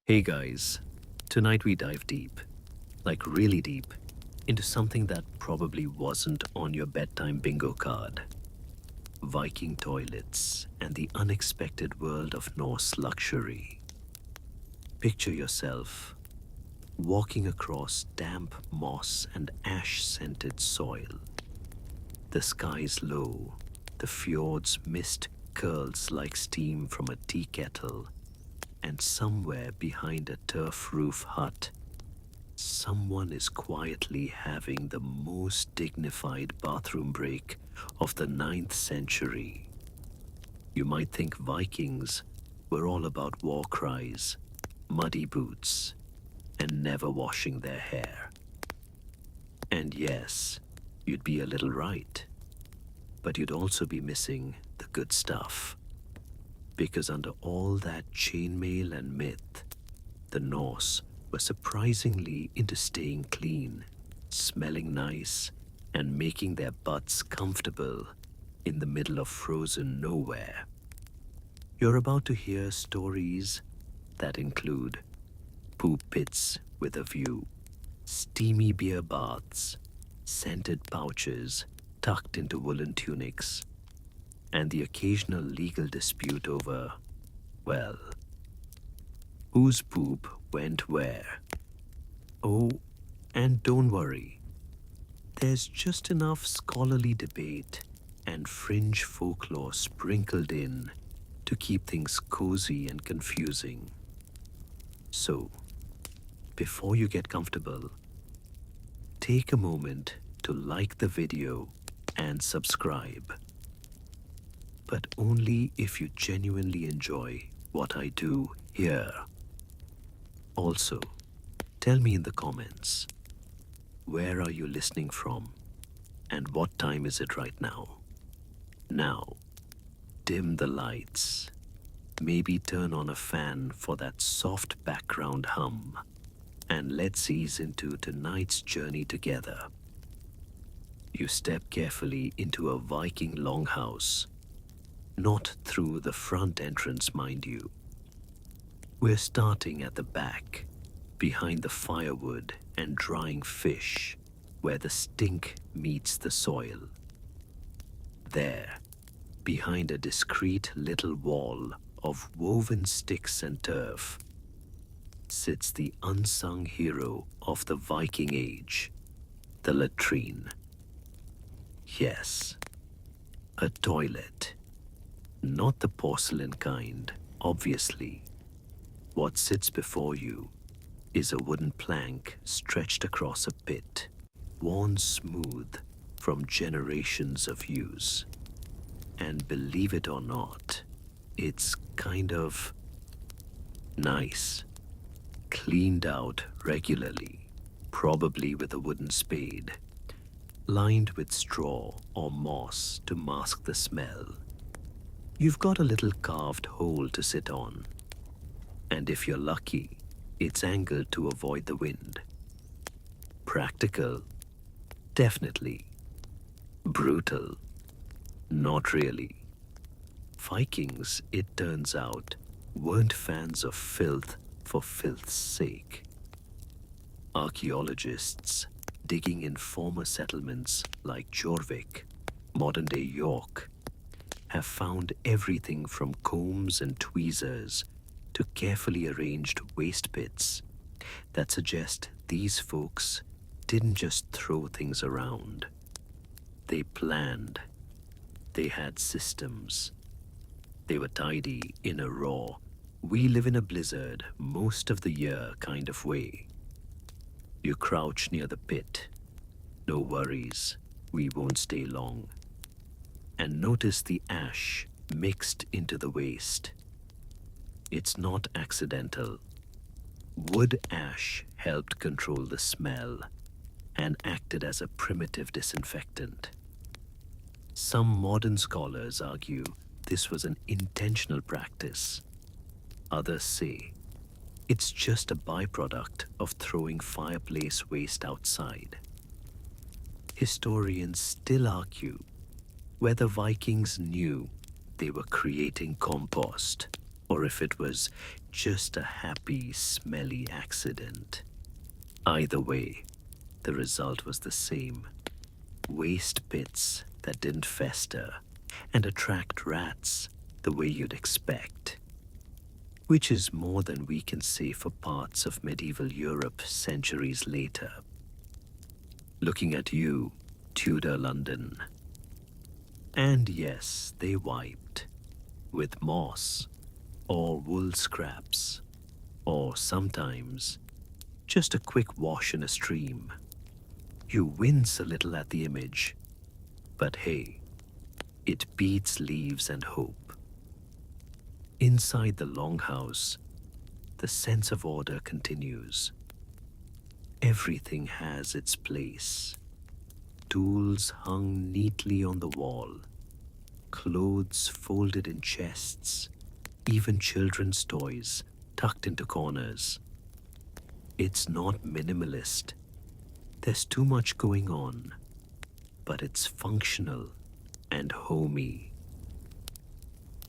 Hey guys, tonight we dive deep, like really deep, into something that probably wasn't on your bedtime bingo card. Viking toilets and the unexpected world of Norse luxury. Picture yourself walking across damp moss and ash-scented soil. The sky's low, the fjord's mist curls like steam from a tea kettle, and somewhere behind a turf roof hut, someone is quietly having the most dignified bathroom break of the 9th century. You might think Vikings were all about war cries, muddy boots, and never washing their hair. And yes, you'd be a little right, but you'd also be missing the good stuff. Because under all that chainmail and myth, the Norse were surprisingly into staying clean, smelling nice, and making their butts comfortable in the middle of frozen nowhere. You're about to hear stories that include poop pits with a view, steamy beer baths, scented pouches tucked into woolen tunics, and the occasional legal dispute over, well, whose poop went where. Oh, and don't worry, there's just enough scholarly debate and fringe folklore sprinkled in to keep things cozy and confusing. So, before you get comfortable, take a moment to like the video and subscribe. But only if you genuinely enjoy what I do here. Also, tell me in the comments, where are you listening from and what time is it right now? Now, dim the lights. Maybe turn on a fan for that soft background hum, and let's ease into tonight's journey together. You step carefully into a Viking longhouse, not through the front entrance, mind you. We're starting at the back, behind the firewood and drying fish, where the stink meets the soil. There, behind a discreet little wall of woven sticks and turf, sits the unsung hero of the Viking Age, the latrine. Yes, a toilet. Not the porcelain kind, obviously. What sits before you is a wooden plank stretched across a pit, worn smooth from generations of use. And believe it or not, it's kind of nice, cleaned out regularly, probably with a wooden spade, lined with straw or moss to mask the smell. You've got a little carved hole to sit on, and if you're lucky, it's angled to avoid the wind. Practical? Definitely. Brutal? Not really. Vikings, it turns out, weren't fans of filth for filth's sake. Archaeologists digging in former settlements like Jorvik, modern-day York, have found everything from combs and tweezers to carefully arranged waste pits that suggest these folks didn't just throw things around. They planned. They had systems. They were tidy in a raw, we live in a blizzard most of the year kind of way. You crouch near the pit. No worries, we won't stay long. And notice the ash mixed into the waste. It's not accidental. Wood ash helped control the smell and acted as a primitive disinfectant. Some modern scholars argue this was an intentional practice. Others say it's just a byproduct of throwing fireplace waste outside. Historians still argue whether Vikings knew they were creating compost or if it was just a happy, smelly accident? Either way, the result was the same. Waste pits that didn't fester and attract rats the way you'd expect. Which is more than we can say for parts of medieval Europe centuries later. Looking at you, Tudor London. And yes, they wiped. With moss, or wool scraps, or sometimes just a quick wash in a stream. You wince a little at the image, but hey, it beats leaves and hope. Inside the longhouse, the sense of order continues. Everything has its place. Tools hung neatly on the wall, clothes folded in chests, even children's toys tucked into corners. It's not minimalist. There's too much going on, but it's functional and homey.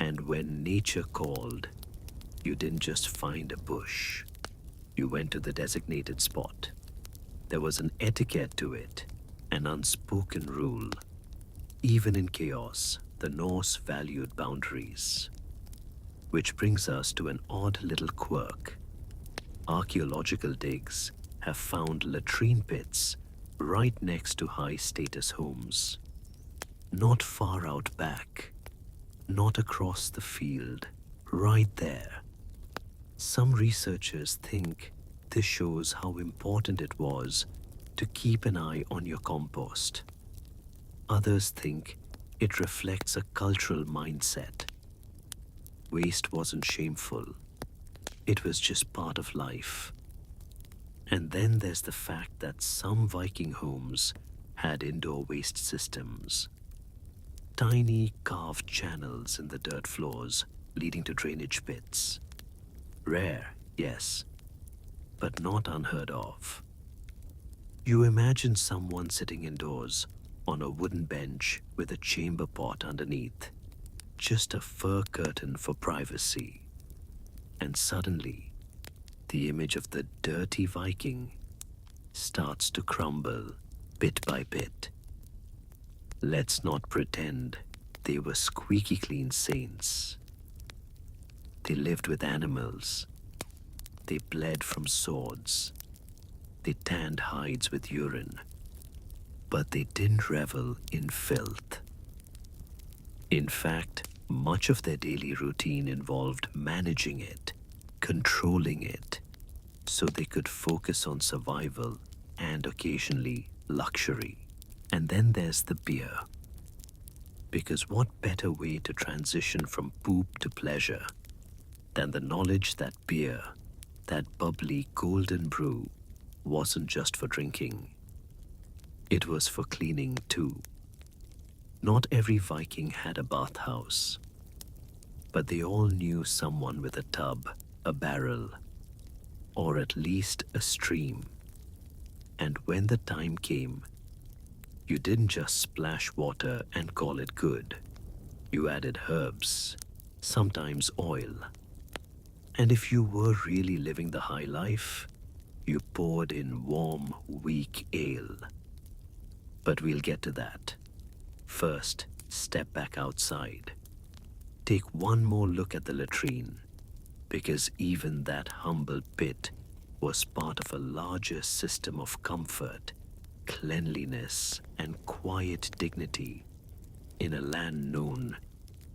And when nature called, you didn't just find a bush. You went to the designated spot. There was an etiquette to it, an unspoken rule. Even in chaos, the Norse valued boundaries. Which brings us to an odd little quirk. Archaeological digs have found latrine pits right next to high-status homes. Not far out back, not across the field, right there. Some researchers think this shows how important it was to keep an eye on your compost. Others think it reflects a cultural mindset. Waste wasn't shameful. It was just part of life. And then there's the fact that some Viking homes had indoor waste systems. Tiny carved channels in the dirt floors leading to drainage pits. Rare, yes, but not unheard of. You imagine someone sitting indoors on a wooden bench with a chamber pot underneath, just a fur curtain for privacy. And suddenly, the image of the dirty Viking starts to crumble bit by bit. Let's not pretend they were squeaky clean saints. They lived with animals. They bled from swords. They tanned hides with urine. But they didn't revel in filth. In fact, much of their daily routine involved managing it, controlling it, so they could focus on survival and occasionally luxury. And then there's the beer. Because what better way to transition from poop to pleasure than the knowledge that beer, that bubbly golden brew, wasn't just for drinking. It was for cleaning too. Not every Viking had a bathhouse, but they all knew someone with a tub, a barrel, or at least a stream. And when the time came, you didn't just splash water and call it good. You added herbs, sometimes oil. And if you were really living the high life, you poured in warm, weak ale. But we'll get to that. First, step back outside. Take one more look at the latrine, because even that humble pit was part of a larger system of comfort, cleanliness, and quiet dignity in a land known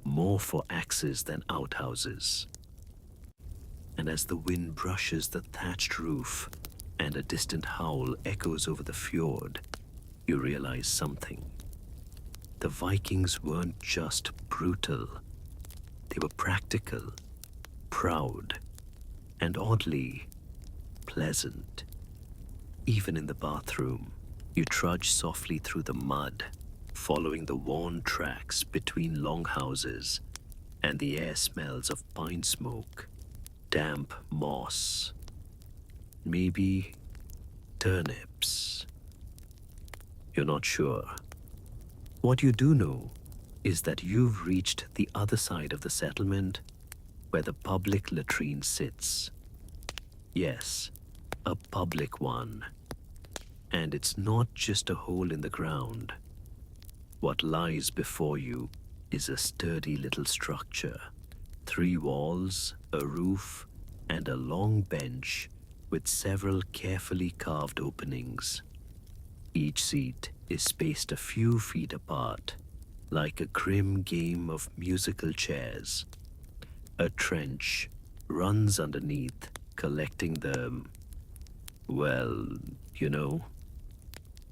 more for axes than outhouses. And as the wind brushes the thatched roof and a distant howl echoes over the fjord, you realize something. The Vikings weren't just brutal. They were practical, proud, and oddly pleasant. Even in the bathroom, you trudge softly through the mud, following the worn tracks between longhouses, and the air smells of pine smoke, damp moss, maybe turnips. You're not sure. What you do know is that you've reached the other side of the settlement where the public latrine sits. Yes, a public one. And it's not just a hole in the ground. What lies before you is a sturdy little structure. 3 walls, a roof, and a long bench with several carefully carved openings. Each seat is spaced a few feet apart, like a grim game of musical chairs. A trench runs underneath, collecting the, well, you know.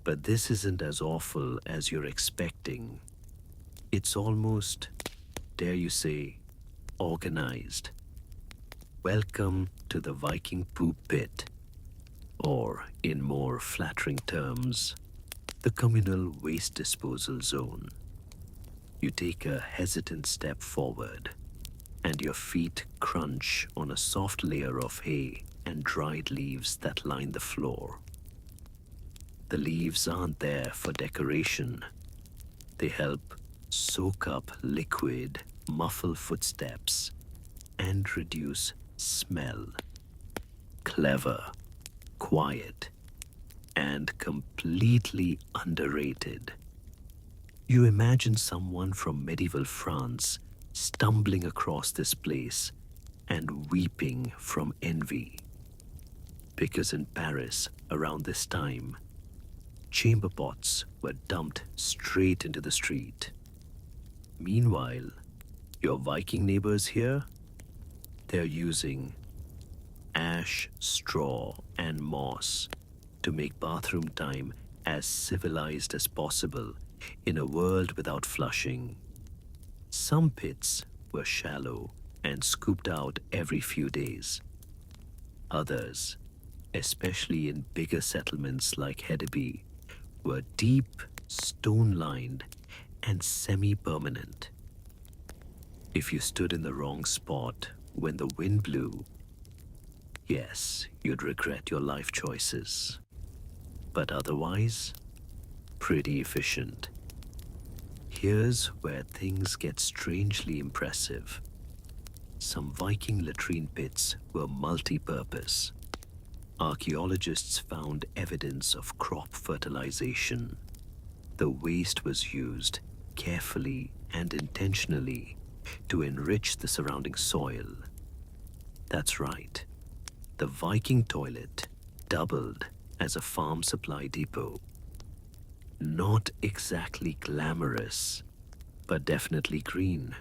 But this isn't as awful as you're expecting. It's almost, dare you say, organized. Welcome to the Viking poop pit, or in more flattering terms, the communal waste disposal zone. You take a hesitant step forward, and your feet crunch on a soft layer of hay and dried leaves that line the floor. The leaves aren't there for decoration. They help soak up liquid, muffle footsteps, and reduce smell. Clever, quiet, and completely underrated. You imagine someone from medieval France stumbling across this place and weeping from envy. Because in Paris, around this time, chamber pots were dumped straight into the street. Meanwhile, your Viking neighbors here, they're using ash, straw, and moss to make bathroom time as civilized as possible in a world without flushing. Some pits were shallow and scooped out every few days. Others, especially in bigger settlements like Hedeby, were deep, stone-lined, and semi-permanent. If you stood in the wrong spot when the wind blew, yes, you'd regret your life choices. But otherwise, pretty efficient. Here's where things get strangely impressive. Some Viking latrine pits were multi-purpose. Archaeologists found evidence of crop fertilization. The waste was used carefully and intentionally to enrich the surrounding soil. That's right. The Viking toilet doubled as a farm supply depot. Not exactly glamorous, but definitely green.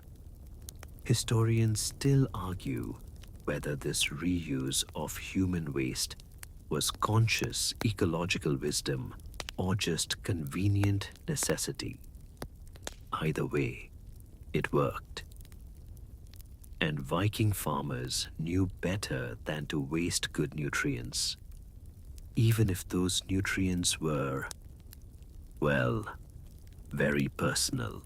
Historians still argue whether this reuse of human waste was conscious ecological wisdom or just convenient necessity. Either way, it worked. And Viking farmers knew better than to waste good nutrients, even if those nutrients were, well, very personal.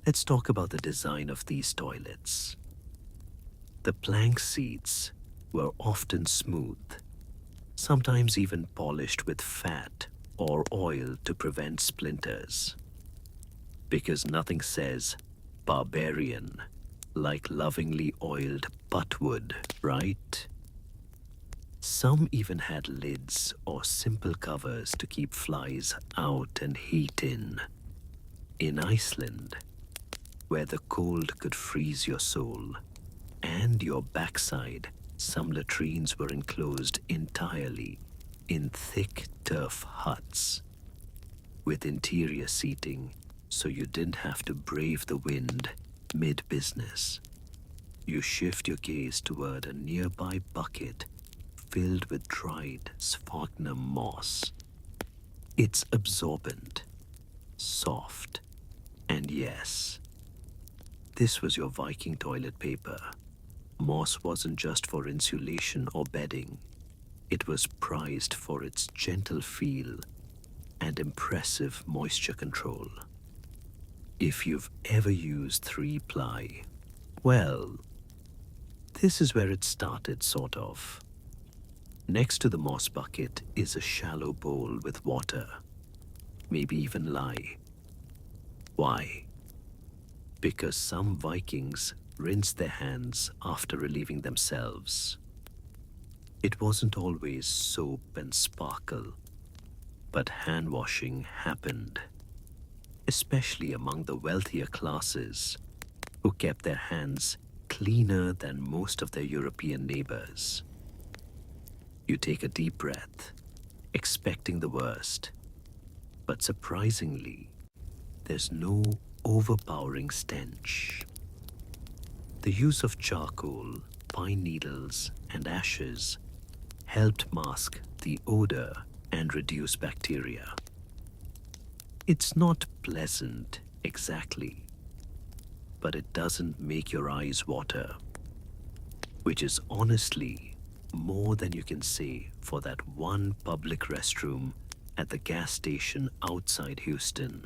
Let's talk about the design of these toilets. The plank seats were often smooth, sometimes even polished with fat or oil to prevent splinters. Because nothing says barbarian like lovingly oiled buttwood, right? Some even had lids or simple covers to keep flies out and heat in. In Iceland, where the cold could freeze your soul and your backside, some latrines were enclosed entirely in thick turf huts with interior seating so you didn't have to brave the wind mid-business. You shift your gaze toward a nearby bucket filled with dried sphagnum moss. It's absorbent, soft, and yes, this was your Viking toilet paper. Moss wasn't just for insulation or bedding. It was prized for its gentle feel and impressive moisture control. If you've ever used 3-ply, well, this is where it started, sort of. Next to the moss bucket is a shallow bowl with water, maybe even lye. Why? Because some Vikings rinse their hands after relieving themselves. It wasn't always soap and sparkle, but hand washing happened, especially among the wealthier classes who kept their hands cleaner than most of their European neighbors. You take a deep breath, expecting the worst, but surprisingly, there's no overpowering stench. The use of charcoal, pine needles, and ashes helped mask the odor and reduce bacteria. It's not pleasant exactly, but it doesn't make your eyes water, which is honestly more than you can say for that one public restroom at the gas station outside Houston.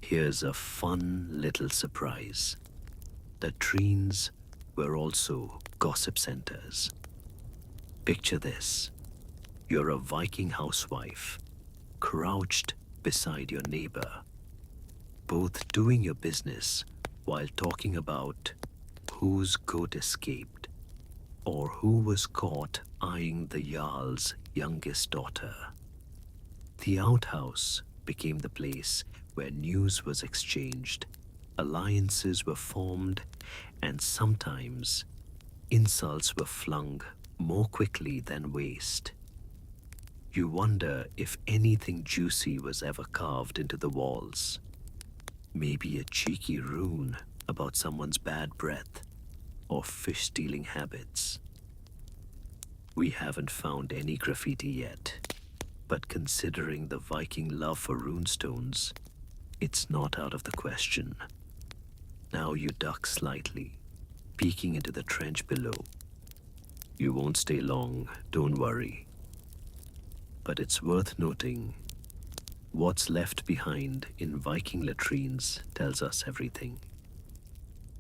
Here's a fun little surprise. Latrines were also gossip centers. Picture this. You're a Viking housewife, crouched beside your neighbor, both doing your business while talking about whose goat escaped or who was caught eyeing the Jarl's youngest daughter. The outhouse became the place where news was exchanged, alliances were formed, and sometimes insults were flung more quickly than waste. You wonder if anything juicy was ever carved into the walls. Maybe a cheeky rune about someone's bad breath or fish-stealing habits. We haven't found any graffiti yet, but considering the Viking love for runestones, it's not out of the question. Now you duck slightly, peeking into the trench below. You won't stay long, don't worry. But it's worth noting, what's left behind in Viking latrines tells us everything.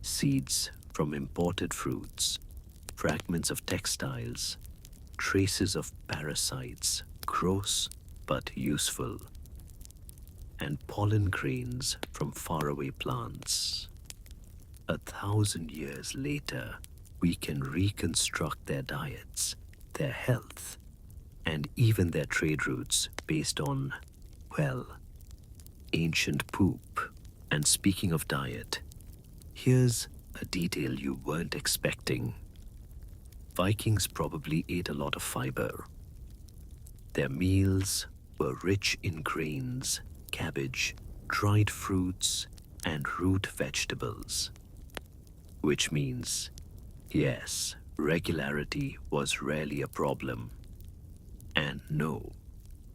Seeds from imported fruits, fragments of textiles, traces of parasites, gross but useful, and pollen grains from faraway plants. 1,000 years later, we can reconstruct their diets, their health, and even their trade routes based on, well, ancient poop. And speaking of diet, here's a detail you weren't expecting. Vikings probably ate a lot of fiber. Their meals were rich in grains, cabbage, dried fruits, and root vegetables. Which means, yes, regularity was rarely a problem. And no,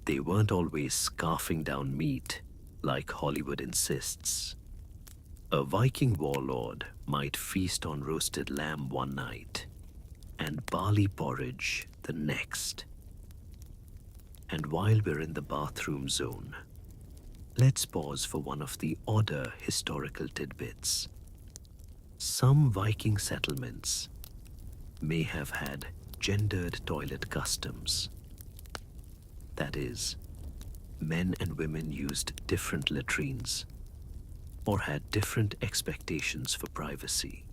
they weren't always scarfing down meat like Hollywood insists. A Viking warlord might feast on roasted lamb one night and barley porridge the next. And while we're in the bathroom zone, let's pause for one of the odder historical tidbits. Some Viking settlements may have had gendered toilet customs. That is, men and women used different latrines or had different expectations for privacy.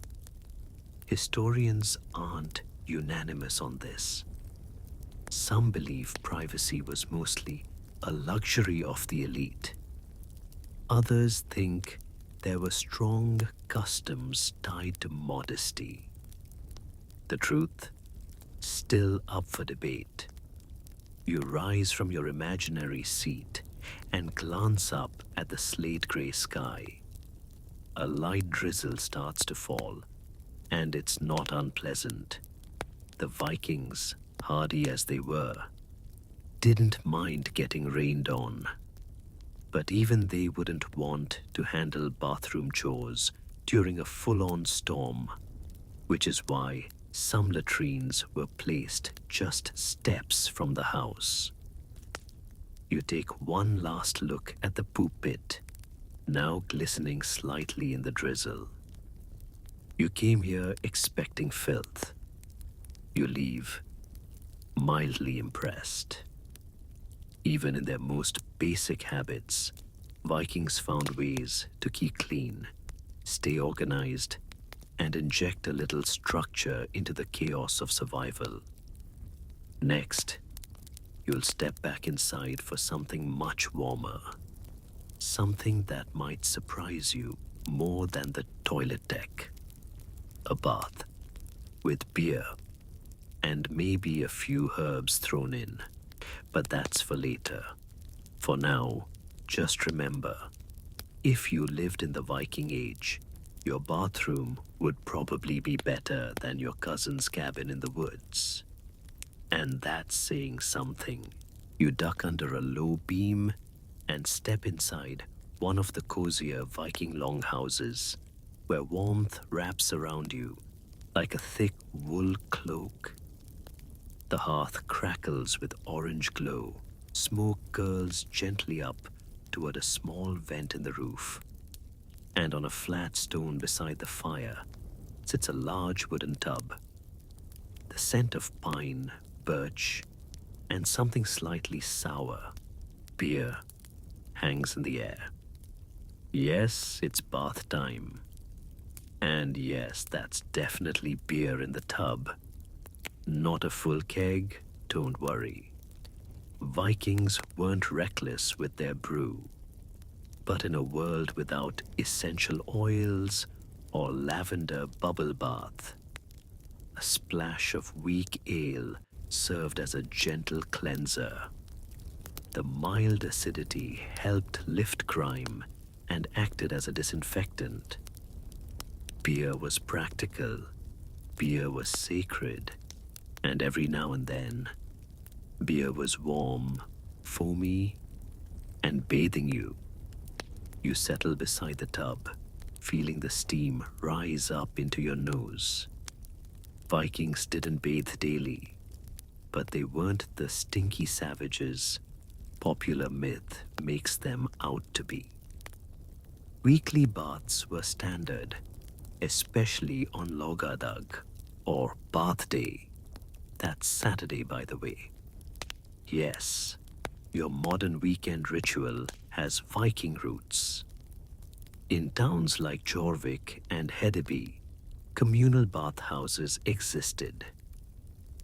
Historians aren't unanimous on this. Some believe privacy was mostly a luxury of the elite. Others think there were strong customs tied to modesty. The truth? Still up for debate. You rise from your imaginary seat and glance up at the slate-gray sky. A light drizzle starts to fall, and it's not unpleasant. The Vikings, hardy as they were, didn't mind getting rained on. But even they wouldn't want to handle bathroom chores during a full-on storm, which is why some latrines were placed just steps from the house. You take one last look at the poop pit, now glistening slightly in the drizzle. You came here expecting filth. You leave mildly impressed. Even in their most basic habits, Vikings found ways to keep clean, stay organized, and inject a little structure into the chaos of survival. Next, you'll step back inside for something much warmer, something that might surprise you more than the toilet deck. A bath with beer and maybe a few herbs thrown in, but that's for later. For now, just remember, if you lived in the Viking Age, your bathroom would probably be better than your cousin's cabin in the woods. And that's saying something. You duck under a low beam and step inside one of the cozier Viking longhouses, where warmth wraps around you like a thick wool cloak. The hearth crackles with orange glow, smoke curls gently up toward a small vent in the roof, and on a flat stone beside the fire sits a large wooden tub. The scent of pine, birch, and something slightly sour, beer, hangs in the air. Yes, it's bath time. And yes, that's definitely beer in the tub. Not a full keg, don't worry. Vikings weren't reckless with their brew. But in a world without essential oils or lavender bubble bath, a splash of weak ale served as a gentle cleanser. The mild acidity helped lift crime and acted as a disinfectant. Beer was practical, beer was sacred, and every now and then, beer was warm, foamy, and bathing you. You settle beside the tub, feeling the steam rise up into your nose. Vikings didn't bathe daily, but they weren't the stinky savages popular myth makes them out to be. Weekly baths were standard, especially on Logadag, or Bath Day. That's Saturday, by the way. Yes, your modern weekend ritual has Viking roots. In towns like Jorvik and Hedeby, communal bathhouses existed.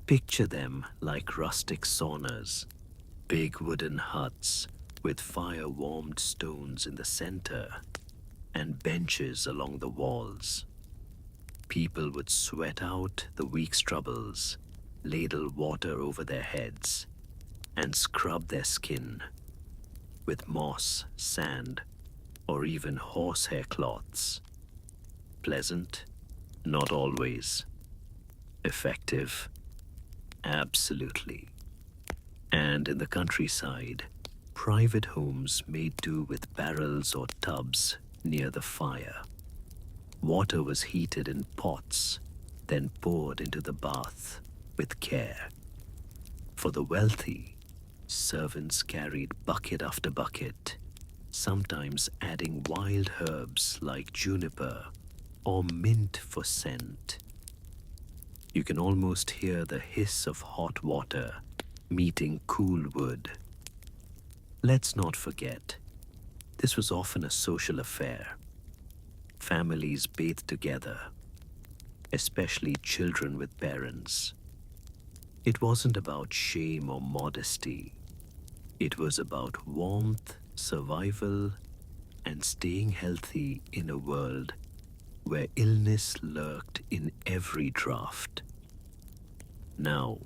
Picture them like rustic saunas, big wooden huts with fire-warmed stones in the center and benches along the walls. People would sweat out the week's troubles, ladle water over their heads, and scrub their skin with moss, sand, or even horsehair cloths. Pleasant? Not always. Effective? Absolutely. And in the countryside, private homes made do with barrels or tubs near the fire. Water was heated in pots, then poured into the bath with care. For the wealthy, servants carried bucket after bucket, sometimes adding wild herbs like juniper or mint for scent. You can almost hear the hiss of hot water meeting cool wood. Let's not forget, this was often a social affair. Families bathed together, especially children with parents. It wasn't about shame or modesty. It was about warmth, survival, and staying healthy in a world where illness lurked in every draught. Now,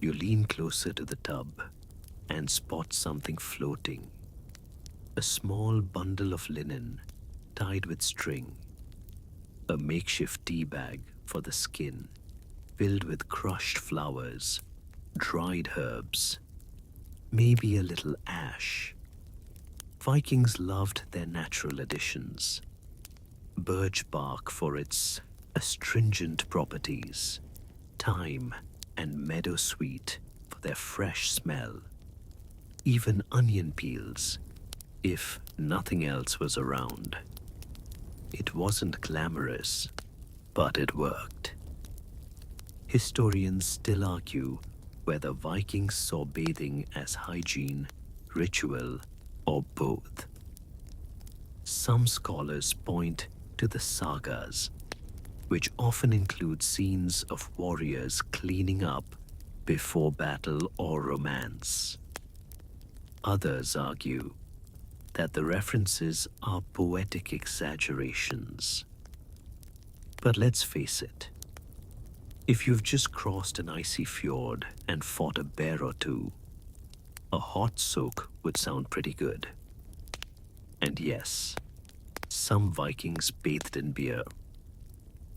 you lean closer to the tub and spot something floating. A small bundle of linen tied with string. A makeshift tea bag for the skin filled with crushed flowers, dried herbs, maybe a little ash. Vikings loved their natural additions. Birch bark for its astringent properties, thyme and meadowsweet for their fresh smell, even onion peels, if nothing else was around. It wasn't glamorous, but it worked. Historians still argue whether Vikings saw bathing as hygiene, ritual, or both. Some scholars point to the sagas which often include scenes of warriors cleaning up before battle or romance. Others argue that the references are poetic exaggerations. But let's face it, if you've just crossed an icy fjord and fought a bear or two, a hot soak would sound pretty good. And yes, some Vikings bathed in beer.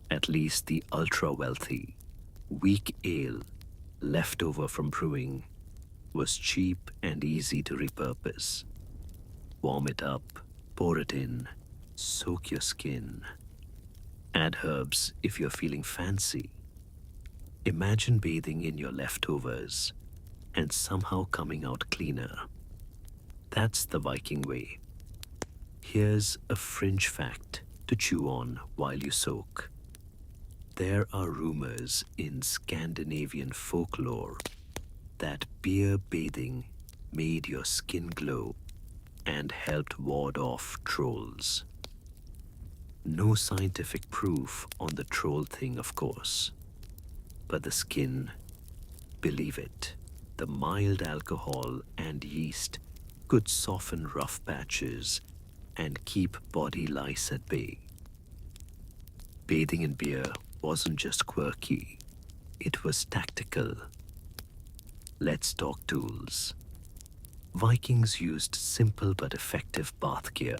At least the ultra-wealthy, weak ale left over from brewing was cheap and easy to repurpose. Warm it up, pour it in, soak your skin. Add herbs if you're feeling fancy. Imagine bathing in your leftovers and somehow coming out cleaner. That's the Viking way. Here's a fringe fact to chew on while you soak. There are rumors in Scandinavian folklore that beer bathing made your skin glow and helped ward off trolls. No scientific proof on the troll thing, of course, but the skin, believe it, the mild alcohol and yeast could soften rough patches and keep body lice at bay. Bathing in beer wasn't just quirky, it was tactical. Let's talk tools. Vikings used simple but effective bath gear.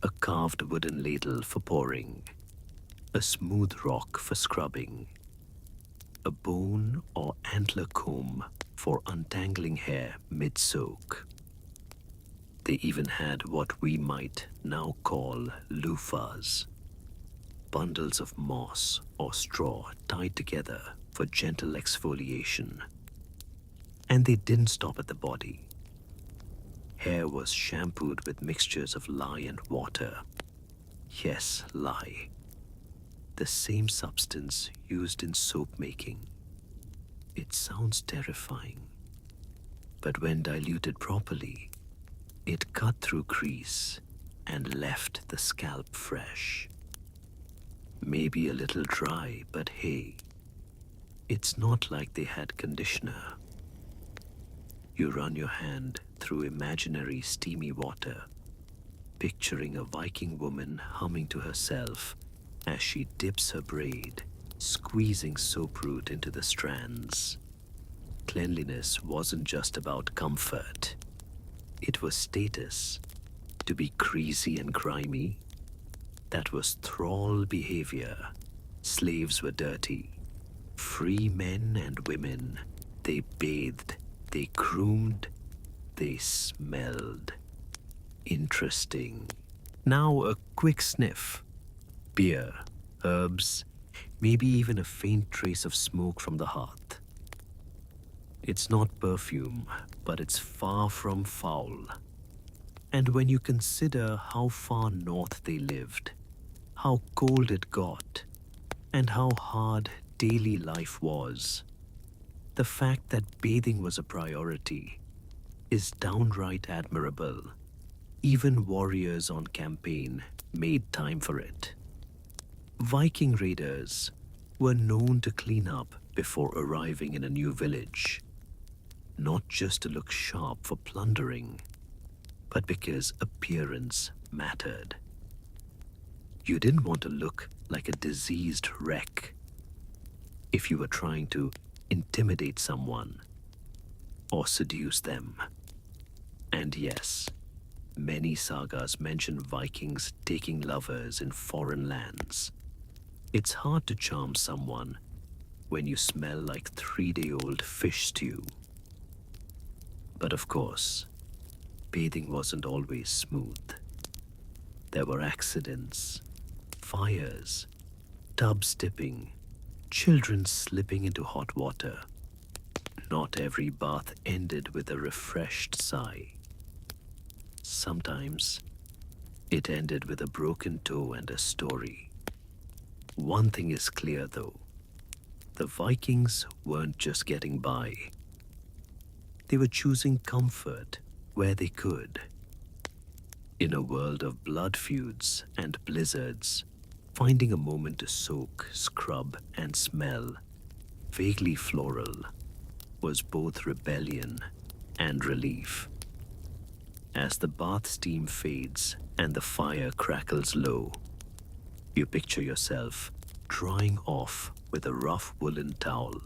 A carved wooden ladle for pouring, a smooth rock for scrubbing, a bone or antler comb for untangling hair mid-soak. They even had what we might now call loofahs, bundles of moss or straw tied together for gentle exfoliation. And they didn't stop at the body. Hair was shampooed with mixtures of lye and water. Yes, lye. The same substance used in soap making. It sounds terrifying, but when diluted properly, it cut through grease and left the scalp fresh. Maybe a little dry, but hey, it's not like they had conditioner. You run your hand through imaginary steamy water, picturing a Viking woman humming to herself as she dips her braid, squeezing soap root into the strands. Cleanliness wasn't just about comfort. It was status. To be greasy and grimy, that was thrall behavior. Slaves were dirty. Free men and women, they bathed, they groomed, they smelled. Interesting. Now a quick sniff. Beer, herbs, maybe even a faint trace of smoke from the hearth. It's not perfume, but it's far from foul. And when you consider how far north they lived, how cold it got, and how hard daily life was, the fact that bathing was a priority is downright admirable. Even warriors on campaign made time for it. Viking raiders were known to clean up before arriving in a new village, not just to look sharp for plundering, but because appearance mattered. You didn't want to look like a diseased wreck if you were trying to intimidate someone or seduce them. And yes, many sagas mention Vikings taking lovers in foreign lands. It's hard to charm someone when you smell like 3-day-old fish stew. But of course, bathing wasn't always smooth. There were accidents, fires, tubs tipping, children slipping into hot water. Not every bath ended with a refreshed sigh. Sometimes it ended with a broken toe and a story. One thing is clear though, the Vikings weren't just getting by. They were choosing comfort where they could. In a world of blood feuds and blizzards, Finding a moment to soak, scrub, and smell, vaguely floral, was both rebellion and relief. As the bath steam fades and the fire crackles low, you picture yourself drying off with a rough woolen towel,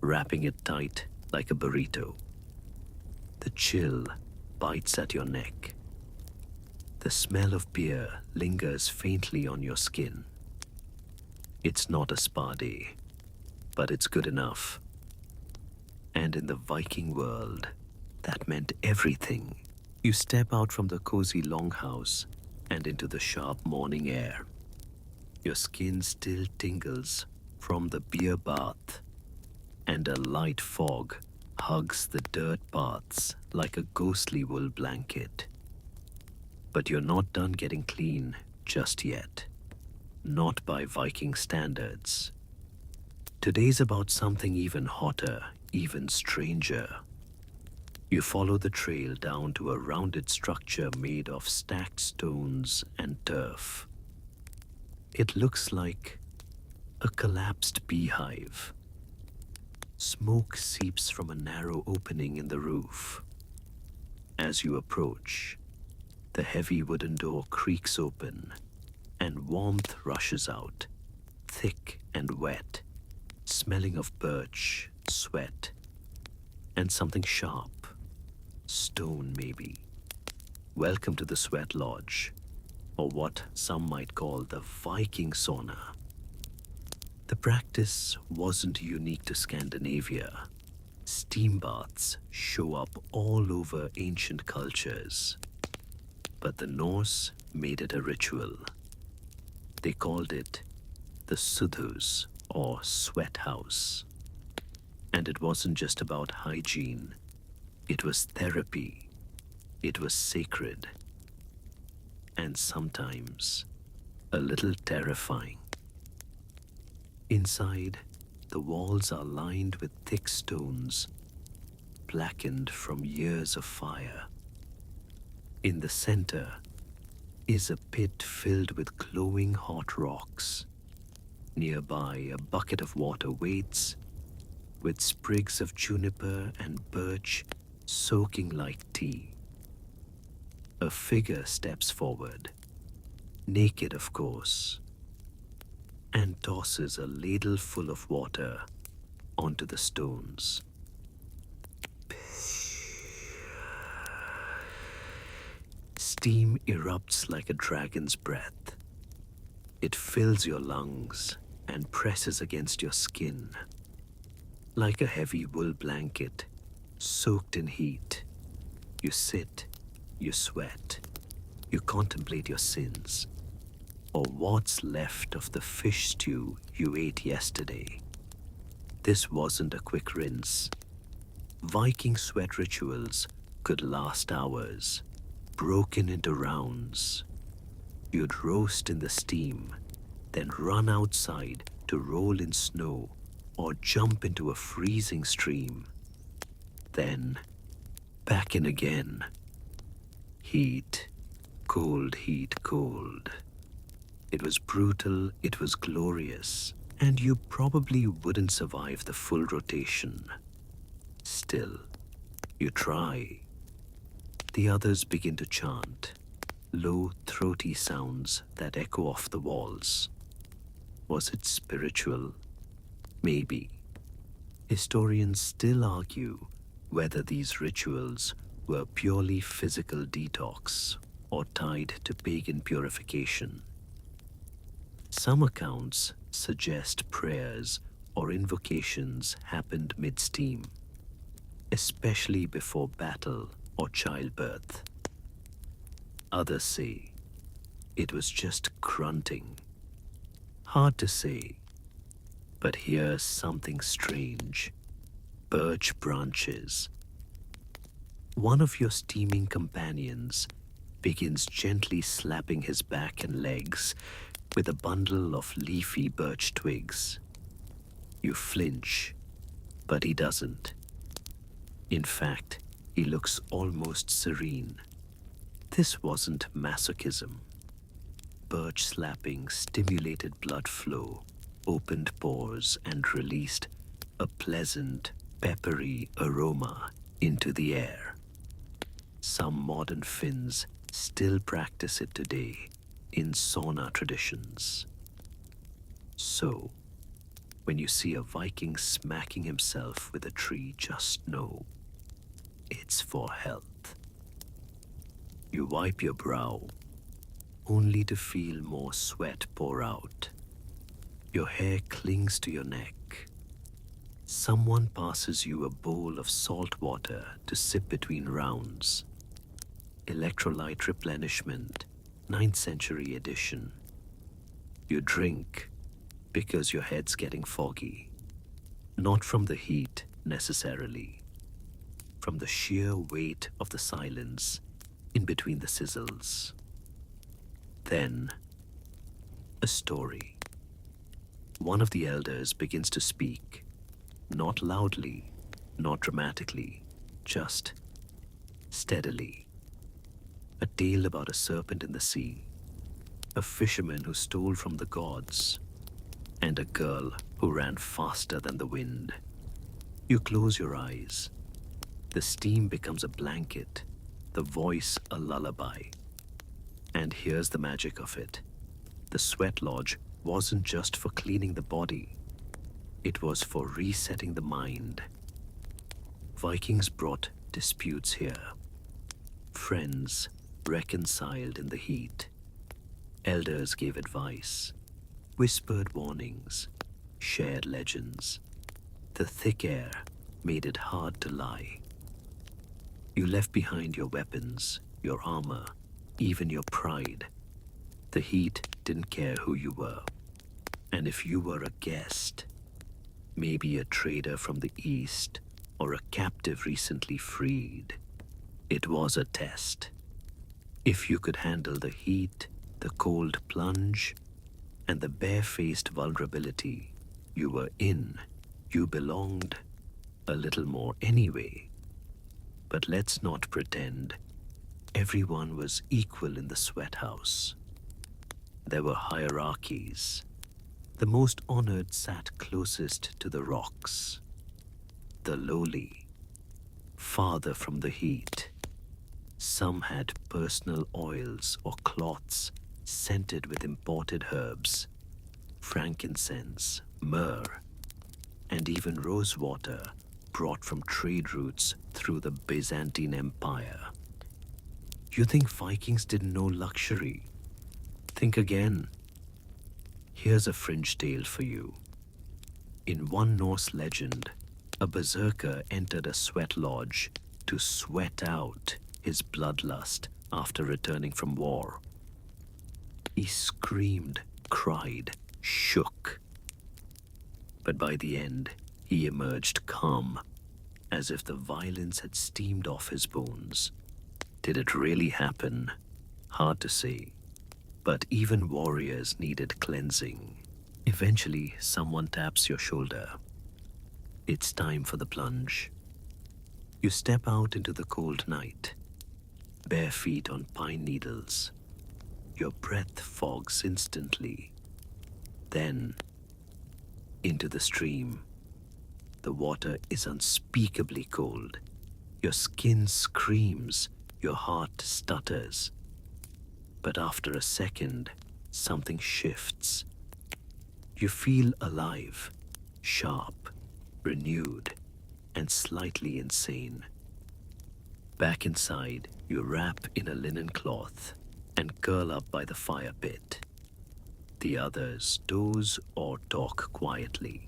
wrapping it tight like a burrito. The chill bites at your neck. The smell of beer lingers faintly on your skin. It's not a spa day, but it's good enough. And in the Viking world, that meant everything. You step out from the cozy longhouse and into the sharp morning air. Your skin still tingles from the beer bath, and a light fog hugs the dirt paths like a ghostly wool blanket. But you're not done getting clean just yet. Not by Viking standards. Today's about something even hotter, even stranger. You follow the trail down to a rounded structure made of stacked stones and turf. It looks like a collapsed beehive. Smoke seeps from a narrow opening in the roof. As you approach, the heavy wooden door creaks open, and warmth rushes out, thick and wet, smelling of birch, sweat, and something sharp. Stone, maybe. Welcome to the Sweat Lodge, or what some might call the Viking sauna. The practice wasn't unique to Scandinavia. Steam baths show up all over ancient cultures. But the Norse made it a ritual. They called it the outhouses, or sweat house. And it wasn't just about hygiene. It was therapy. It was sacred. And sometimes a little terrifying. Inside, the walls are lined with thick stones, blackened from years of fire. In the center is a pit filled with glowing hot rocks. Nearby, a bucket of water waits, with sprigs of juniper and birch soaking like tea. A figure steps forward, naked of course, and tosses a ladle full of water onto the stones. Steam erupts like a dragon's breath. It fills your lungs and presses against your skin. Like a heavy wool blanket, soaked in heat, you sit, you sweat, you contemplate your sins, or what's left of the fish stew you ate yesterday. This wasn't a quick rinse. Viking sweat rituals could last hours, broken into rounds. You'd roast in the steam, then run outside to roll in snow or jump into a freezing stream. Then, back in again. Heat, cold, cold. It was brutal, it was glorious, and you probably wouldn't survive the full rotation. Still, you try. The others begin to chant, low, throaty sounds that echo off the walls. Was it spiritual? Maybe. Historians still argue whether these rituals were purely physical detox or tied to pagan purification. Some accounts suggest prayers or invocations happened mid-steam, especially before battle or childbirth. Others say it was just grunting. Hard to say, but here's something strange. Birch branches. One of your steaming companions begins gently slapping his back and legs with a bundle of leafy birch twigs. You flinch, but he doesn't. In fact, he looks almost serene. This wasn't masochism, birch slapping stimulated blood flow, opened pores, and released a pleasant, peppery aroma into the air. Some modern Finns still practice it today in sauna traditions. So, when you see a Viking smacking himself with a tree, just know it's for health. You wipe your brow, only to feel more sweat pour out. Your hair clings to your neck. Someone passes you a bowl of salt water to sip between rounds. Electrolyte replenishment, 9th century edition. You drink because your head's getting foggy. Not from the heat, necessarily. From the sheer weight of the silence in between the sizzles. Then, a story. One of the elders begins to speak, not loudly, not dramatically, just steadily. A tale about a serpent in the sea, a fisherman who stole from the gods, and a girl who ran faster than the wind. You close your eyes. The steam becomes a blanket, the voice a lullaby. And here's the magic of it. The sweat lodge wasn't just for cleaning the body. It was for resetting the mind. Vikings brought disputes here. Friends reconciled in the heat. Elders gave advice, whispered warnings, shared legends. The thick air made it hard to lie. You left behind your weapons, your armor, even your pride. The heat didn't care who you were. And if you were a guest, maybe a trader from the east or a captive recently freed, it was a test. If you could handle the heat, the cold plunge, and the barefaced vulnerability, you were in, you belonged, a little more anyway. But let's not pretend everyone was equal in the sweat house. There were hierarchies. The most honored sat closest to the rocks. The lowly, farther from the heat. Some had personal oils or cloths scented with imported herbs, frankincense, myrrh, and even rosewater brought from trade routes through the Byzantine Empire. You think Vikings didn't know luxury? Think again. Here's a fringe tale for you. In one Norse legend, a berserker entered a sweat lodge to sweat out his bloodlust after returning from war. He screamed, cried, shook. But by the end, he emerged calm, as if the violence had steamed off his bones. Did it really happen? Hard to say. But even warriors needed cleansing. Eventually, someone taps your shoulder. It's time for the plunge. You step out into the cold night, bare feet on pine needles. Your breath fogs instantly. Then, into the stream. The water is unspeakably cold. Your skin screams, your heart stutters. But after a second, something shifts. You feel alive, sharp, renewed, and slightly insane. Back inside, you wrap in a linen cloth and curl up by the fire pit. The others doze or talk quietly.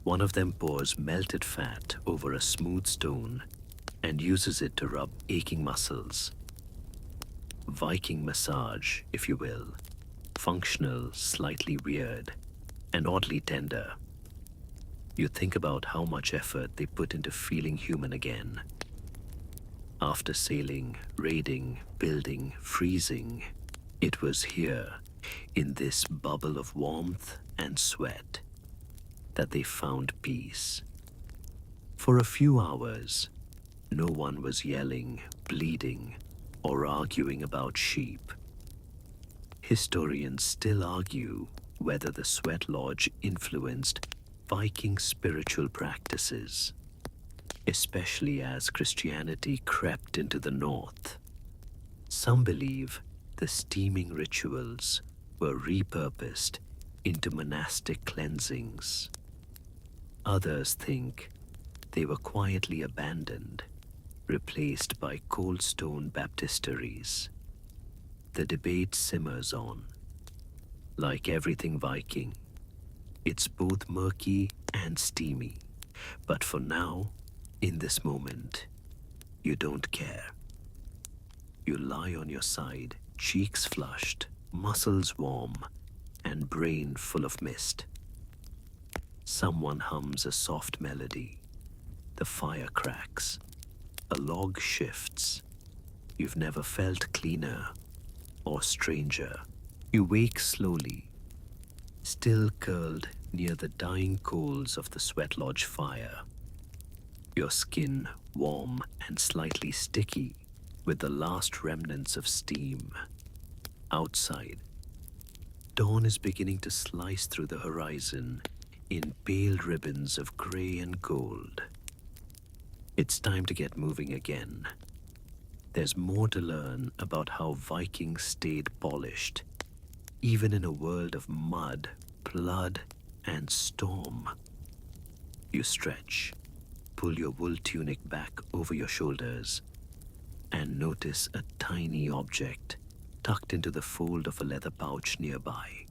One of them pours melted fat over a smooth stone and uses it to rub aching muscles. Viking massage, if you will. Functional, slightly weird, and oddly tender. You think about how much effort they put into feeling human again. After sailing, raiding, building, freezing, it was here, in this bubble of warmth and sweat, that they found peace. For a few hours, no one was yelling, bleeding, or arguing about sheep. Historians still argue whether the sweat lodge influenced Viking spiritual practices, especially as Christianity crept into the north. Some believe the steaming rituals were repurposed into monastic cleansings. Others think they were quietly abandoned, replaced by cold stone baptisteries. The debate simmers on. Like everything Viking, it's both murky and steamy. But for now, in this moment, you don't care. You lie on your side, cheeks flushed, muscles warm, and brain full of mist. Someone hums a soft melody. The fire cracks. A log shifts. You've never felt cleaner or stranger. You wake slowly, still curled near the dying coals of the sweat lodge fire. Your skin warm and slightly sticky with the last remnants of steam. Outside, dawn is beginning to slice through the horizon in pale ribbons of gray and gold. It's time to get moving again. There's more to learn about how Vikings stayed polished, even in a world of mud, blood, and storm. You stretch, pull your wool tunic back over your shoulders, and notice a tiny object tucked into the fold of a leather pouch nearby.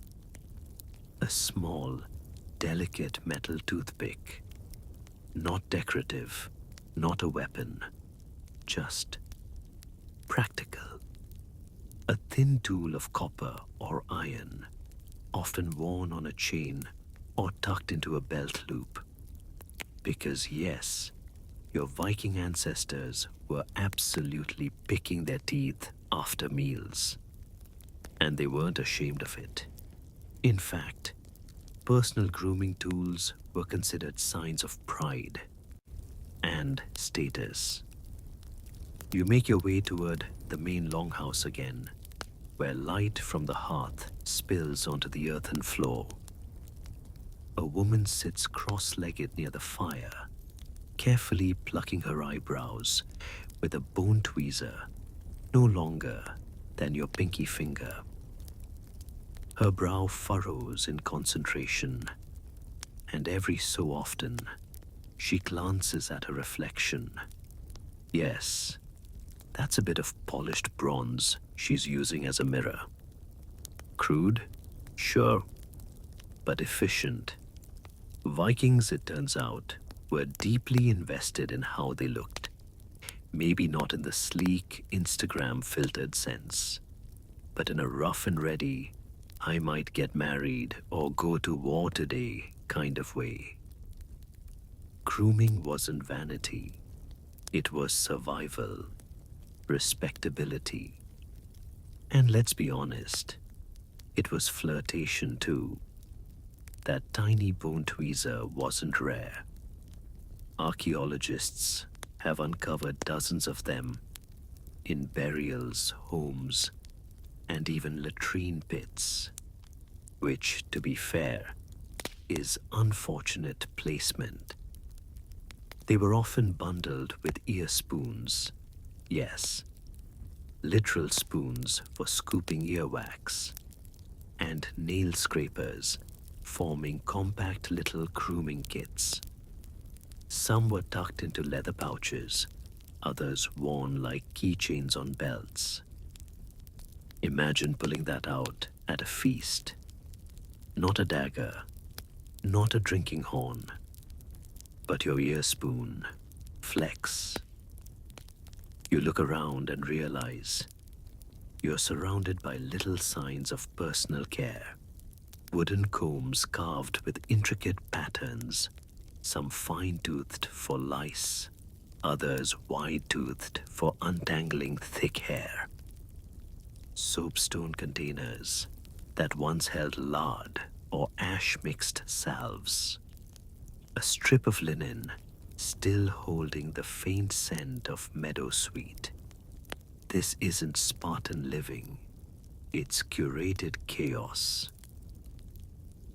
A small, delicate metal toothpick. Not decorative, not a weapon, just practical. A thin tool of copper or iron, often worn on a chain or tucked into a belt loop. Because yes, your Viking ancestors were absolutely picking their teeth after meals. And they weren't ashamed of it. In fact, personal grooming tools were considered signs of pride and status. You make your way toward the main longhouse again, where light from the hearth spills onto the earthen floor. A woman sits cross-legged near the fire, carefully plucking her eyebrows with a bone tweezer no longer than your pinky finger. Her brow furrows in concentration, and every so often, she glances at her reflection. Yes, that's a bit of polished bronze she's using as a mirror. Crude? Sure, but efficient. Vikings, it turns out, were deeply invested in how they looked. Maybe not in the sleek, Instagram-filtered sense, but in a rough and ready, I might get married or go to war today kind of way. Grooming wasn't vanity. It was survival, respectability. And let's be honest, it was flirtation too. That tiny bone tweezer wasn't rare. Archaeologists have uncovered dozens of them in burials, homes, and even latrine pits, which, to be fair, is unfortunate placement. They were often bundled with ear spoons. Yes, literal spoons for scooping earwax, and nail scrapers forming compact little grooming kits. Some were tucked into leather pouches, others worn like keychains on belts. Imagine pulling that out at a feast. Not a dagger, not a drinking horn, but your ear spoon, flex. You look around and realize you're surrounded by little signs of personal care. Wooden combs carved with intricate patterns, some fine-toothed for lice, others wide-toothed for untangling thick hair. Soapstone containers that once held lard or ash-mixed salves. A strip of linen still holding the faint scent of meadowsweet. This isn't Spartan living. its curated chaos.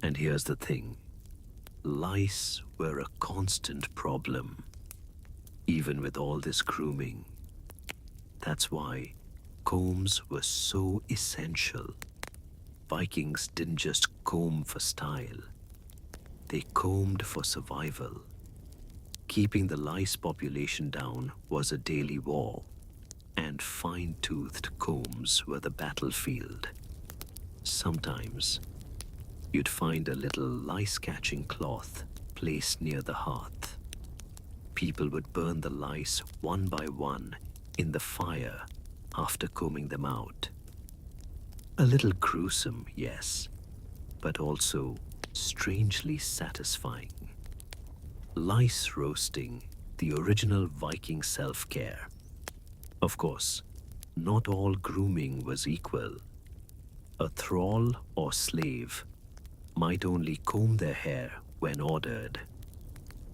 And here's the thing, lice were a constant problem, even with all this grooming. That's why combs were so essential. Vikings didn't just comb for style, they combed for survival. Keeping the lice population down was a daily war, and fine-toothed combs were the battlefield. Sometimes, you'd find a little lice-catching cloth placed near the hearth. People would burn the lice one by one in the fire after combing them out. A little gruesome, yes, but also strangely satisfying. Lice roasting, the original Viking self-care. Of course, not all grooming was equal. A thrall or slave might only comb their hair when ordered,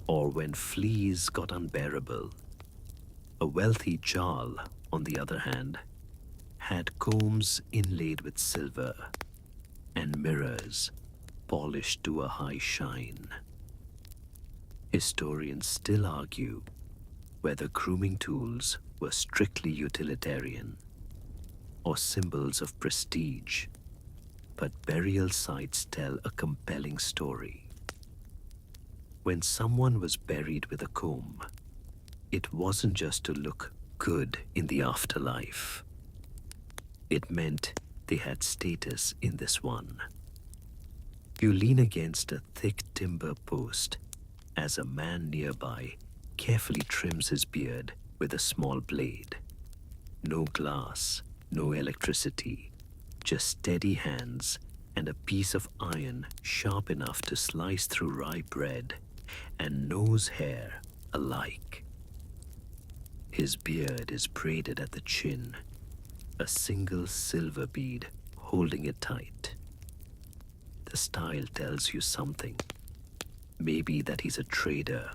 or when fleas got unbearable. A wealthy jarl, on the other hand, had combs inlaid with silver and mirrors polished to a high shine. Historians still argue whether grooming tools were strictly utilitarian or symbols of prestige, but burial sites tell a compelling story. When someone was buried with a comb, it wasn't just to look good in the afterlife. It meant they had status in this one. You lean against a thick timber post as a man nearby carefully trims his beard with a small blade. No glass, no electricity, just steady hands and a piece of iron sharp enough to slice through rye bread and nose hair alike. His beard is braided at the chin, a single silver bead holding it tight. The style tells you something. Maybe that he's a trader.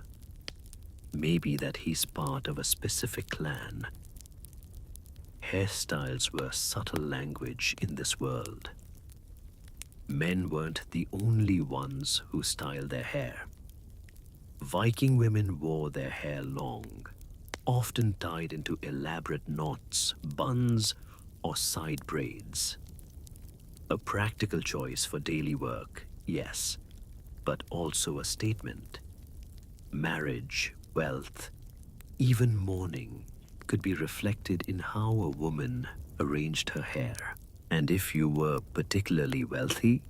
Maybe that he's part of a specific clan. Hairstyles were subtle language in this world. Men weren't the only ones who styled their hair. Viking women wore their hair long, often tied into elaborate knots, buns, or side braids. A practical choice for daily work, yes, but also a statement. Marriage, wealth, even mourning could be reflected in how a woman arranged her hair. And if you were particularly wealthy,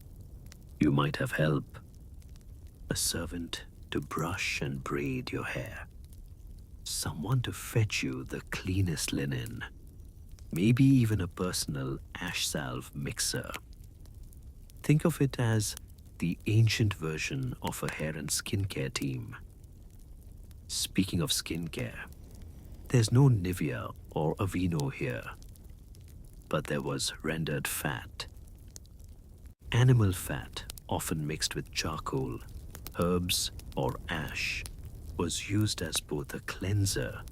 you might have help. A servant to brush and braid your hair. Someone to fetch you the cleanest linen. Maybe even a personal ash salve mixer. Think of it as the ancient version of a hair and skincare team. Speaking of skincare, there's no Nivea or Aveeno here, but there was rendered fat. Animal fat, often mixed with charcoal, herbs, or ash, was used as both a cleanser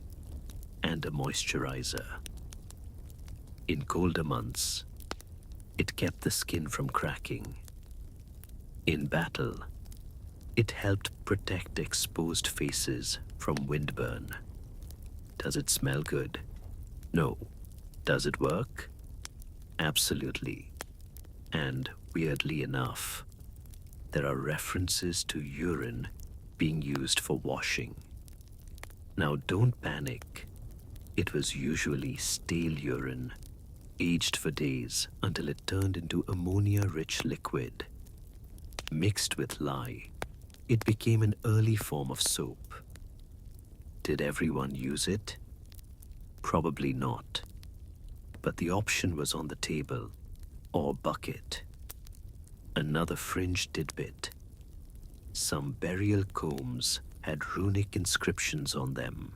and a moisturizer. In colder months, it kept the skin from cracking. In battle, it helped protect exposed faces from windburn. Does it smell good? No. Does it work? Absolutely. And weirdly enough, there are references to urine being used for washing. Now don't panic. It was usually stale urine, aged for days until it turned into ammonia-rich liquid. Mixed with lye, it became an early form of soap. Did everyone use it? Probably not. But the option was on the table, or bucket. Another fringe tidbit. Some burial combs had runic inscriptions on them.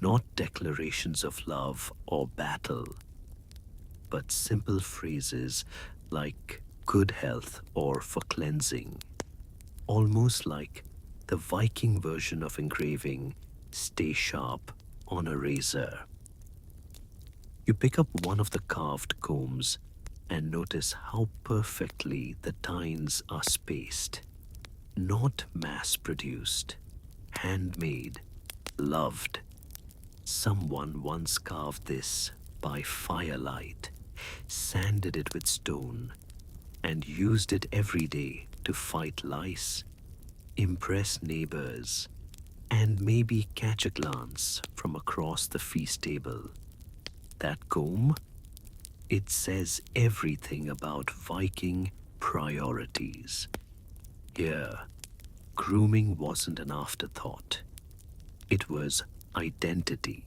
Not declarations of love or battle, but simple phrases like good health or for cleansing. Almost like the Viking version of engraving stay sharp on a razor. You pick up one of the carved combs and notice how perfectly the tines are spaced. Not mass-produced, handmade, loved. Someone once carved this by firelight, sanded it with stone, and used it every day to fight lice, impress neighbors, and maybe catch a glance from across the feast table. That comb? It says everything about Viking priorities. Here, grooming wasn't an afterthought. It was identity.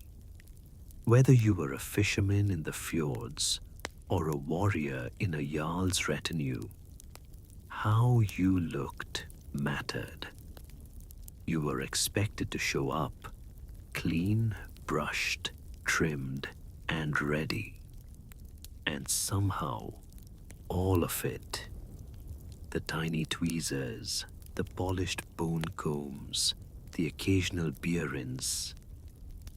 Whether you were a fisherman in the fjords or a warrior in a jarl's retinue, how you looked mattered. You were expected to show up, clean, brushed, trimmed, and ready. And somehow, all of it, the tiny tweezers, the polished bone combs, the occasional beer rinse,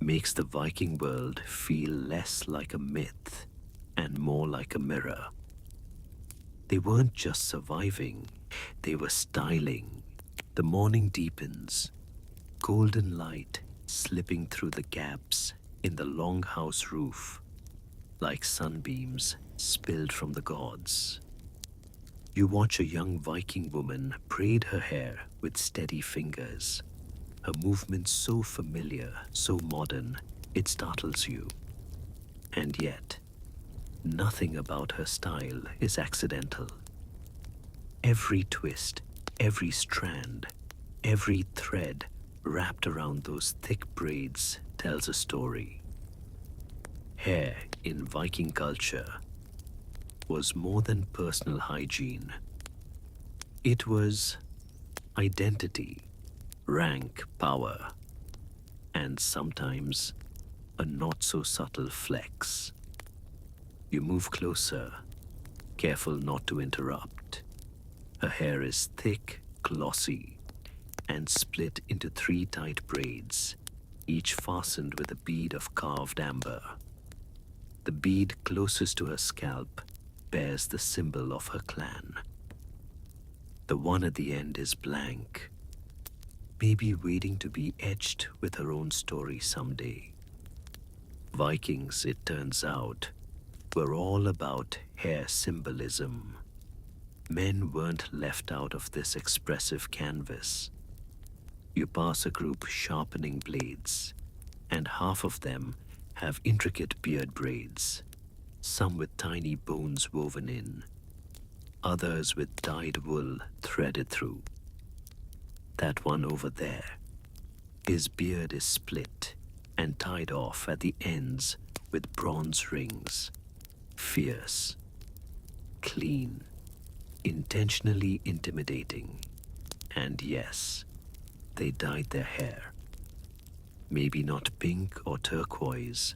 makes the Viking world feel less like a myth and more like a mirror. They weren't just surviving, they were styling. The morning deepens, golden light slipping through the gaps in the longhouse roof, like sunbeams spilled from the gods. You watch a young Viking woman braid her hair with steady fingers, her movements so familiar, so modern, it startles you. And yet, nothing about her style is accidental. Every twist, every strand, every thread wrapped around those thick braids tells a story. Hair in Viking culture was more than personal hygiene. It was identity, rank, power, and sometimes a not-so-subtle flex. You move closer, careful not to interrupt. Her hair is thick, glossy, and split into 3 tight braids, each fastened with a bead of carved amber. The bead closest to her scalp bears the symbol of her clan. The one at the end is blank, maybe waiting to be etched with her own story someday. Vikings, it turns out, were all about hair symbolism. Men weren't left out of this expressive canvas. You pass a group sharpening blades, and half of them have intricate beard braids, some with tiny bones woven in, others with dyed wool threaded through. That one over there, his beard is split and tied off at the ends with bronze rings. Fierce, clean, intentionally intimidating. And yes, they dyed their hair. Maybe not pink or turquoise,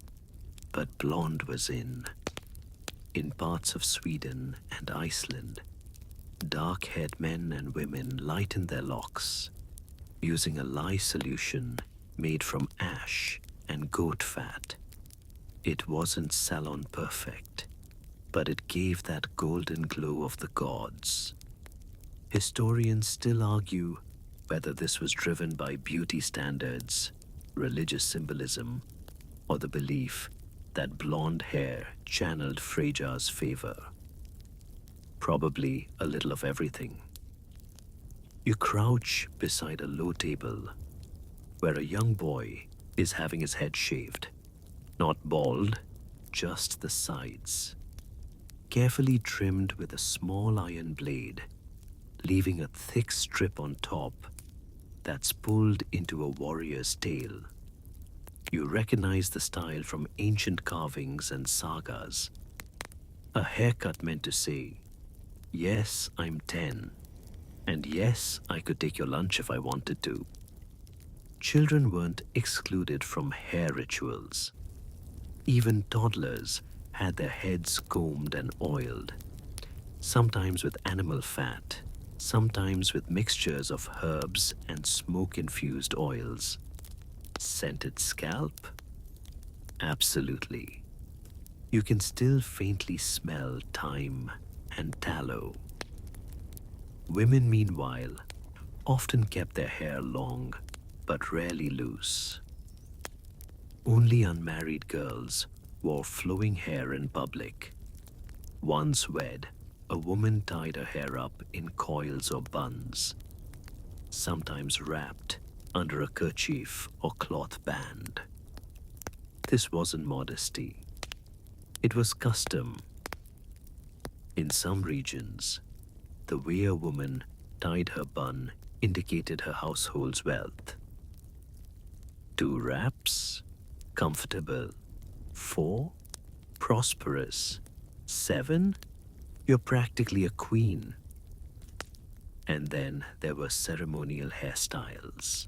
but blonde was in. In parts of Sweden and Iceland, dark-haired men and women lightened their locks using a lye solution made from ash and goat fat. It wasn't salon perfect, but it gave that golden glow of the gods. Historians still argue whether this was driven by beauty standards, religious symbolism, or the belief that blonde hair channeled Freyja's favor. Probably a little of everything. You crouch beside a low table where a young boy is having his head shaved. Not bald, just the sides. Carefully trimmed with a small iron blade, leaving a thick strip on top that's pulled into a warrior's tail. You recognize the style from ancient carvings and sagas. A haircut meant to say, yes, I'm 10, and yes, I could take your lunch if I wanted to. Children weren't excluded from hair rituals. Even toddlers had their heads combed and oiled, sometimes with animal fat, sometimes with mixtures of herbs and smoke-infused oils. Scented scalp? Absolutely. You can still faintly smell thyme and tallow. Women, meanwhile, often kept their hair long but rarely loose. Only unmarried girls wore flowing hair in public. Once wed, a woman tied her hair up in coils or buns, sometimes wrapped under a kerchief or cloth band. This wasn't modesty, it was custom. In some regions, the way a woman tied her bun indicated her household's wealth. 2 wraps, comfortable. 4, prosperous. 7, you're practically a queen. And then there were ceremonial hairstyles.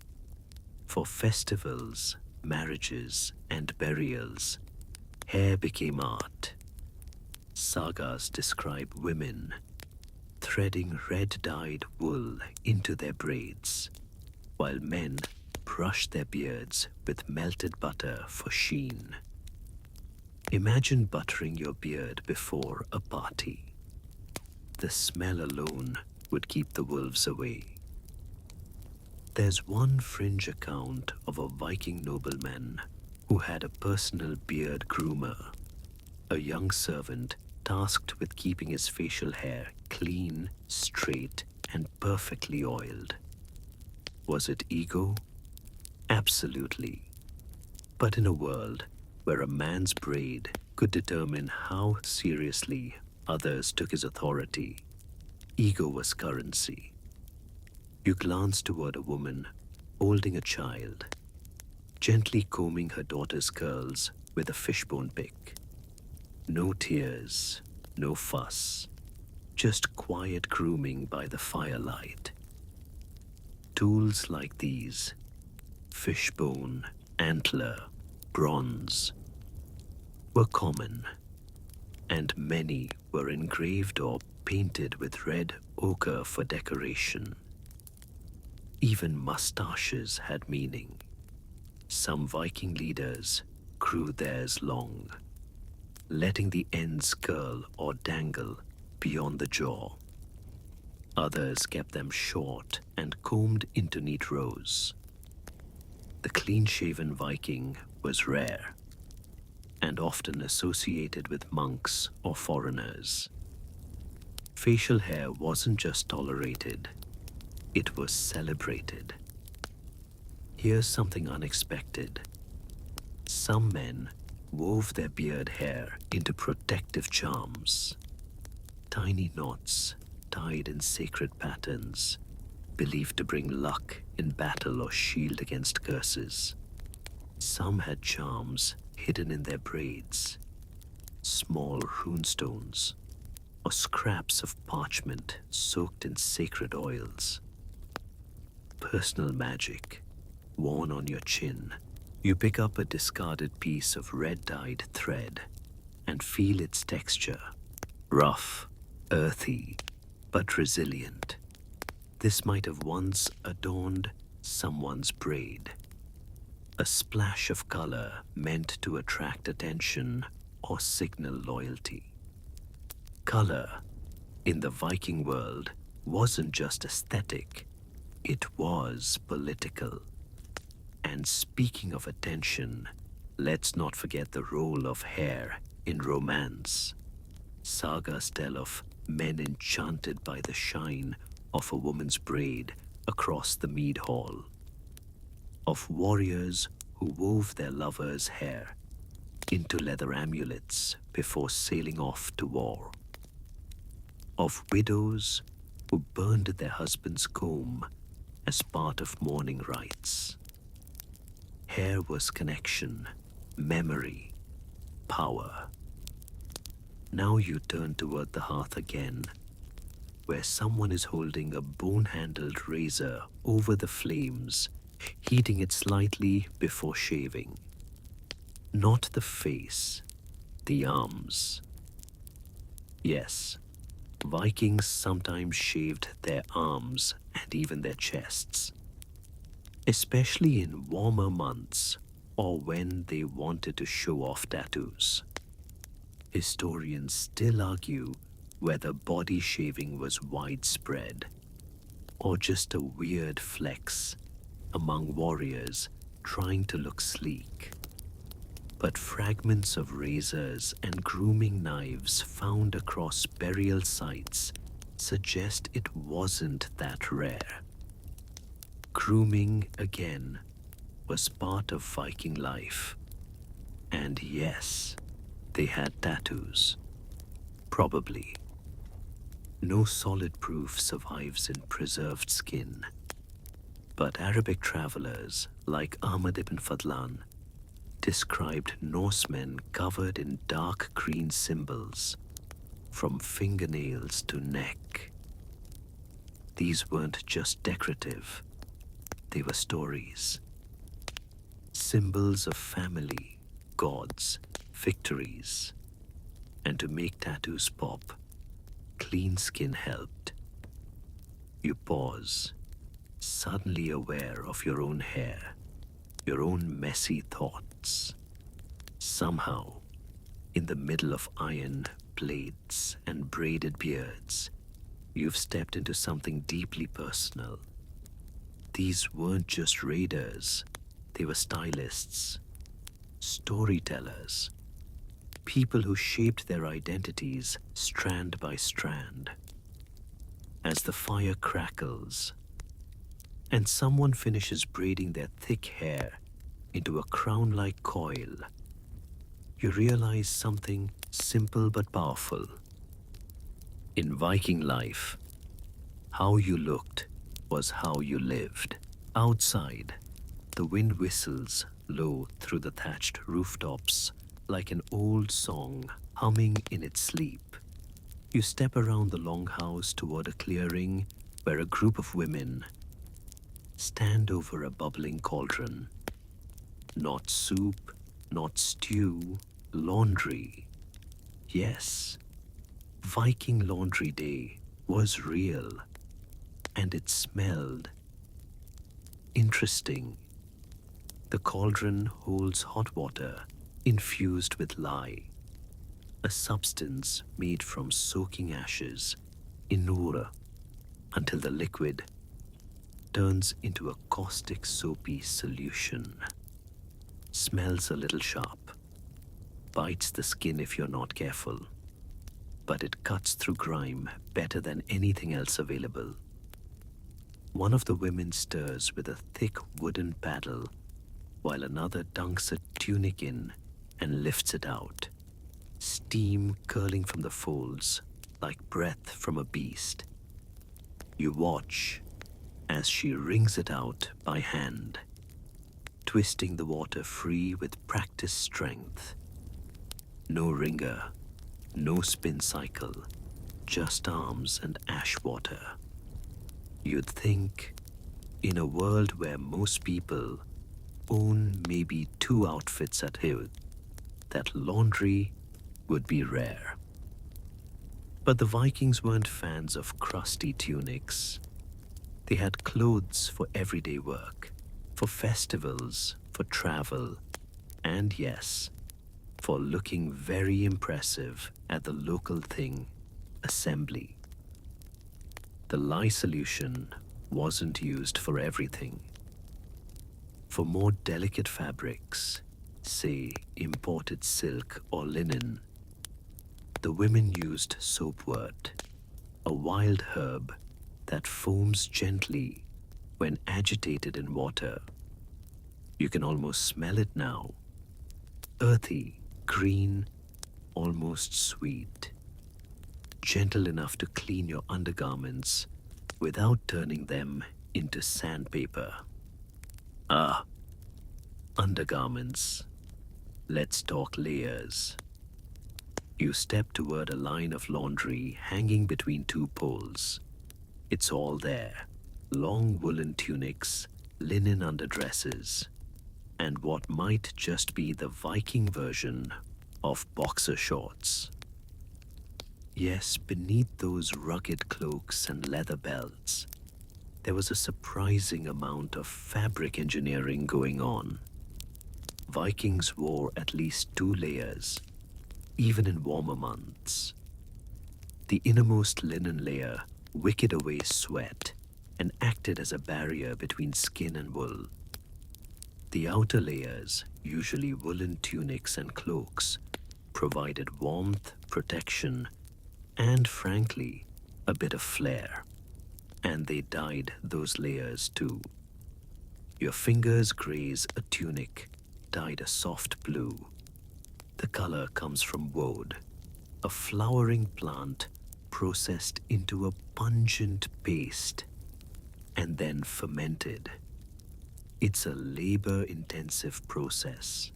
For festivals, marriages, and burials, hair became art. Sagas describe women threading red-dyed wool into their braids, while men brushed their beards with melted butter for sheen. Imagine buttering your beard before a party. The smell alone would keep the wolves away. There's one fringe account of a Viking nobleman who had a personal beard groomer, a young servant tasked with keeping his facial hair clean, straight, and perfectly oiled. Was it ego? Absolutely. But in a world where a man's braid could determine how seriously others took his authority, ego was currency. You glance toward a woman holding a child, gently combing her daughter's curls with a fishbone pick. No tears, no fuss, just quiet grooming by the firelight. Tools like these, fishbone, antler, bronze, were common, and many were engraved or painted with red ochre for decoration. Even mustaches had meaning. Some Viking leaders grew theirs long, letting the ends curl or dangle beyond the jaw. Others kept them short and combed into neat rows. The clean-shaven Viking was rare and often associated with monks or foreigners. Facial hair wasn't just tolerated, it was celebrated. Here's something unexpected. Some men wove their beard hair into protective charms. Tiny knots tied in sacred patterns, believed to bring luck in battle or shield against curses. Some had charms hidden in their braids, small runestones, or scraps of parchment soaked in sacred oils. Personal magic, worn on your chin. You pick up a discarded piece of red-dyed thread and feel its texture. Rough, earthy, but resilient. This might have once adorned someone's braid. A splash of color meant to attract attention or signal loyalty. Color, in the Viking world, wasn't just aesthetic, it was political. And speaking of attention, let's not forget the role of hair in romance. Sagas tell of men enchanted by the shine of a woman's braid across the mead hall, of warriors who wove their lovers' hair into leather amulets before sailing off to war, of widows who burned their husband's comb as part of mourning rites. Hair was connection, memory, power. Now you turn toward the hearth again, where someone is holding a bone-handled razor over the flames, heating it slightly before shaving. Not the face, the arms. Yes, Vikings sometimes shaved their arms and even their chests, especially in warmer months or when they wanted to show off tattoos. Historians still argue whether body shaving was widespread or just a weird flex among warriors trying to look sleek. But fragments of razors and grooming knives found across burial sites suggest it wasn't that rare. Grooming, again, was part of Viking life. And yes, they had tattoos. Probably. No solid proof survives in preserved skin. But Arabic travelers like Ahmad ibn Fadlan described Norsemen covered in dark green symbols from fingernails to neck. These weren't just decorative, they were stories. Symbols of family, gods, victories. And to make tattoos pop, clean skin helped. You pause, suddenly aware of your own hair, your own messy thoughts. Somehow, in the middle of iron blades and braided beards, you've stepped into something deeply personal. These weren't just raiders, they were stylists, storytellers, people who shaped their identities strand by strand. As the fire crackles, and someone finishes braiding their thick hair into a crown-like coil, you realize something simple but powerful. In Viking life, how you looked was how you lived. Outside, the wind whistles low through the thatched rooftops like an old song humming in its sleep. You step around the longhouse toward a clearing where a group of women stand over a bubbling cauldron. Not soup, not stew, laundry. Yes, Viking Laundry Day was real, and it smelled interesting. The cauldron holds hot water infused with lye, a substance made from soaking ashes in Nura, until the liquid turns into a caustic soapy solution. Smells a little sharp, bites the skin if you're not careful, but it cuts through grime better than anything else available. One of the women stirs with a thick wooden paddle, while another dunks a tunic in and lifts it out, steam curling from the folds like breath from a beast. You watch as she wrings it out by hand, twisting the water free with practiced strength. No wringer, no spin cycle, just arms and ash water. You'd think, in a world where most people own maybe 2 outfits at home, that laundry would be rare. But the Vikings weren't fans of crusty tunics. They had clothes for everyday work, for festivals, for travel, and yes, for looking very impressive at the local thing, assembly. The lye solution wasn't used for everything. For more delicate fabrics, say imported silk or linen, the women used soapwort, a wild herb that foams gently when agitated in water. You can almost smell it now. Earthy, green, almost sweet. Gentle enough to clean your undergarments without turning them into sandpaper. Ah, undergarments. Let's talk layers. You step toward a line of laundry hanging between 2 poles. It's all there. Long woolen tunics, linen underdresses, and what might just be the Viking version of boxer shorts. Yes, beneath those rugged cloaks and leather belts, there was a surprising amount of fabric engineering going on. Vikings wore at least 2 layers, even in warmer months. The innermost linen layer wicked away sweat and acted as a barrier between skin and wool. The outer layers, usually woolen tunics and cloaks, provided warmth, protection, and frankly, a bit of flair. And they dyed those layers too. Your fingers graze a tunic dyed a soft blue. The color comes from woad, a flowering plant processed into a pungent paste and then fermented. It's a labor-intensive process.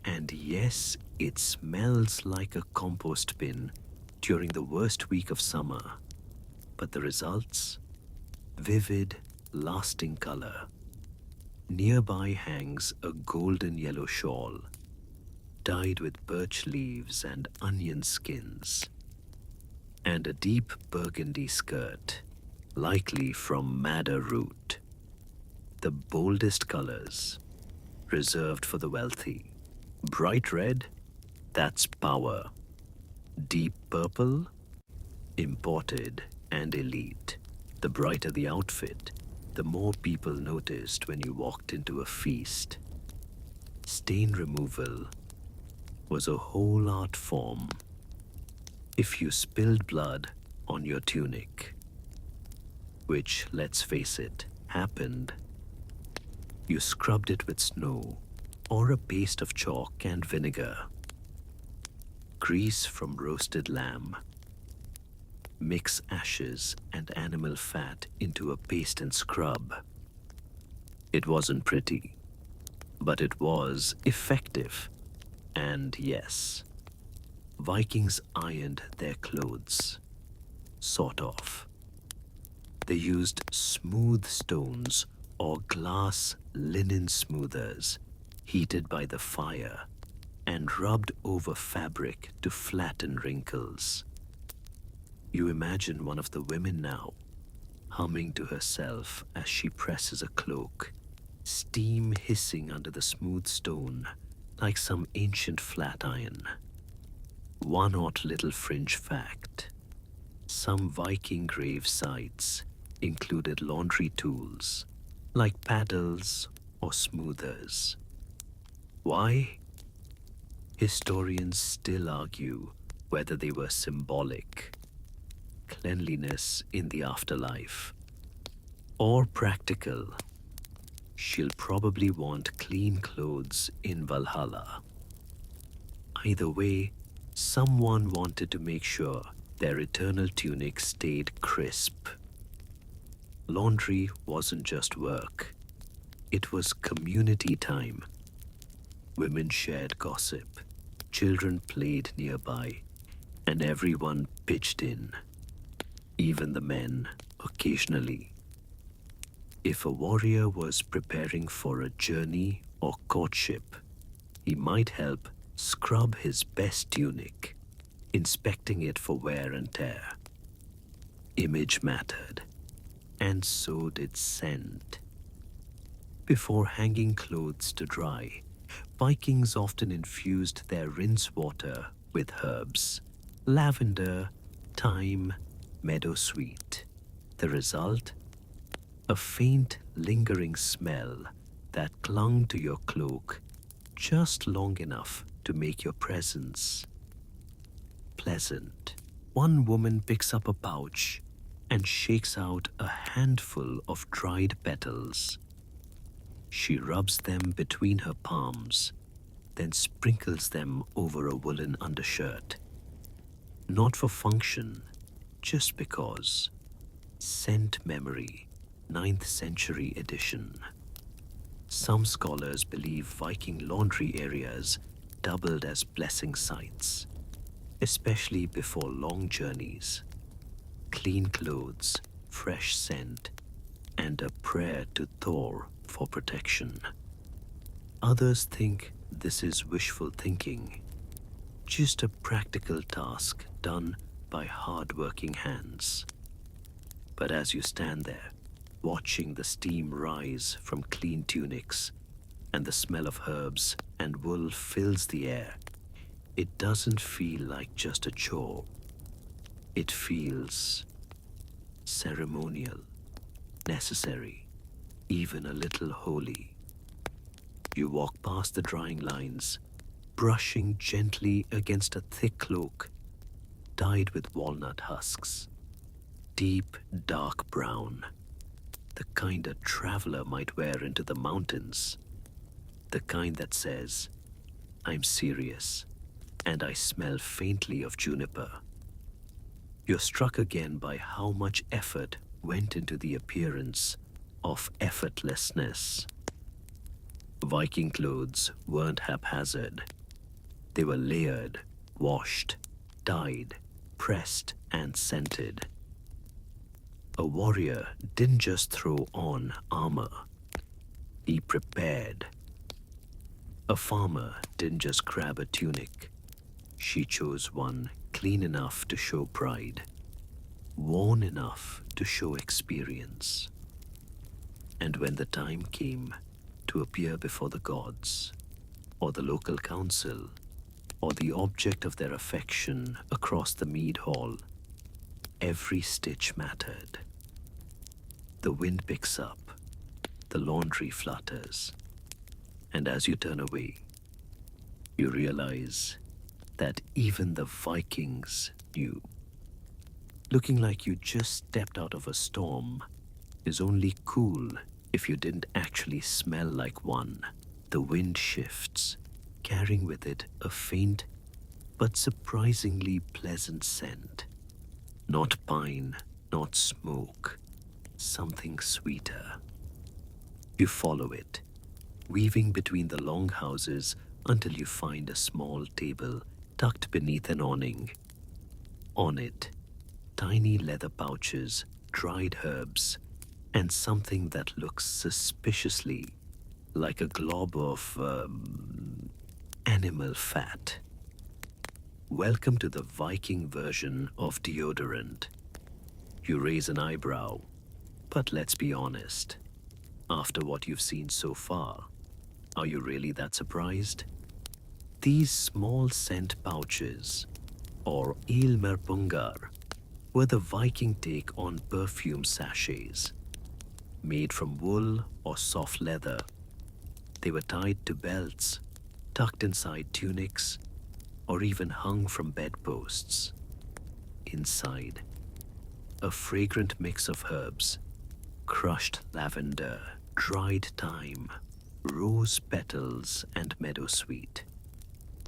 And yes, it smells like a compost bin during the worst week of summer. But the results? Vivid, lasting color. Nearby hangs a golden yellow shawl, dyed with birch leaves and onion skins, and a deep burgundy skirt, likely from madder root. The boldest colors, reserved for the wealthy. Bright red, that's power. Deep purple, imported and elite. The brighter the outfit, the more people noticed when you walked into a feast. Stain removal was a whole art form. If you spilled blood on your tunic, which, let's face it, happened, you scrubbed it with snow or a paste of chalk and vinegar. Grease from roasted lamb. Mix ashes and animal fat into a paste and scrub. It wasn't pretty, but it was effective. And yes, Vikings ironed their clothes. Sort of. They used smooth stones or glass linen smoothers heated by the fire and rubbed over fabric to flatten wrinkles. You imagine one of the women now, humming to herself as she presses a cloak, steam hissing under the smooth stone like some ancient flat iron. One odd little fringe fact. Some Viking grave sites included laundry tools, like paddles or smoothers. Why? Historians still argue whether they were symbolic, cleanliness in the afterlife, or practical. She'll probably want clean clothes in Valhalla. Either way, someone wanted to make sure their eternal tunic stayed crisp. Laundry wasn't just work, it was community time. Women shared gossip, children played nearby, and everyone pitched in. Even the men, occasionally. If a warrior was preparing for a journey or courtship, he might help scrub his best tunic, inspecting it for wear and tear. Image mattered, and so did scent. Before hanging clothes to dry, Vikings often infused their rinse water with herbs, lavender, thyme, meadowsweet. The result? A faint, lingering smell that clung to your cloak just long enough to make your presence pleasant. One woman picks up a pouch and shakes out a handful of dried petals. She rubs them between her palms, then sprinkles them over a woolen undershirt. Not for function, just because. Scent memory, 9th century edition. Some scholars believe Viking laundry areas doubled as blessing sites, especially before long journeys. Clean clothes, fresh scent, and a prayer to Thor for protection. Others think this is wishful thinking, just a practical task done by hard-working hands. But as you stand there, watching the steam rise from clean tunics and the smell of herbs and wool fills the air, It doesn't feel like just a chore. It feels ceremonial, necessary, even a little holy. You walk past the drying lines, brushing gently against a thick cloak dyed with walnut husks, deep dark brown, the kind a traveler might wear into the mountains, the kind that says, "I'm serious, and I smell faintly of juniper." You're struck again by how much effort went into the appearance of effortlessness. Viking clothes weren't haphazard. They were layered, washed, dyed, pressed, and scented. A warrior didn't just throw on armor, he prepared. A farmer didn't just grab a tunic, she chose one clean enough to show pride, worn enough to show experience. And when the time came to appear before the gods, or the local council, or the object of their affection across the mead hall, every stitch mattered. The wind picks up, the laundry flutters, and as you turn away, you realize that even the Vikings knew. Looking like you just stepped out of a storm is only cool if you didn't actually smell like one. The wind shifts, carrying with it a faint but surprisingly pleasant scent. Not pine, not smoke, something sweeter. You follow it, weaving between the longhouses until you find a small table tucked beneath an awning. On it, tiny leather pouches, dried herbs, and something that looks suspiciously like a glob of animal fat. Welcome to the Viking version of deodorant. You raise an eyebrow, but let's be honest. After what you've seen so far, are you really that surprised? These small scent pouches, or ilmerpungar, were the Viking take on perfume sachets. Made from wool or soft leather, they were tied to belts, tucked inside tunics, or even hung from bedposts. Inside, a fragrant mix of herbs, crushed lavender, dried thyme, rose petals, and meadowsweet.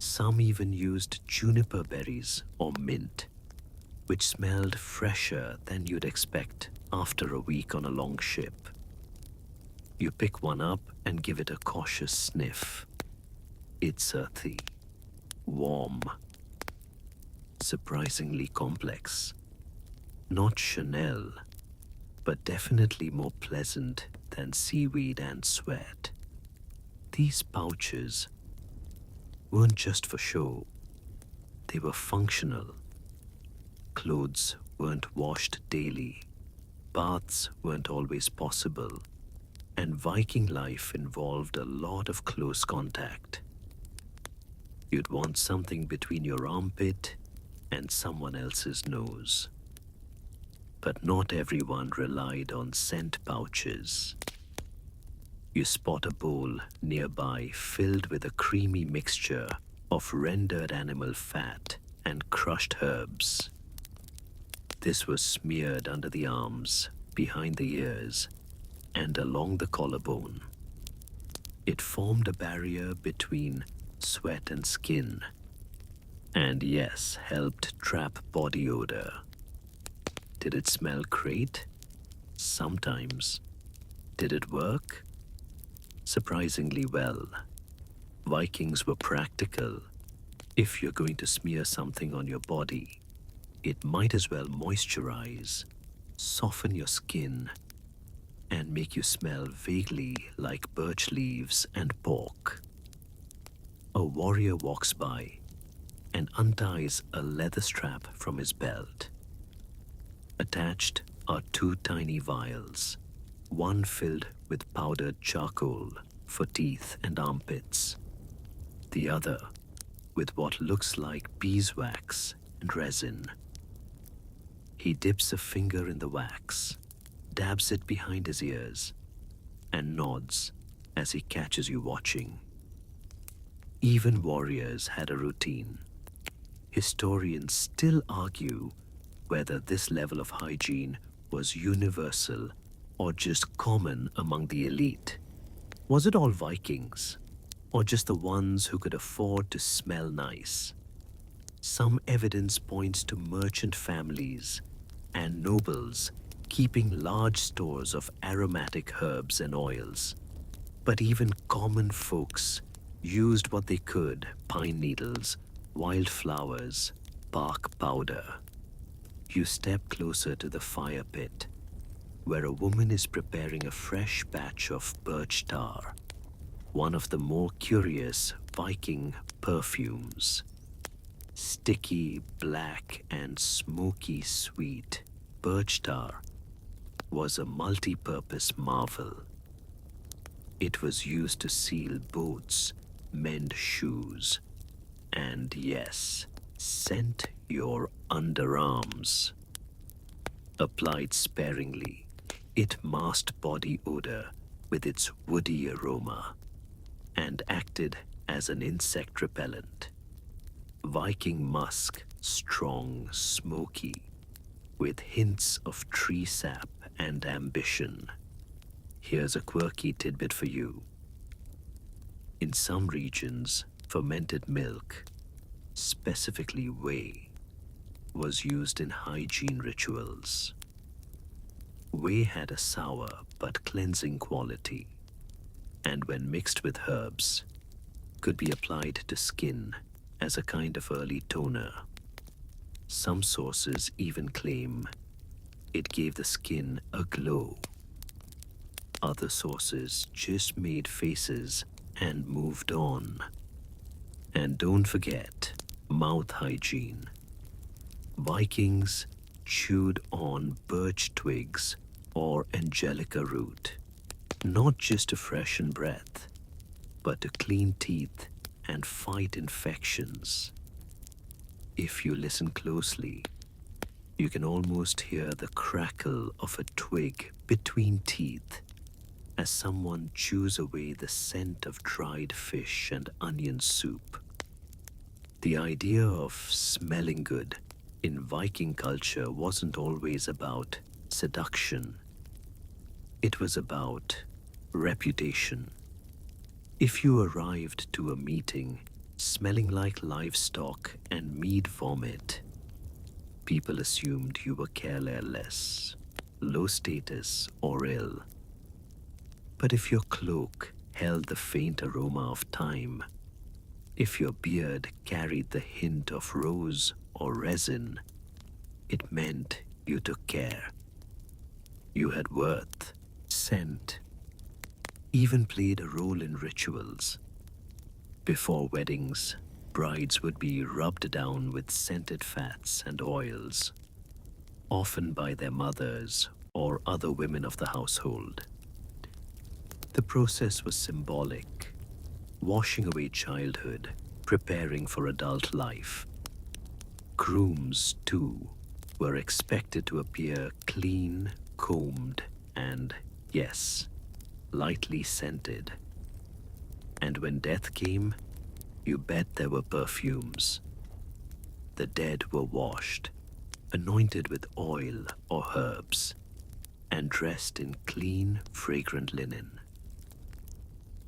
Some even used juniper berries or mint, which smelled fresher than you'd expect after a week on a long ship. You pick one up and give it a cautious sniff. It's earthy, warm, surprisingly complex. Not Chanel, but definitely more pleasant than seaweed and sweat. These pouches weren't just for show, they were functional. Clothes weren't washed daily, baths weren't always possible, and Viking life involved a lot of close contact. You'd want something between your armpit and someone else's nose. But not everyone relied on scent pouches. You spot a bowl nearby filled with a creamy mixture of rendered animal fat and crushed herbs. This was smeared under the arms, behind the ears, and along the collarbone. It formed a barrier between sweat and skin, and yes, helped trap body odor. Did it smell great? Sometimes. Did it work? Surprisingly well. Vikings were practical. If you're going to smear something on your body, it might as well moisturize, soften your skin, and make you smell vaguely like birch leaves and pork. A warrior walks by and unties a leather strap from his belt. Attached are two tiny vials, one filled with powdered charcoal for teeth and armpits, the other with what looks like beeswax and resin. He dips a finger in the wax, dabs it behind his ears, and nods as he catches you watching. Even warriors had a routine. Historians still argue whether this level of hygiene was universal or just common among the elite. Was it all Vikings, or just the ones who could afford to smell nice? Some evidence points to merchant families and nobles keeping large stores of aromatic herbs and oils. But even common folks used what they could: pine needles, wildflowers, bark powder. You step closer to the fire pit, where a woman is preparing a fresh batch of birch tar, one of the more curious Viking perfumes. Sticky, black, and smoky sweet, birch tar was a multi-purpose marvel. It was used to seal boats, mend shoes, and yes, scent your underarms. Applied sparingly, it masked body odor with its woody aroma and acted as an insect repellent. Viking musk, strong, smoky, with hints of tree sap and ambition. Here's a quirky tidbit for you. In some regions, fermented milk, specifically whey, was used in hygiene rituals. Whey had a sour but cleansing quality, and when mixed with herbs, could be applied to skin as a kind of early toner. Some sources even claim it gave the skin a glow. Other sources just made faces and moved on. And don't forget mouth hygiene. Vikings chewed on birch twigs or angelica root, not just to freshen breath, but to clean teeth and fight infections. If you listen closely, you can almost hear the crackle of a twig between teeth as someone chews away the scent of dried fish and onion soup. The idea of smelling good in Viking culture wasn't always about seduction. It was about reputation. If you arrived to a meeting smelling like livestock and meat vomit, people assumed you were careless, low status, or ill. But if your cloak held the faint aroma of thyme, if your beard carried the hint of rose or resin, it meant you took care. You had worth. Scent even played a role in rituals. Before weddings, brides would be rubbed down with scented fats and oils, often by their mothers or other women of the household. The process was symbolic, washing away childhood, preparing for adult life. Grooms, too, were expected to appear clean, combed, and, yes, lightly scented. And when death came, you bet there were perfumes. The dead were washed, anointed with oil or herbs, and dressed in clean, fragrant linen.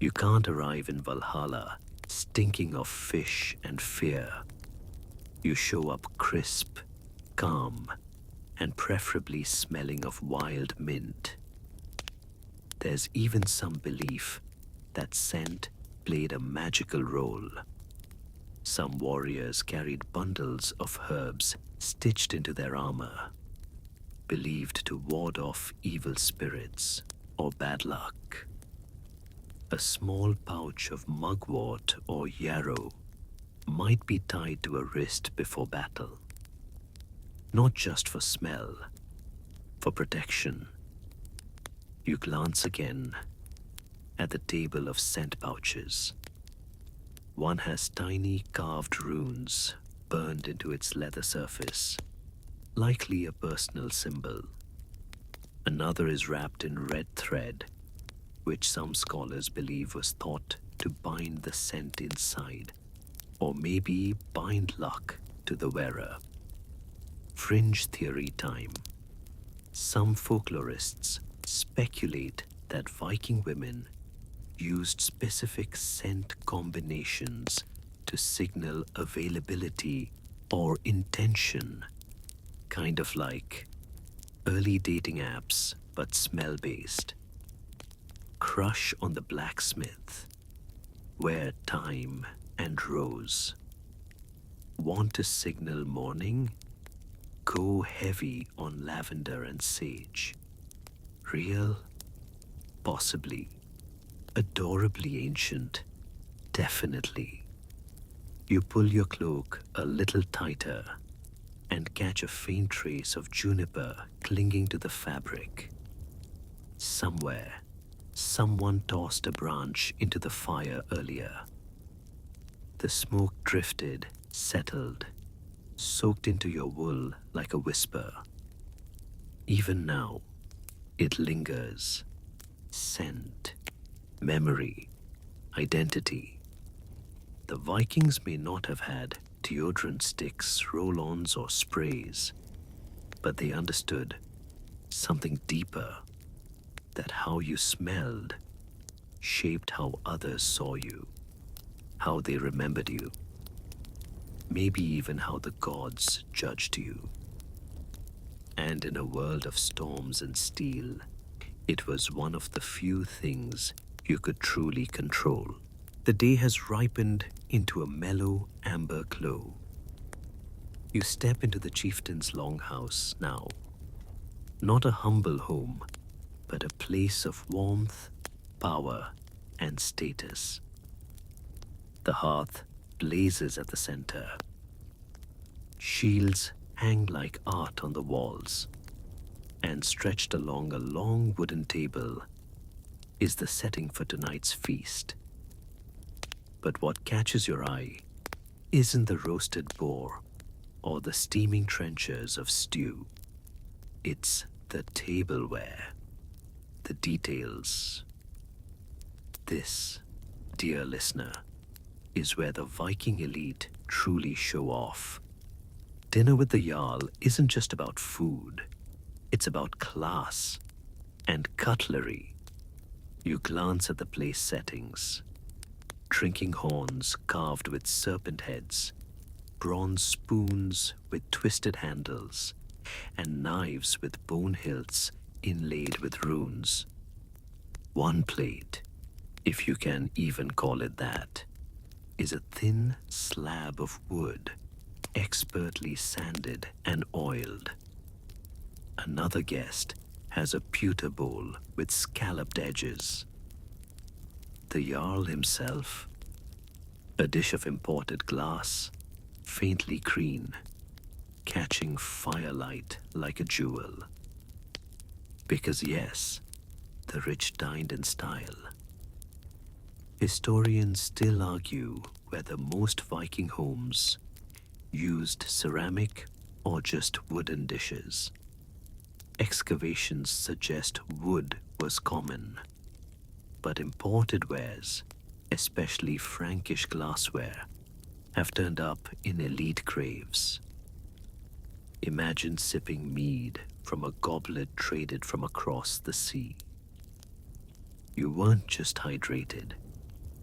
You can't arrive in Valhalla stinking of fish and fear. You show up crisp, calm, and preferably smelling of wild mint. There's even some belief that scent played a magical role. Some warriors carried bundles of herbs stitched into their armor, believed to ward off evil spirits or bad luck. A small pouch of mugwort or yarrow might be tied to a wrist before battle, not just for smell, for protection. You glance again at the table of scent pouches. One has tiny carved runes burned into its leather surface, likely a personal symbol. Another is wrapped in red thread, which some scholars believe was thought to bind the scent inside, or maybe bind luck to the wearer. Fringe theory time. Some folklorists speculate that Viking women used specific scent combinations to signal availability or intention, kind of like early dating apps but smell based. Crush on the blacksmith, wear thyme and rose. Want to signal morning? Go heavy on lavender and sage. Real? Possibly. Adorably ancient? Definitely. You pull your cloak a little tighter and catch a faint trace of juniper clinging to the fabric. Somewhere, someone tossed a branch into the fire earlier. The smoke drifted, settled, soaked into your wool like a whisper. Even now, it lingers. Scent, memory, identity. The Vikings may not have had deodorant sticks, roll-ons, or sprays, but they understood something deeper, that how you smelled shaped how others saw you, how they remembered you, maybe even how the gods judged you. And in a world of storms and steel, it was one of the few things you could truly control. The day has ripened into a mellow amber glow. You step into the chieftain's longhouse now. Not a humble home, but a place of warmth, power, and status. The hearth blazes at the center. Shields hang like art on the walls, and stretched along a long wooden table is the setting for tonight's feast. But what catches your eye isn't the roasted boar or the steaming trenchers of stew. It's the tableware, the details. This, dear listener, is where the Viking elite truly show off. Dinner with the Jarl isn't just about food, it's about class and cutlery. You glance at the place settings. Drinking horns carved with serpent heads, bronze spoons with twisted handles, and knives with bone hilts inlaid with runes. One plate, if you can even call it that, is a thin slab of wood, expertly sanded and oiled. Another guest has a pewter bowl with scalloped edges. The Jarl himself, a dish of imported glass, faintly green, catching firelight like a jewel. Because yes, the rich dined in style. Historians still argue whether most Viking homes used ceramic or just wooden dishes. Excavations suggest wood was common, but imported wares, especially Frankish glassware, have turned up in elite graves. Imagine sipping mead from a goblet traded from across the sea. You weren't just hydrated,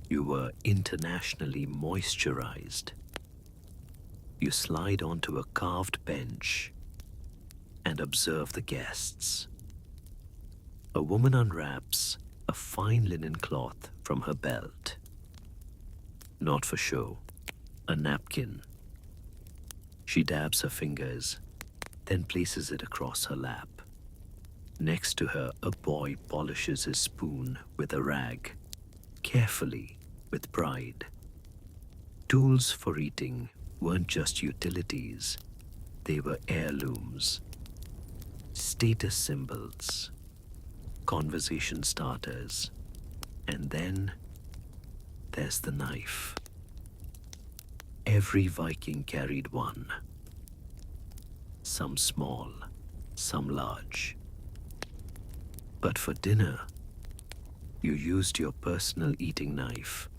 you were internationally moisturized. You slide onto a carved bench and observe the guests. A woman unwraps a fine linen cloth from her belt. Not for show, a napkin. She dabs her fingers, then places it across her lap. Next to her, a boy polishes his spoon with a rag, carefully, with pride. Tools for eating weren't just utilities, they were heirlooms, status symbols, conversation starters. And then there's the knife, Every Viking carried one, some small, some large. But for dinner, you used your personal eating knife,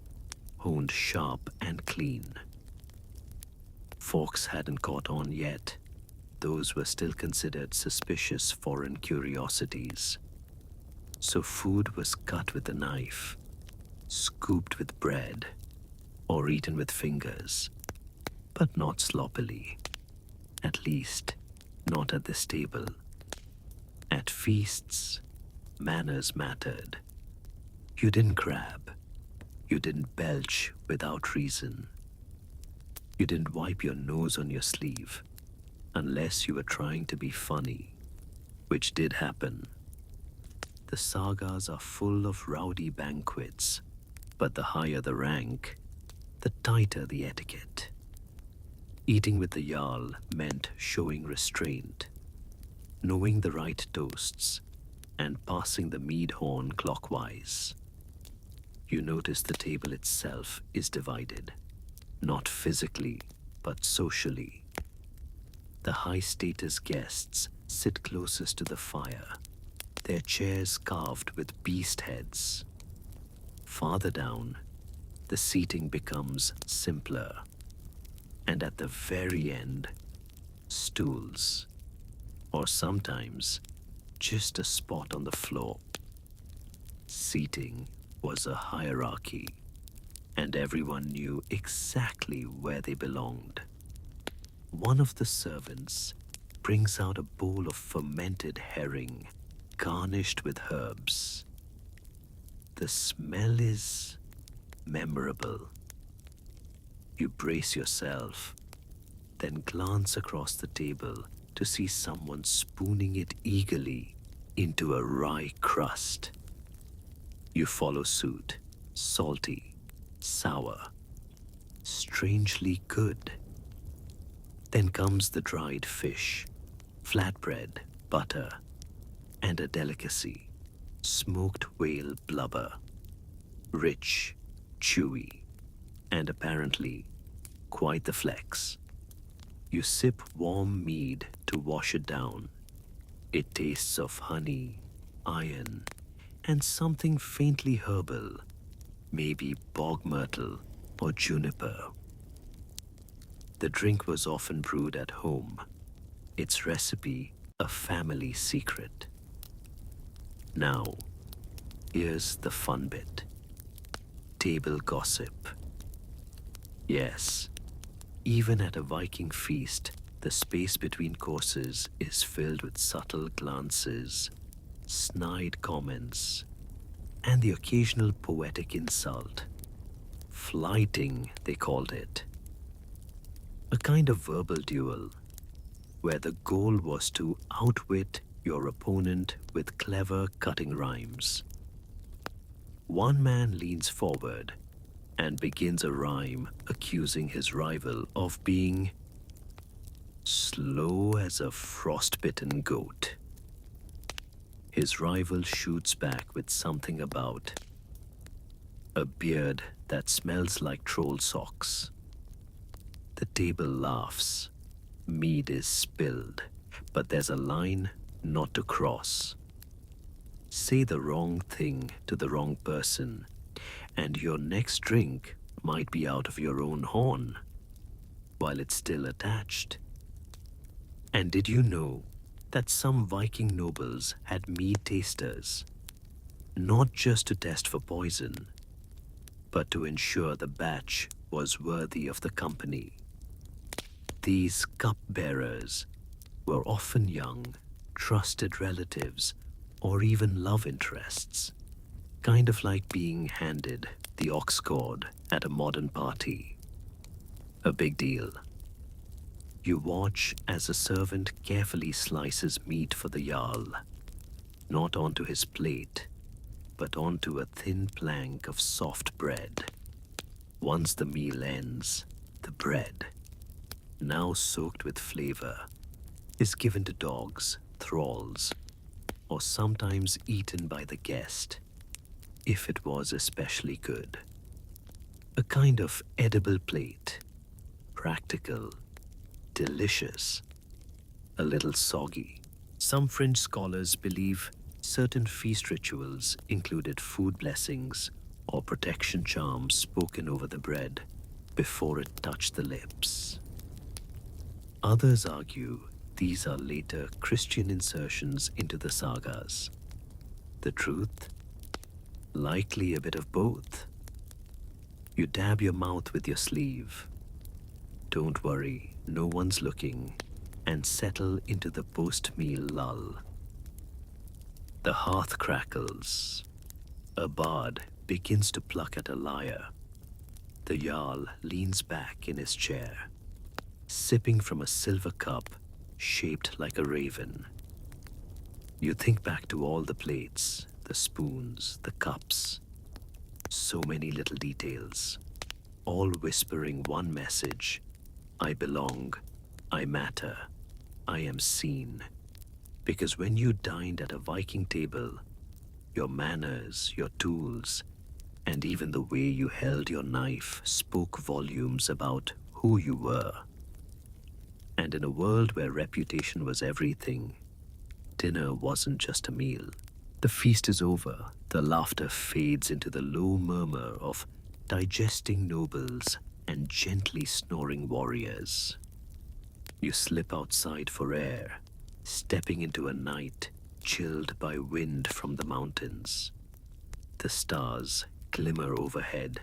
honed sharp and clean. Forks hadn't caught on yet. Those were still considered suspicious foreign curiosities. So food was cut with a knife, scooped with bread, or eaten with fingers, but not sloppily. At least, not at this table. At feasts, manners mattered. You didn't grab. You didn't belch without reason. You didn't wipe your nose on your sleeve, unless you were trying to be funny, which did happen. The sagas are full of rowdy banquets, but the higher the rank, the tighter the etiquette. Eating with the Jarl meant showing restraint, knowing the right toasts, and passing the mead horn clockwise. You notice the table itself is divided, not physically, but socially. The high-status guests sit closest to the fire, their chairs carved with beast heads. Farther down, the seating becomes simpler, and at the very end, stools, or sometimes just a spot on the floor. Seating was a hierarchy, and everyone knew exactly where they belonged. One of the servants brings out a bowl of fermented herring garnished with herbs. The smell is memorable. You brace yourself, then glance across the table to see someone spooning it eagerly into a rye crust. You follow suit, salty, sour, strangely good. Then comes the dried fish, flatbread, butter, and a delicacy, smoked whale blubber. Rich, chewy, and apparently quite the flex. You sip warm mead to wash it down. It tastes of honey, iron, and something faintly herbal, maybe bog myrtle or juniper. The drink was often brewed at home, its recipe a family secret. Now, here's the fun bit. Table gossip. Yes, even at a Viking feast, the space between courses is filled with subtle glances, snide comments, and the occasional poetic insult. Flighting, they called it. A kind of verbal duel, where the goal was to outwit your opponent with clever cutting rhymes. One man leans forward and begins a rhyme accusing his rival of being slow as a frostbitten goat. His rival shoots back with something about a beard that smells like troll socks. The table laughs. Mead is spilled, but there's a line not to cross. Say the wrong thing to the wrong person, and your next drink might be out of your own horn, while it's still attached. And did you know that some Viking nobles had mead tasters, not just to test for poison, but to ensure the batch was worthy of the company? These cup-bearers were often young, trusted relatives, or even love interests, kind of like being handed the ox goad at a modern party. A big deal. You watch as a servant carefully slices meat for the Jarl, not onto his plate, but onto a thin plank of soft bread. Once the meal ends, the bread, now soaked with flavor, is given to dogs, thralls, or sometimes eaten by the guest, if it was especially good. A kind of edible plate, practical, delicious, a little soggy. Some French scholars believe certain feast rituals included food blessings or protection charms spoken over the bread before it touched the lips. Others argue these are later Christian insertions into the sagas. The truth? Likely a bit of both. You dab your mouth with your sleeve. Don't worry, no one's looking, and settle into the post-meal lull. The hearth crackles. A bard begins to pluck at a lyre. The Jarl leans back in his chair, sipping from a silver cup shaped like a raven. You think back to all the plates, the spoons, the cups. So many little details, all whispering one message: I belong, I matter, I am seen. Because when you dined at a Viking table, your manners, your tools, and even the way you held your knife spoke volumes about who you were. And in a world where reputation was everything, dinner wasn't just a meal. The feast is over. The laughter fades into the low murmur of digesting nobles and gently snoring warriors. You slip outside for air, stepping into a night chilled by wind from the mountains. The stars glimmer overhead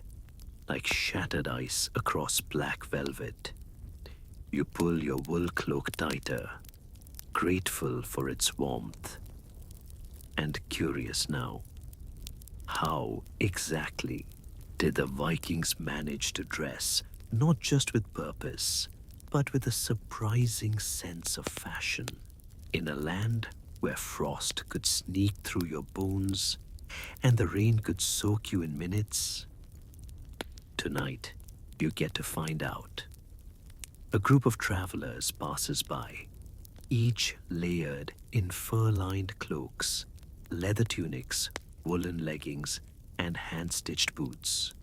like shattered ice across black velvet. You pull your wool cloak tighter, grateful for its warmth. And curious now, how exactly did the Vikings manage to dress not just with purpose, but with a surprising sense of fashion, in a land where frost could sneak through your bones and the rain could soak you in minutes? Tonight, you get to find out. A group of travelers passes by, each layered in fur-lined cloaks, leather tunics, woolen leggings, and hand-stitched boots.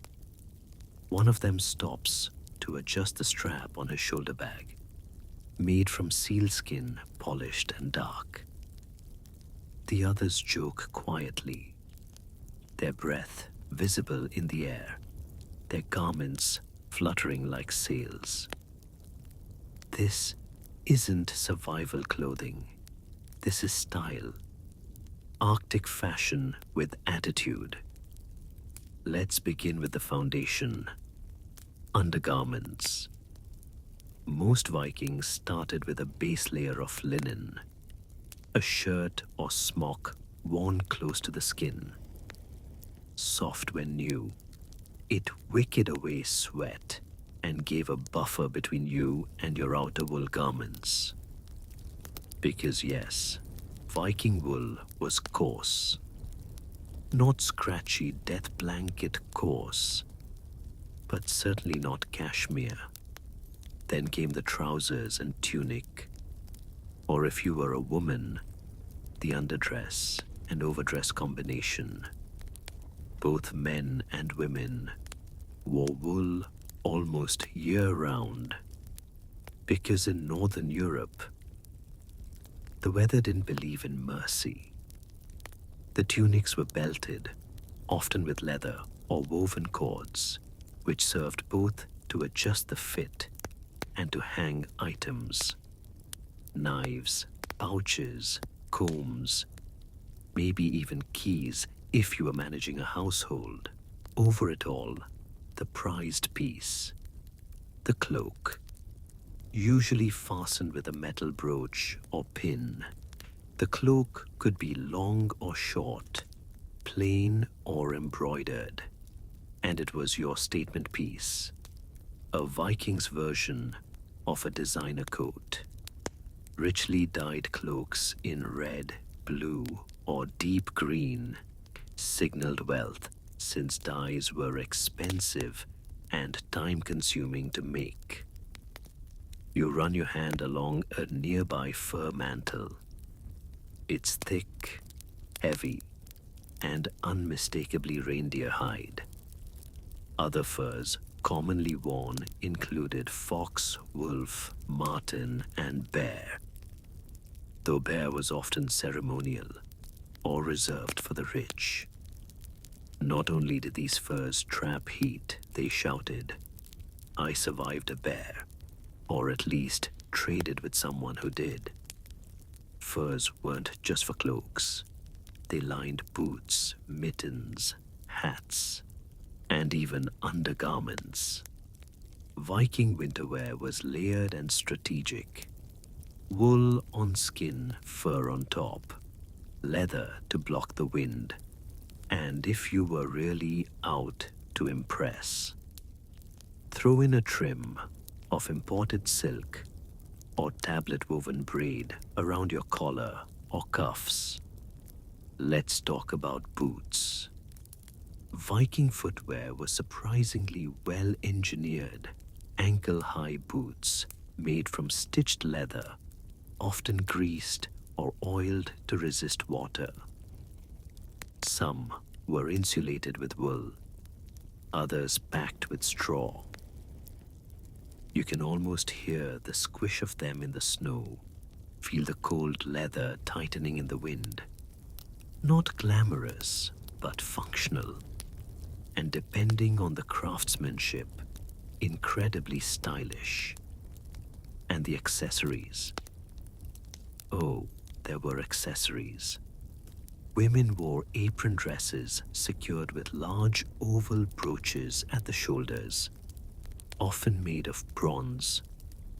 One of them stops to adjust the strap on his shoulder bag, made from sealskin, polished and dark. The others joke quietly, their breath visible in the air, their garments fluttering like sails. This isn't survival clothing. This is style. Arctic fashion with attitude. Let's begin with the foundation. Undergarments. Most Vikings started with a base layer of linen, a shirt or smock worn close to the skin. Soft when new, it wicked away sweat and gave a buffer between you and your outer wool garments. Because yes, Viking wool was coarse. Not scratchy death blanket coarse, but certainly not cashmere. Then came the trousers and tunic, or if you were a woman, the underdress and overdress combination. Both men and women wore wool almost year-round, because in Northern Europe, the weather didn't believe in mercy. The tunics were belted, often with leather or woven cords, which served both to adjust the fit and to hang items. Knives, pouches, combs, maybe even keys if you were managing a household. Over it all, the prized piece, the cloak, usually fastened with a metal brooch or pin. The cloak could be long or short, plain or embroidered, and it was your statement piece, a Viking's version of a designer coat. Richly dyed cloaks in red, blue, or deep green signaled wealth, since dyes were expensive and time-consuming to make. You run your hand along a nearby fur mantle. It's thick, heavy, and unmistakably reindeer hide. Other furs commonly worn included fox, wolf, marten, and bear, though bear was often ceremonial or reserved for the rich. Not only did these furs trap heat, they shouted, "I survived a bear," or at least traded with someone who did. Furs weren't just for cloaks. They lined boots, mittens, hats, and even undergarments. Viking winterwear was layered and strategic. Wool on skin, fur on top, leather to block the wind, and if you were really out to impress, throw in a trim of imported silk or tablet-woven braid around your collar or cuffs. Let's talk about boots. Viking footwear was surprisingly well-engineered, ankle-high boots made from stitched leather, often greased or oiled to resist water. Some were insulated with wool, others packed with straw. You can almost hear the squish of them in the snow, feel the cold leather tightening in the wind. Not glamorous, but functional, and depending on the craftsmanship, incredibly stylish. And the accessories. Oh, there were accessories. Women wore apron dresses secured with large oval brooches at the shoulders, often made of bronze,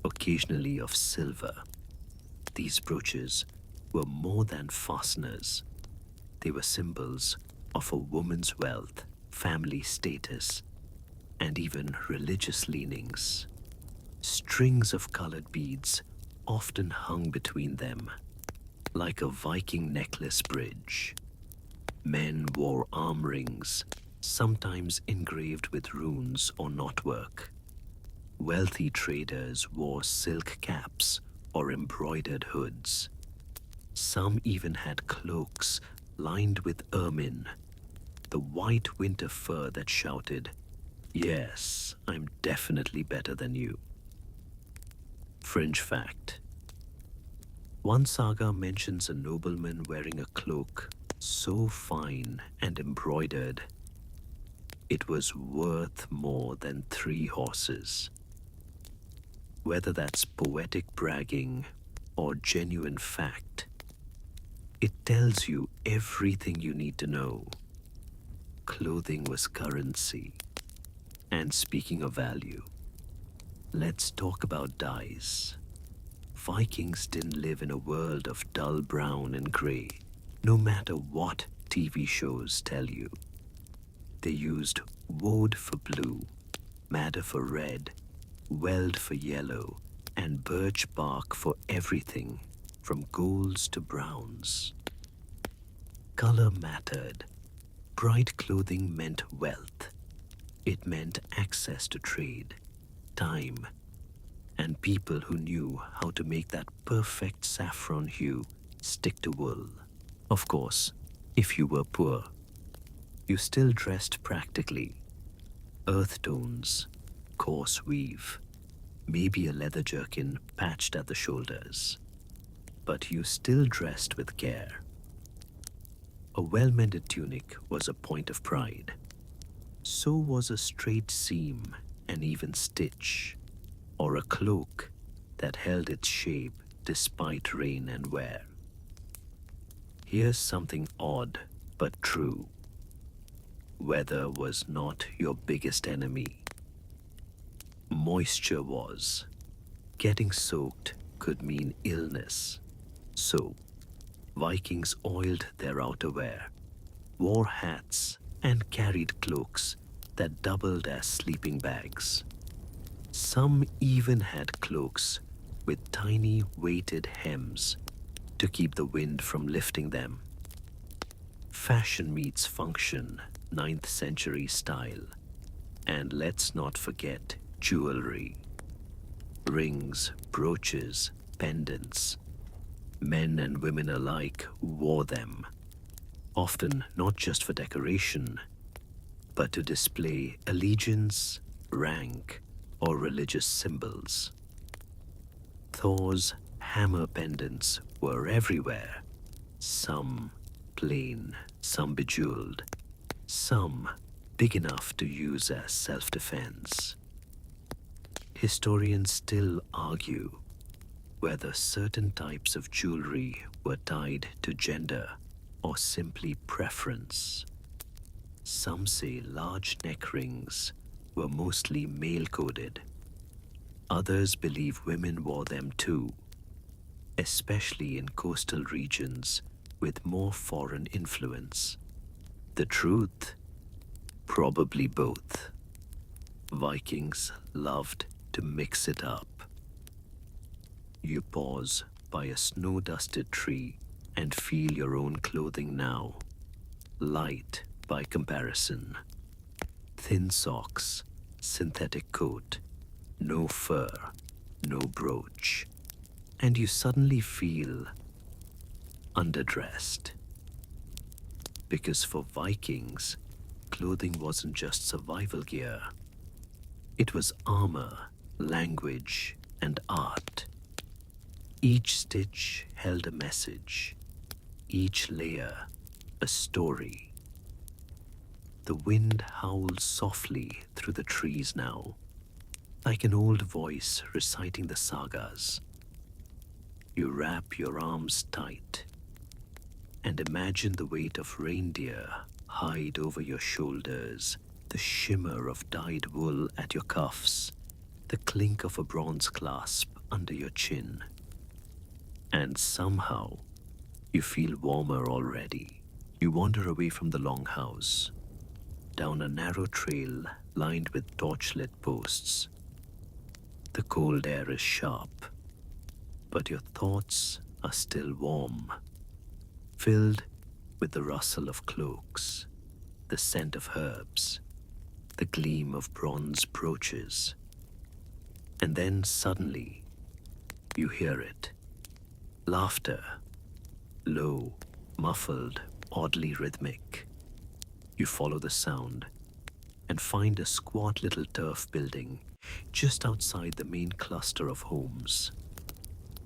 occasionally of silver. These brooches were more than fasteners. They were symbols of a woman's wealth, family status, and even religious leanings. Strings of colored beads often hung between them, like a Viking necklace bridge. Men wore arm rings, sometimes engraved with runes or knotwork. Wealthy traders wore silk caps or embroidered hoods. Some even had cloaks lined with ermine, the white winter fur that shouted, "Yes, I'm definitely better than you." Fringe fact. One saga mentions a nobleman wearing a cloak so fine and embroidered, it was worth more than 3 horses. Whether that's poetic bragging or genuine fact, it tells you everything you need to know. Clothing was currency. And speaking of value, let's talk about dyes. Vikings didn't live in a world of dull brown and gray, no matter what TV shows tell you. They used woad for blue, madder for red, weld for yellow, and birch bark for everything from golds to browns. Color mattered. Bright clothing meant wealth. It meant access to trade, time, and people who knew how to make that perfect saffron hue stick to wool. Of course, if you were poor, you still dressed practically. Earth tones, coarse weave, maybe a leather jerkin patched at the shoulders. But you still dressed with care. A well-mended tunic was a point of pride. So was a straight seam, an even stitch, or a cloak that held its shape despite rain and wear. Here's something odd but true. Weather was not your biggest enemy. Moisture was. Getting soaked could mean illness. So, Vikings oiled their outerwear, wore hats, and carried cloaks that doubled as sleeping bags. Some even had cloaks with tiny weighted hems to keep the wind from lifting them. Fashion meets function, 9th century style. And let's not forget jewelry. Rings, brooches, pendants. Men and women alike wore them, often not just for decoration, but to display allegiance, rank, or religious symbols. Thor's hammer pendants were everywhere, some plain, some bejeweled, some big enough to use as self-defense. Historians still argue whether certain types of jewelry were tied to gender or simply preference. Some say large neck rings were mostly male-coded. Others believe women wore them too, especially in coastal regions with more foreign influence. The truth? Probably both. Vikings loved to mix it up. You pause by a snow-dusted tree and feel your own clothing now, light by comparison. Thin socks, synthetic coat, no fur, no brooch, and you suddenly feel underdressed. Because for Vikings, clothing wasn't just survival gear. It was armor, language, and art. Each stitch held a message, each layer a story. The wind howls softly through the trees now, like an old voice reciting the sagas. You wrap your arms tight and imagine the weight of reindeer hide over your shoulders, the shimmer of dyed wool at your cuffs, the clink of a bronze clasp under your chin. And somehow, you feel warmer already. You wander away from the longhouse, down a narrow trail lined with torchlit posts. The cold air is sharp, but your thoughts are still warm, filled with the rustle of cloaks, the scent of herbs, the gleam of bronze brooches. And then suddenly, you hear it. Laughter, low, muffled, oddly rhythmic. You follow the sound and find a squat little turf building just outside the main cluster of homes.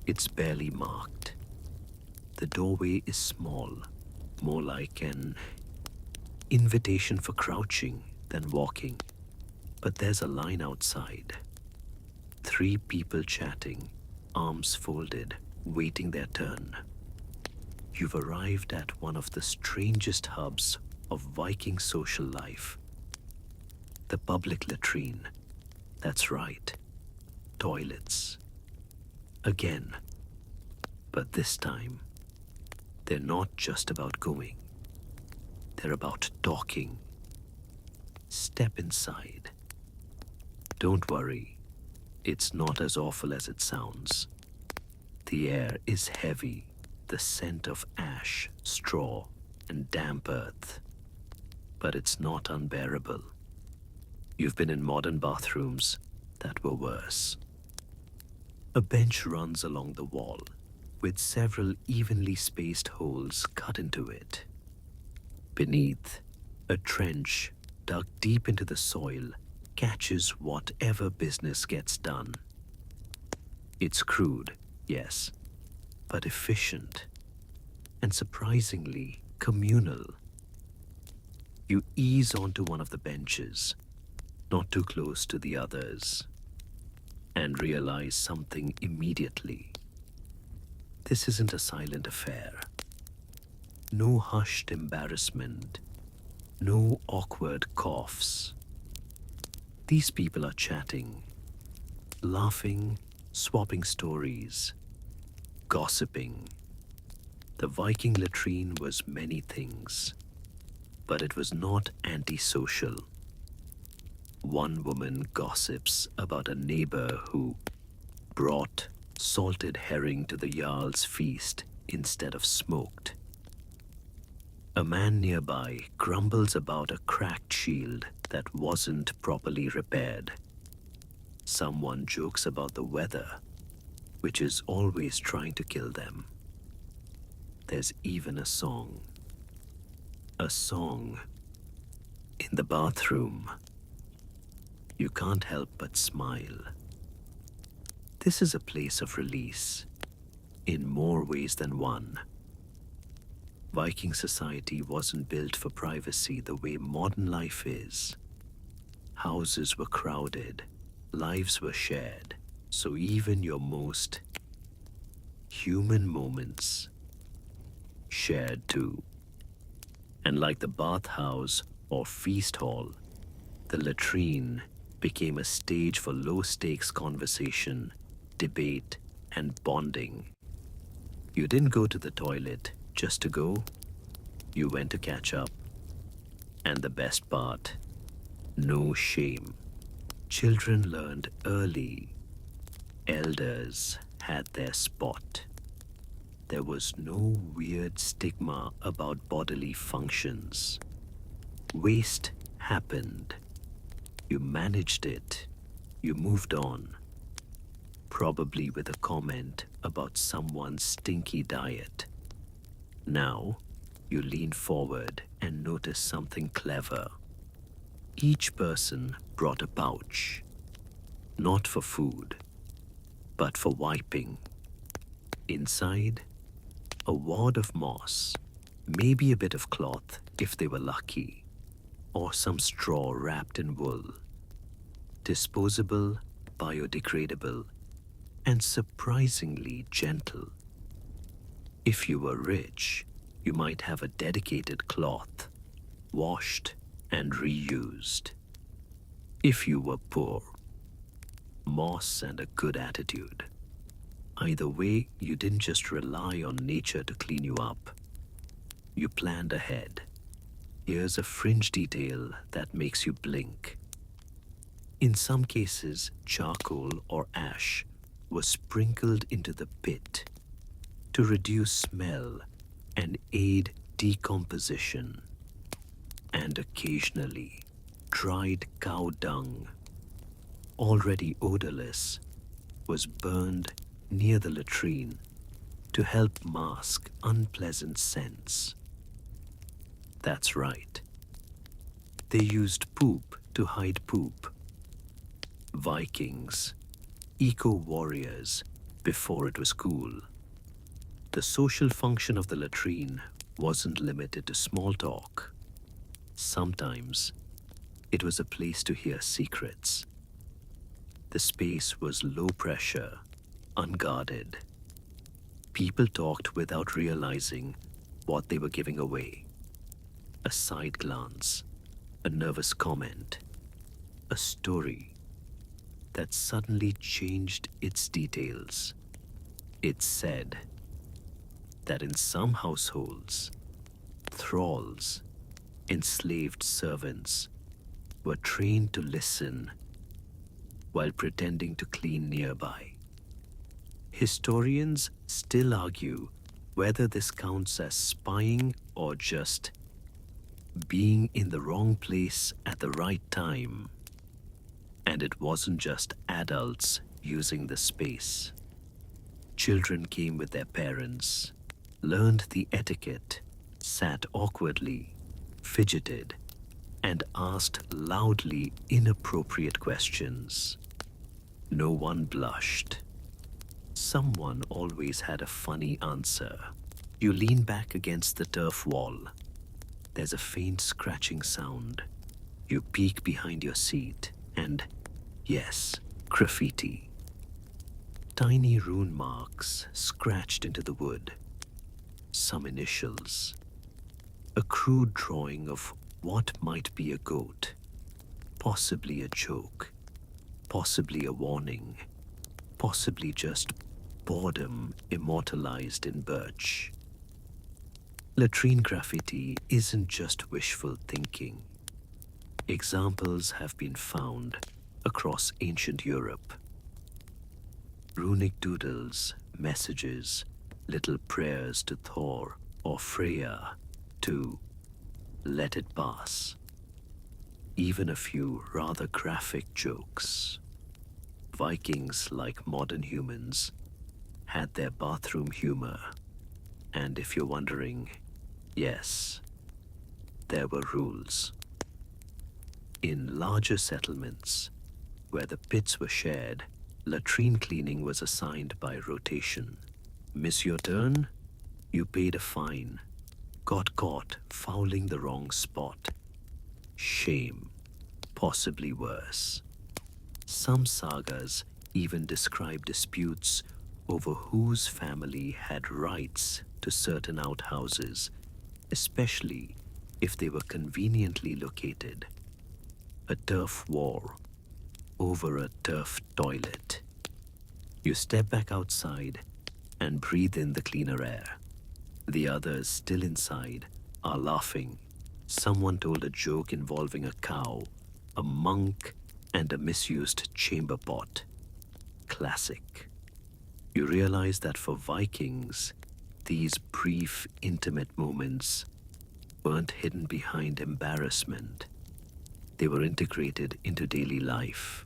It's barely marked. The doorway is small, more like an invitation for crouching than walking. But there's a line outside. 3 people chatting, arms folded, waiting their turn. You've arrived at one of the strangest hubs of Viking social life. The public latrine. That's right. Toilets. Again. But this time, they're not just about going. They're about talking. Step inside. Don't worry. It's not as awful as it sounds. The air is heavy, the scent of ash, straw, and damp earth. But it's not unbearable. You've been in modern bathrooms that were worse. A bench runs along the wall, with several evenly spaced holes cut into it. Beneath, a trench dug deep into the soil catches whatever business gets done. It's crude, yes, but efficient and surprisingly communal. You ease onto one of the benches, not too close to the others, and realize something immediately. This isn't a silent affair. No hushed embarrassment, no awkward coughs. These people are chatting, laughing, swapping stories, gossiping. The Viking latrine was many things, but it was not antisocial. One woman gossips about a neighbor who brought salted herring to the Jarl's feast instead of smoked. A man nearby grumbles about a cracked shield that wasn't properly repaired. Someone jokes about the weather, which is always trying to kill them. There's even a song. A song in the bathroom. you can't help but smile. This is a place of release, in more ways than one. Viking society wasn't built for privacy the way modern life is. Houses were crowded, lives were shared, so even your most human moments shared too. And like the bathhouse or feast hall, the latrine became a stage for low-stakes conversation, debate, and bonding. You didn't go to the toilet just to go, you went to catch up. And the best part, no shame. Children learned early. Elders had their spot. There was no weird stigma about bodily functions. Waste happened. You managed it. You moved on. Probably with a comment about someone's stinky diet. Now, you lean forward and notice something clever. Each person brought a pouch, not for food, but for wiping. Inside, a wad of moss, maybe a bit of cloth if they were lucky, or some straw wrapped in wool. Disposable, biodegradable, and surprisingly gentle. If you were rich, you might have a dedicated cloth, washed and reused. If you were poor, moss and a good attitude. Either way, you didn't just rely on nature to clean you up. You planned ahead. Here's a fringe detail that makes you blink. In some cases, charcoal or ash was sprinkled into the pit to reduce smell and aid decomposition. And occasionally, dried cow dung, already odorless, was burned near the latrine to help mask unpleasant scents. That's right. They used poop to hide poop. Vikings, eco-warriors before it was cool. The social function of the latrine wasn't limited to small talk. Sometimes, it was a place to hear secrets. The space was low pressure, unguarded. People talked without realizing what they were giving away. A side glance, a nervous comment, a story that suddenly changed its details. It said that in some households, thralls, enslaved servants, were trained to listen while pretending to clean nearby. Historians still argue whether this counts as spying or just being in the wrong place at the right time. And it wasn't just adults using the space. Children came with their parents, learned the etiquette, sat awkwardly, fidgeted, and asked loudly inappropriate questions. No one blushed. Someone always had a funny answer. You lean back against the turf wall. There's a faint scratching sound. You peek behind your seat and, yes, graffiti. Tiny rune marks scratched into the wood. Some initials. A crude drawing of what might be a goat. Possibly a joke. Possibly a warning. Possibly just boredom immortalized in birch. Latrine graffiti isn't just wishful thinking. Examples have been found across ancient Europe. Runic doodles, messages, little prayers to Thor or Freya to let it pass. Even a few rather graphic jokes. Vikings, like modern humans, had their bathroom humor. And if you're wondering, yes, there were rules. In larger settlements, Where the pits were shared, latrine cleaning was assigned by rotation. Miss your turn? You paid a fine. Got caught fouling the wrong spot. Shame. Possibly worse. Some sagas even describe disputes over whose family had rights to certain outhouses, especially if they were conveniently located. A turf war over a turf toilet. You step back outside and breathe in the cleaner air. The others, still inside, are laughing. Someone told a joke involving a cow, a monk, and a misused chamber pot. Classic. You realize that for Vikings, these brief, intimate moments weren't hidden behind embarrassment. They were integrated into daily life.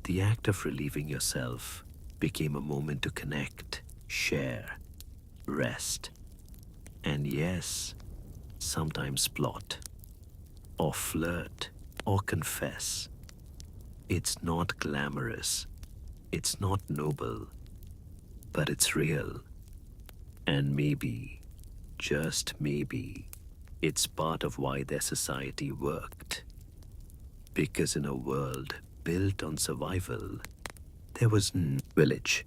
The act of relieving yourself became a moment to connect, share, rest, and yes, sometimes plot, or flirt, or confess. It's not glamorous, it's not noble, but it's real. And maybe, just maybe, it's part of why their society worked. Because in a world built on survival, there was no village.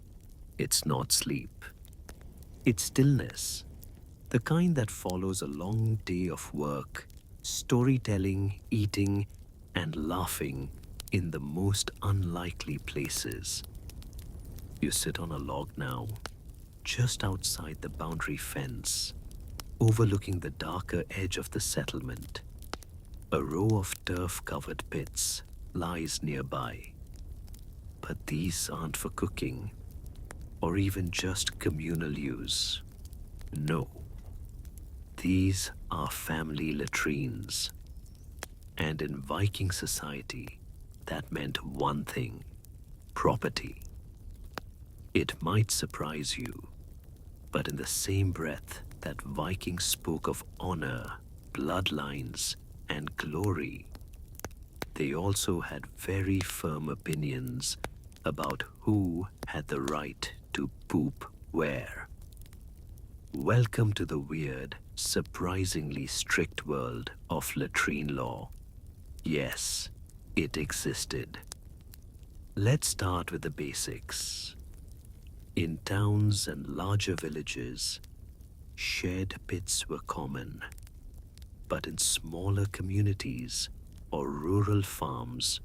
It's not sleep. It's stillness. The kind that follows a long day of work, storytelling, eating, and laughing in the most unlikely places. You sit on a log now, just outside the boundary fence, overlooking the darker edge of the settlement. A row of turf-covered pits lies nearby. But these aren't for cooking, or even just communal use. No. These are family latrines. And in Viking society, that meant one thing: property. It might surprise you, but in the same breath that Vikings spoke of honor, bloodlines, and glory, they also had very firm opinions about who had the right to poop where. Welcome to the weird, surprisingly strict world of latrine law. Yes, it existed. Let's start with the basics. In towns and larger villages, shared pits were common. But in smaller communities or rural farms,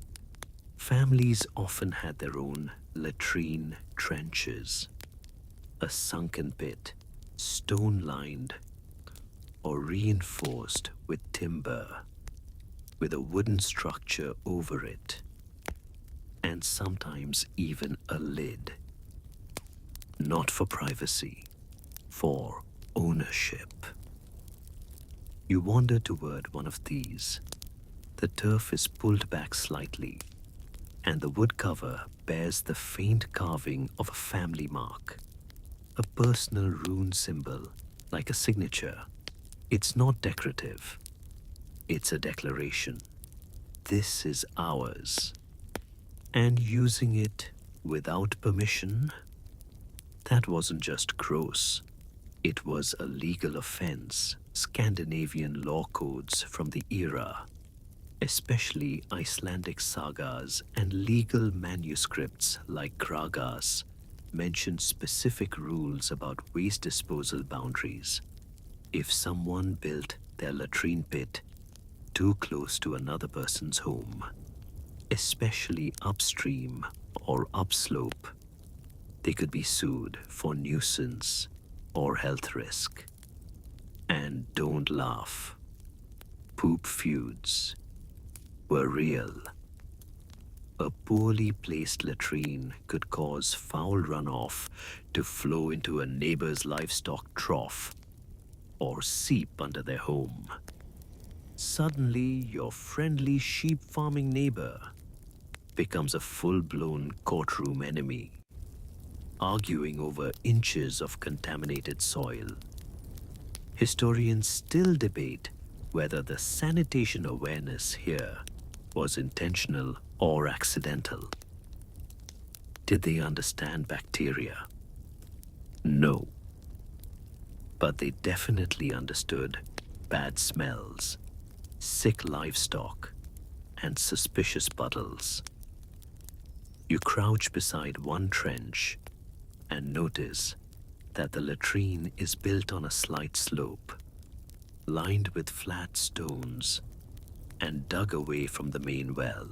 families often had their own latrine trenches. A sunken pit, stone-lined or reinforced with timber, with a wooden structure over it, and sometimes even a lid. Not for privacy, for ownership. You wander toward one of these. The turf is pulled back slightly, and the wood cover bears the faint carving of a family mark, a personal rune symbol like a signature. It's not decorative. It's a declaration. This is ours. And using it without permission, that wasn't just gross. It was a legal offense. Scandinavian law codes from the era, especially Icelandic sagas and legal manuscripts like Gragas, mention specific rules about waste disposal boundaries. If someone built their latrine pit too close to another person's home, especially upstream or upslope, they could be sued for nuisance or health risk. And don't laugh. Poop feuds were real. A poorly placed latrine could cause foul runoff to flow into a neighbor's livestock trough or seep under their home. Suddenly, your friendly sheep farming neighbor becomes a full-blown courtroom enemy, arguing over inches of contaminated soil. Historians still debate whether the sanitation awareness here was intentional or accidental? Did they understand bacteria? No. But they definitely understood bad smells, sick livestock, and suspicious puddles. You crouch beside one trench and notice that the latrine is built on a slight slope, lined with flat stones, and dug away from the main well.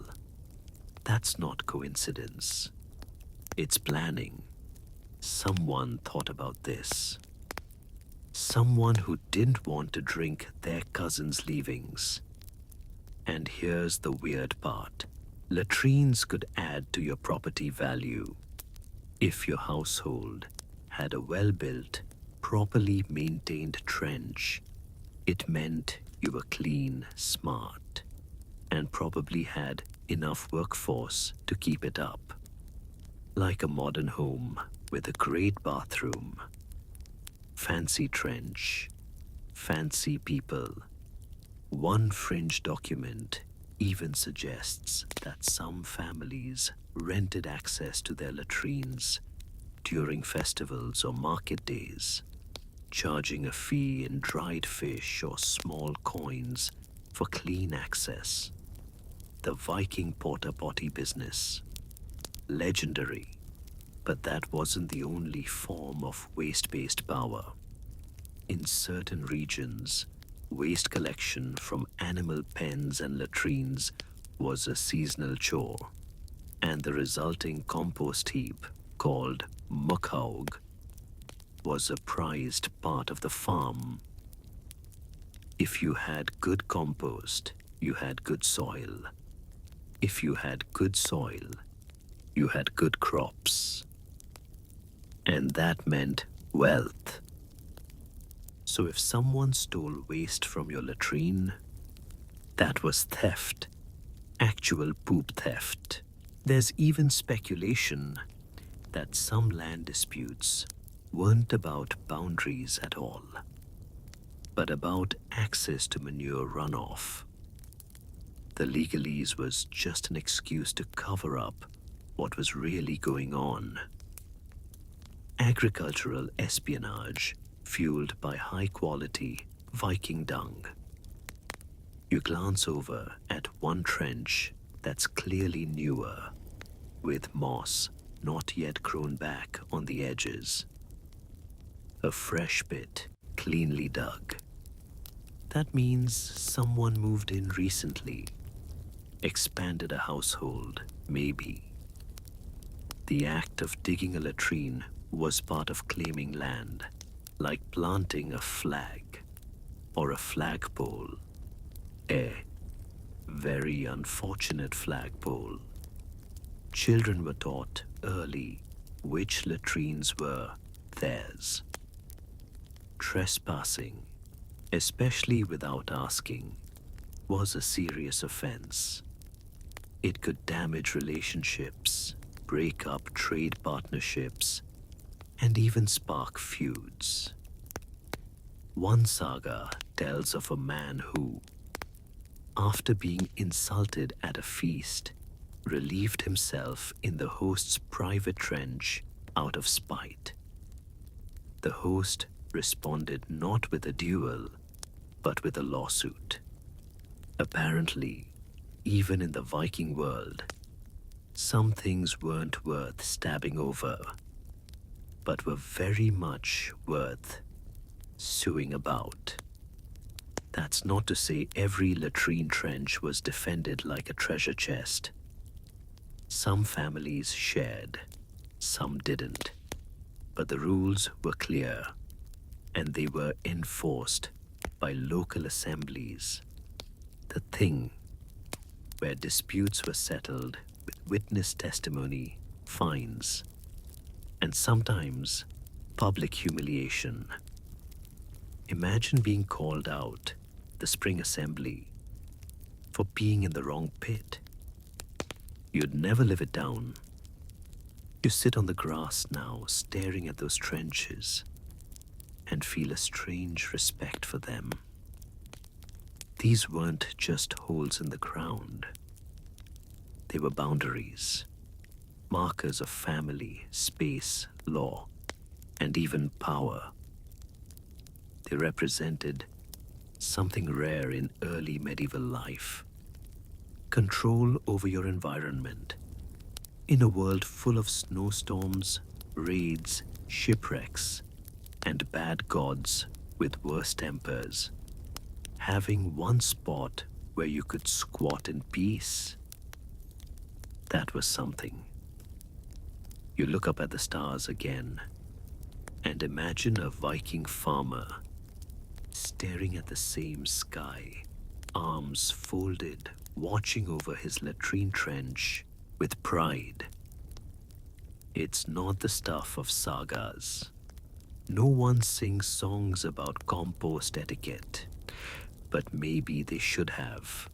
That's not coincidence. It's planning. Someone thought about this. Someone who didn't want to drink their cousin's leavings. And here's the weird part. Latrines could add to your property value. If your household had a well-built, properly maintained trench, it meant you were clean, smart, and probably had enough workforce to keep it up. Like a modern home with a great bathroom, fancy trench, fancy people. One fringe document even suggests that some families rented access to their latrines during festivals or market days, charging a fee in dried fish or small coins for clean access. The Viking porta potty business. Legendary, but that wasn't the only form of waste-based power. In certain regions, waste collection from animal pens and latrines was a seasonal chore, and the resulting compost heap, called muckhaug, was a prized part of the farm. If you had good compost, you had good soil. If you had good soil, you had good crops. And that meant wealth. So if someone stole waste from your latrine, that was theft, actual poop theft. There's even speculation that some land disputes weren't about boundaries at all, but about access to manure runoff. The legalese was just an excuse to cover up what was really going on. Agricultural espionage fueled by high-quality Viking dung. You glance over at one trench that's clearly newer, with moss not yet grown back on the edges. A fresh bit, cleanly dug. That means someone moved in recently, expanded a household, maybe. The act of digging a latrine was part of claiming land, like planting a flag or a flagpole. A very unfortunate flagpole. Children were taught early which latrines were theirs. Trespassing, especially without asking, was a serious offense. It could damage relationships, break up trade partnerships, and even spark feuds. One saga tells of a man who, after being insulted at a feast, relieved himself in the host's private trench out of spite. The host responded not with a duel, but with a lawsuit. Apparently, even in the Viking world, some things weren't worth stabbing over, but were very much worth suing about. That's not to say every latrine trench was defended like a treasure chest. Some families shared, some didn't, but the rules were clear, and they were enforced by local assemblies. The thing where disputes were settled with witness testimony, fines, and sometimes public humiliation. Imagine being called out, the spring assembly, for being in the wrong pit. You'd never live it down. You sit on the grass now, staring at those trenches, and feel a strange respect for them. These weren't just holes in the ground. They were boundaries, markers of family, space, law, and even power. They represented something rare in early medieval life: control over your environment. In a world full of snowstorms, raids, shipwrecks, and bad gods with worse tempers, having one spot where you could squat in peace, that was something. You look up at the stars again and imagine a Viking farmer staring at the same sky, arms folded, watching over his latrine trench with pride. It's not the stuff of sagas. No one sings songs about compost etiquette, but maybe they should have.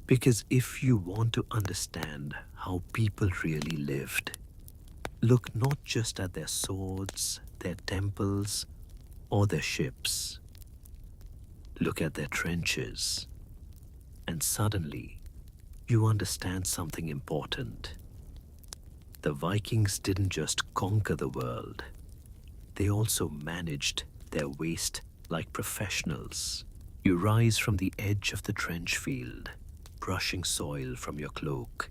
Because if you want to understand how people really lived, look not just at their swords, their temples, or their ships. Look at their trenches, and suddenly you understand something important. The Vikings didn't just conquer the world, they also managed their waste like professionals. You rise from the edge of the trench field, brushing soil from your cloak,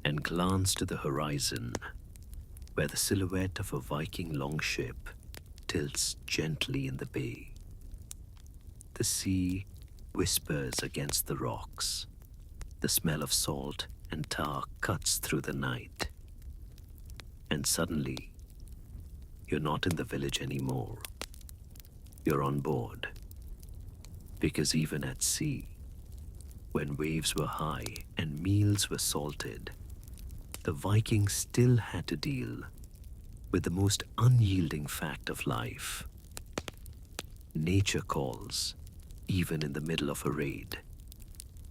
and glance to the horizon, where the silhouette of a Viking longship tilts gently in the bay. The sea whispers against the rocks. The smell of salt and tar cuts through the night. And suddenly, you're not in the village anymore. You're on board. Because even at sea, when waves were high and meals were salted, the Vikings still had to deal with the most unyielding fact of life. Nature calls, even in the middle of a raid.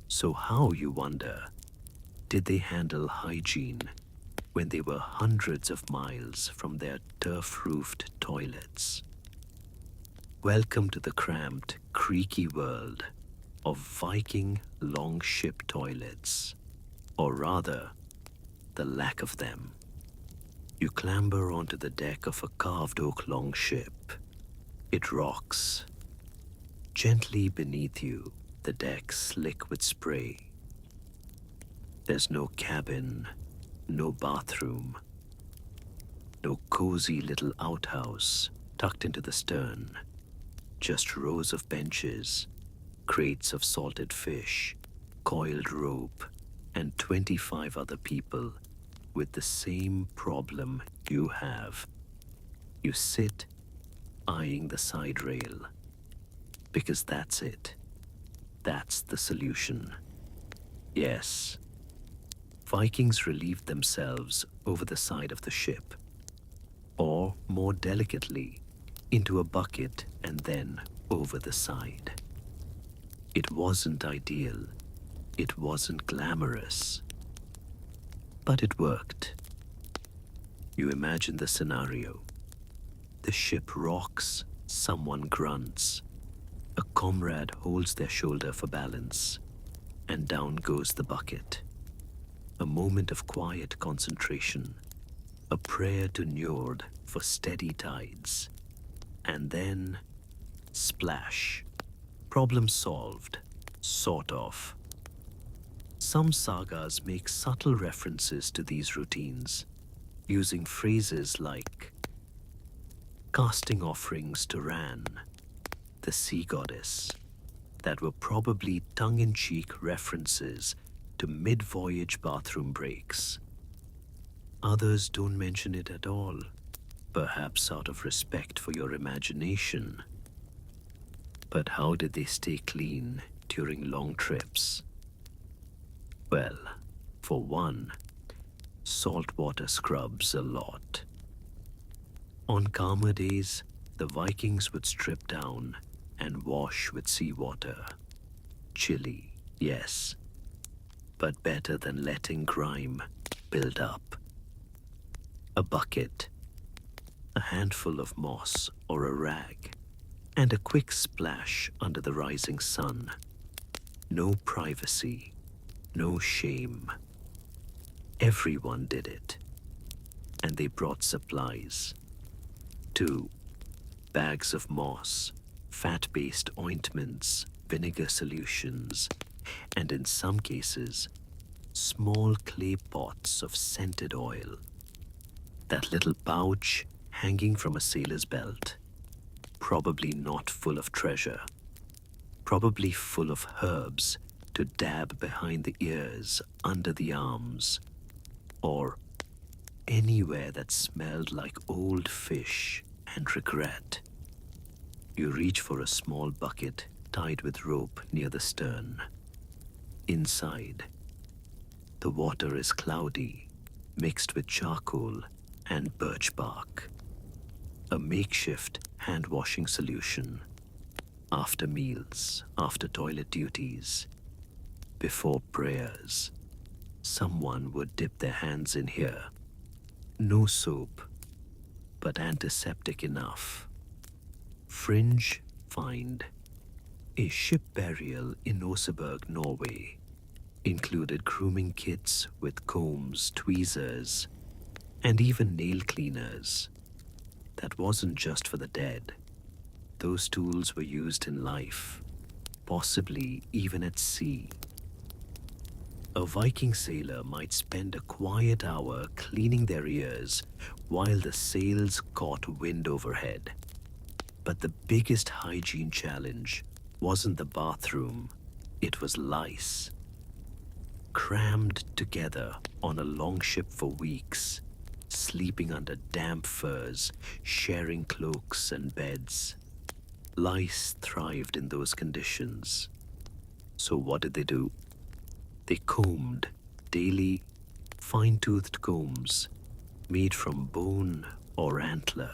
So how, you wonder, did they handle hygiene when they were hundreds of miles from their turf-roofed toilets? Welcome to the cramped, creaky world of Viking longship toilets, or rather, the lack of them. You clamber onto the deck of a carved oak longship. It rocks. Gently beneath you, the deck slick with spray. There's no cabin, no bathroom, no cozy little outhouse tucked into the stern. Just rows of benches, crates of salted fish, coiled rope, and 25 other people with the same problem you have. You sit, eyeing the side rail, because that's it. That's the solution. Yes, Vikings relieved themselves over the side of the ship, or more delicately, into a bucket and then over the side. It wasn't ideal. It wasn't glamorous. But it worked. You imagine the scenario. The ship rocks, someone grunts. A comrade holds their shoulder for balance, and down goes the bucket. A moment of quiet concentration, a prayer to Njord for steady tides. And then, splash. Problem solved, sort of. Some sagas make subtle references to these routines, using phrases like casting offerings to Ran, the sea goddess, that were probably tongue-in-cheek references to mid-voyage bathroom breaks. Others don't mention it at all, perhaps out of respect for your imagination. But how did they stay clean during long trips? Well, for one, saltwater scrubs a lot. On calmer days, the Vikings would strip down and wash with seawater. Chilly, yes, but better than letting grime build up. A bucket, a handful of moss or a rag, and a quick splash under the rising sun. No privacy, no shame, Everyone did it, and they brought supplies. 2. Bags of moss, fat-based ointments, vinegar solutions, and in some cases, small clay pots of scented oil. That little pouch hanging from a sailor's belt, probably not full of treasure, probably full of herbs to dab behind the ears, under the arms, or anywhere that smelled like old fish and regret. You reach for a small bucket tied with rope near the stern. Inside, the water is cloudy, mixed with charcoal and birch bark. A makeshift hand-washing solution. After meals, after toilet duties, before prayers, someone would dip their hands in here. No soap, but antiseptic enough. Fringe find. A ship burial in Oseberg, Norway, included grooming kits with combs, tweezers, and even nail cleaners. That wasn't just for the dead. Those tools were used in life, possibly even at sea. A Viking sailor might spend a quiet hour cleaning their ears while the sails caught wind overhead. But the biggest hygiene challenge wasn't the bathroom, it was lice. Crammed together on a longship for weeks, sleeping under damp furs, sharing cloaks and beds. Lice thrived in those conditions. So what did they do? They combed daily, fine-toothed combs made from bone or antler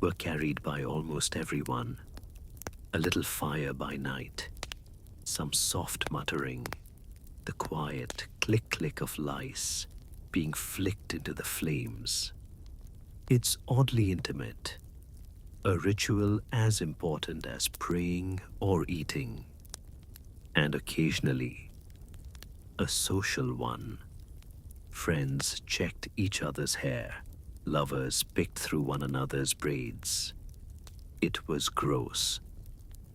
were carried by almost everyone. A little fire by night, some soft muttering, the quiet click-click of lice being flicked into the flames. It's oddly intimate, a ritual as important as praying or eating, and occasionally a social one. Friends checked each other's hair, lovers picked through one another's braids. It was gross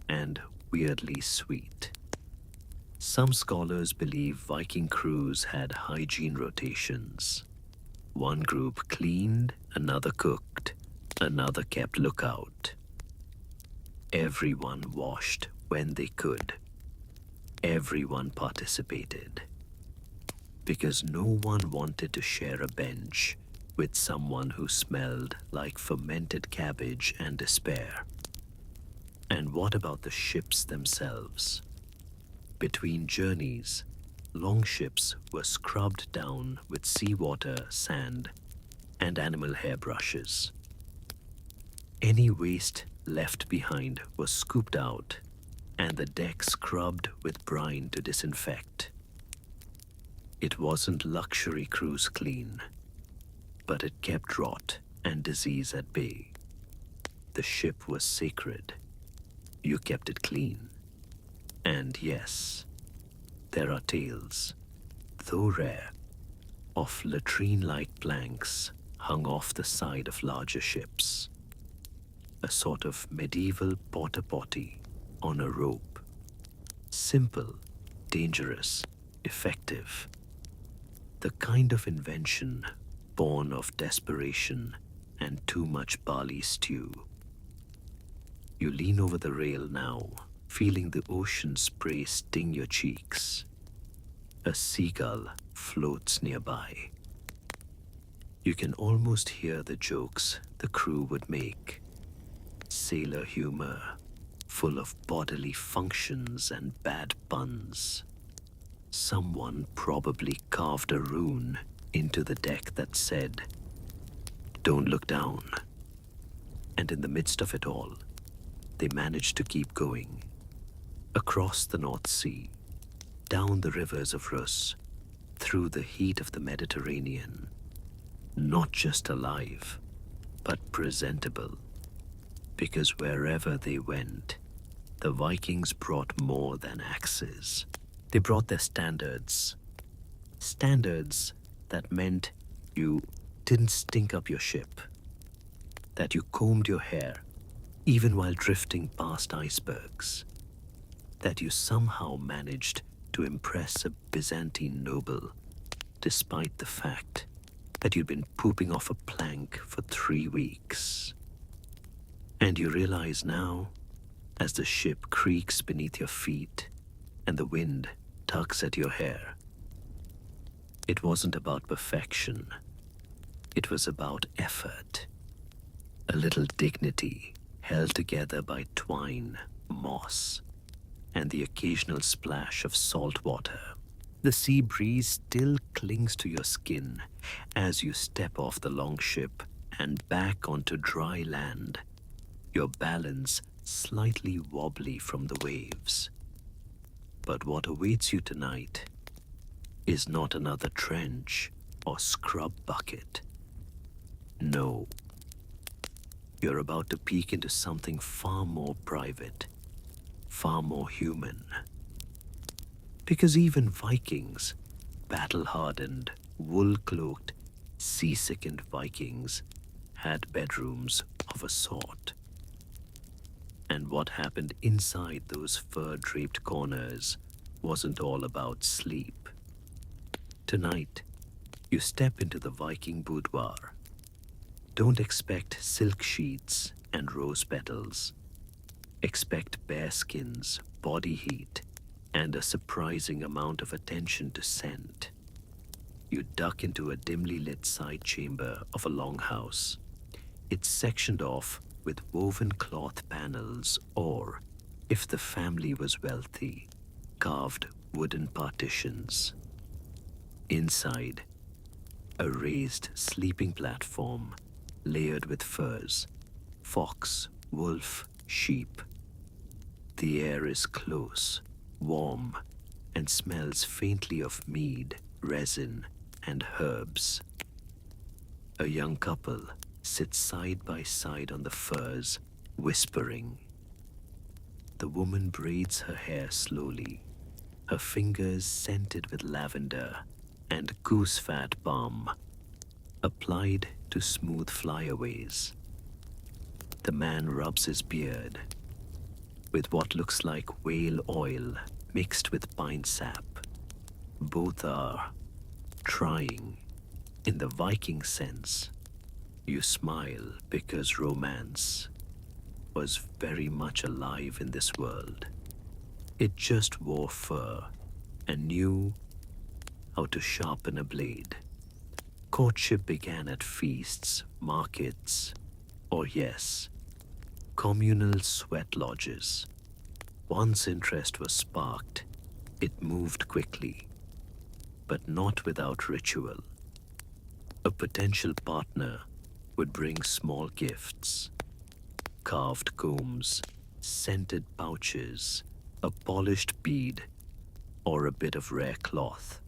and weirdly sweet. Some scholars believe Viking crews had hygiene rotations. One group cleaned, another cooked, another kept lookout. Everyone washed when they could. Everyone participated. Because no one wanted to share a bench with someone who smelled like fermented cabbage and despair. And what about the ships themselves? Between journeys, longships were scrubbed down with seawater, sand, and animal hairbrushes. Any waste left behind was scooped out, and the deck scrubbed with brine to disinfect. It wasn't luxury cruise clean, but it kept rot and disease at bay. The ship was sacred. You kept it clean. And yes, there are tales, though rare, of latrine-like planks hung off the side of larger ships. A sort of medieval porta potty on a rope. Simple, dangerous, effective. The kind of invention born of desperation and too much barley stew. You lean over the rail now, feeling the ocean spray sting your cheeks. A seagull floats nearby. You can almost hear the jokes the crew would make. Sailor humor, full of bodily functions and bad puns. Someone probably carved a rune into the deck that said, "Don't look down." And in the midst of it all, they managed to keep going. Across the North Sea, down the rivers of Rus, through the heat of the Mediterranean. Not just alive, but presentable. Because wherever they went, the Vikings brought more than axes. They brought their standards. Standards That meant you didn't stink up your ship, that you combed your hair even while drifting past icebergs, that you somehow managed to impress a Byzantine noble despite the fact that you'd been pooping off a plank for 3 weeks. And you realize now, as the ship creaks beneath your feet and the wind tugs at your hair, it wasn't about perfection. It was about effort. A little dignity held together by twine, moss, and the occasional splash of salt water. The sea breeze still clings to your skin as you step off the longship and back onto dry land, your balance slightly wobbly from the waves. But what awaits you tonight is not another trench or scrub bucket. No. You're about to peek into something far more private, far more human. Because even Vikings, battle-hardened, wool-cloaked, sea-sickened Vikings, had bedrooms of a sort. And what happened inside those fur-draped corners wasn't all about sleep. Tonight, you step into the Viking boudoir. Don't expect silk sheets and rose petals. Expect bare skins, body heat, and a surprising amount of attention to scent. You duck into a dimly lit side chamber of a longhouse. It's sectioned off with woven cloth panels or, if the family was wealthy, carved wooden partitions. Inside, a raised sleeping platform layered with furs, fox, wolf, sheep. The air is close, warm, and smells faintly of mead, resin, and herbs. A young couple sits side by side on the furs, whispering. The woman braids her hair slowly, her fingers scented with lavender and goose fat balm, applied to smooth flyaways. The man rubs his beard with what looks like whale oil mixed with pine sap. Both are trying. In the Viking sense, you smile because romance was very much alive in this world. It just wore fur and knew how to sharpen a blade. Courtship began at feasts, markets, or yes, communal sweat lodges. Once interest was sparked, it moved quickly, but not without ritual. A potential partner would bring small gifts, carved combs, scented pouches, a polished bead, or a bit of rare cloth.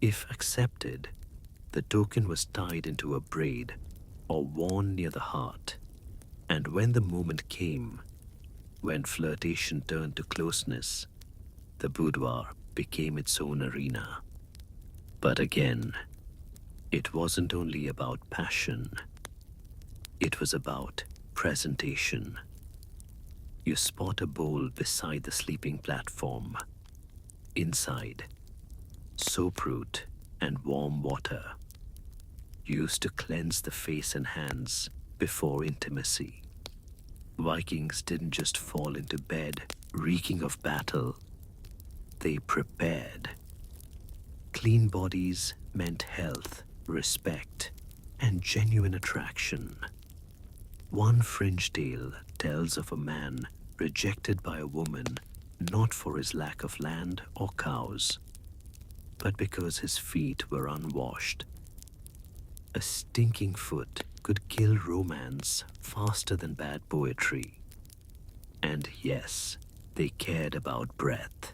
If accepted, the token was tied into a braid or worn near the heart. And when the moment came, when flirtation turned to closeness, the boudoir became its own arena. But again, it wasn't only about passion. It was about presentation. You spot a bowl beside the sleeping platform. Inside, soap root and warm water, used to cleanse the face and hands before intimacy. Vikings didn't just fall into bed reeking of battle. They prepared. Clean bodies meant health, respect, and genuine attraction. One fringe tale tells of a man rejected by a woman not for his lack of land or cows, but because his feet were unwashed. A stinking foot could kill romance faster than bad poetry. And yes, they cared about breath.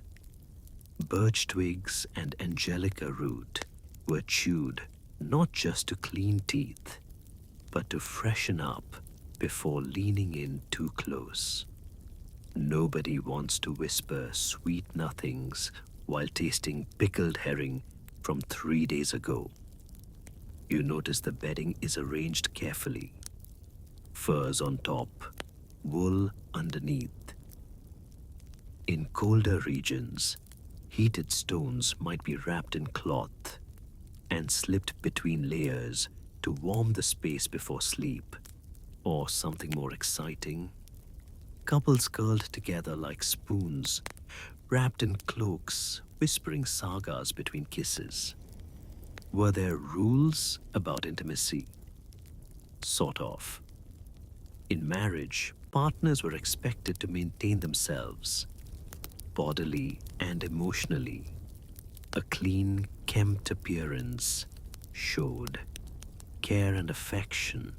Birch twigs and angelica root were chewed not just to clean teeth, but to freshen up before leaning in too close. Nobody wants to whisper sweet nothings while tasting pickled herring from 3 days ago. You notice the bedding is arranged carefully. Furs on top, wool underneath. In colder regions, heated stones might be wrapped in cloth and slipped between layers to warm the space before sleep. Or something more exciting, couples curled together like spoons, wrapped in cloaks, whispering sagas between kisses. Were there rules about intimacy? Sort of. In marriage, partners were expected to maintain themselves, bodily and emotionally. A clean, kempt appearance showed care and affection.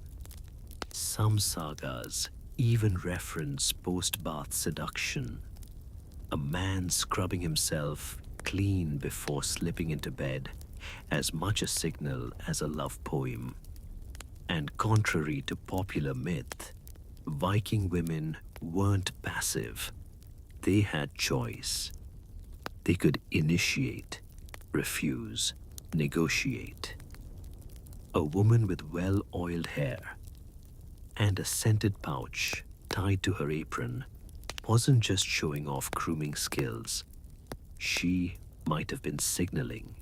Some sagas even reference post-bath seduction, a man scrubbing himself clean before slipping into bed, as much a signal as a love poem. And contrary to popular myth, Viking women weren't passive. They had choice. They could initiate, refuse, negotiate. A woman with well-oiled hair and a scented pouch tied to her apron wasn't just showing off grooming skills. She might have been signaling.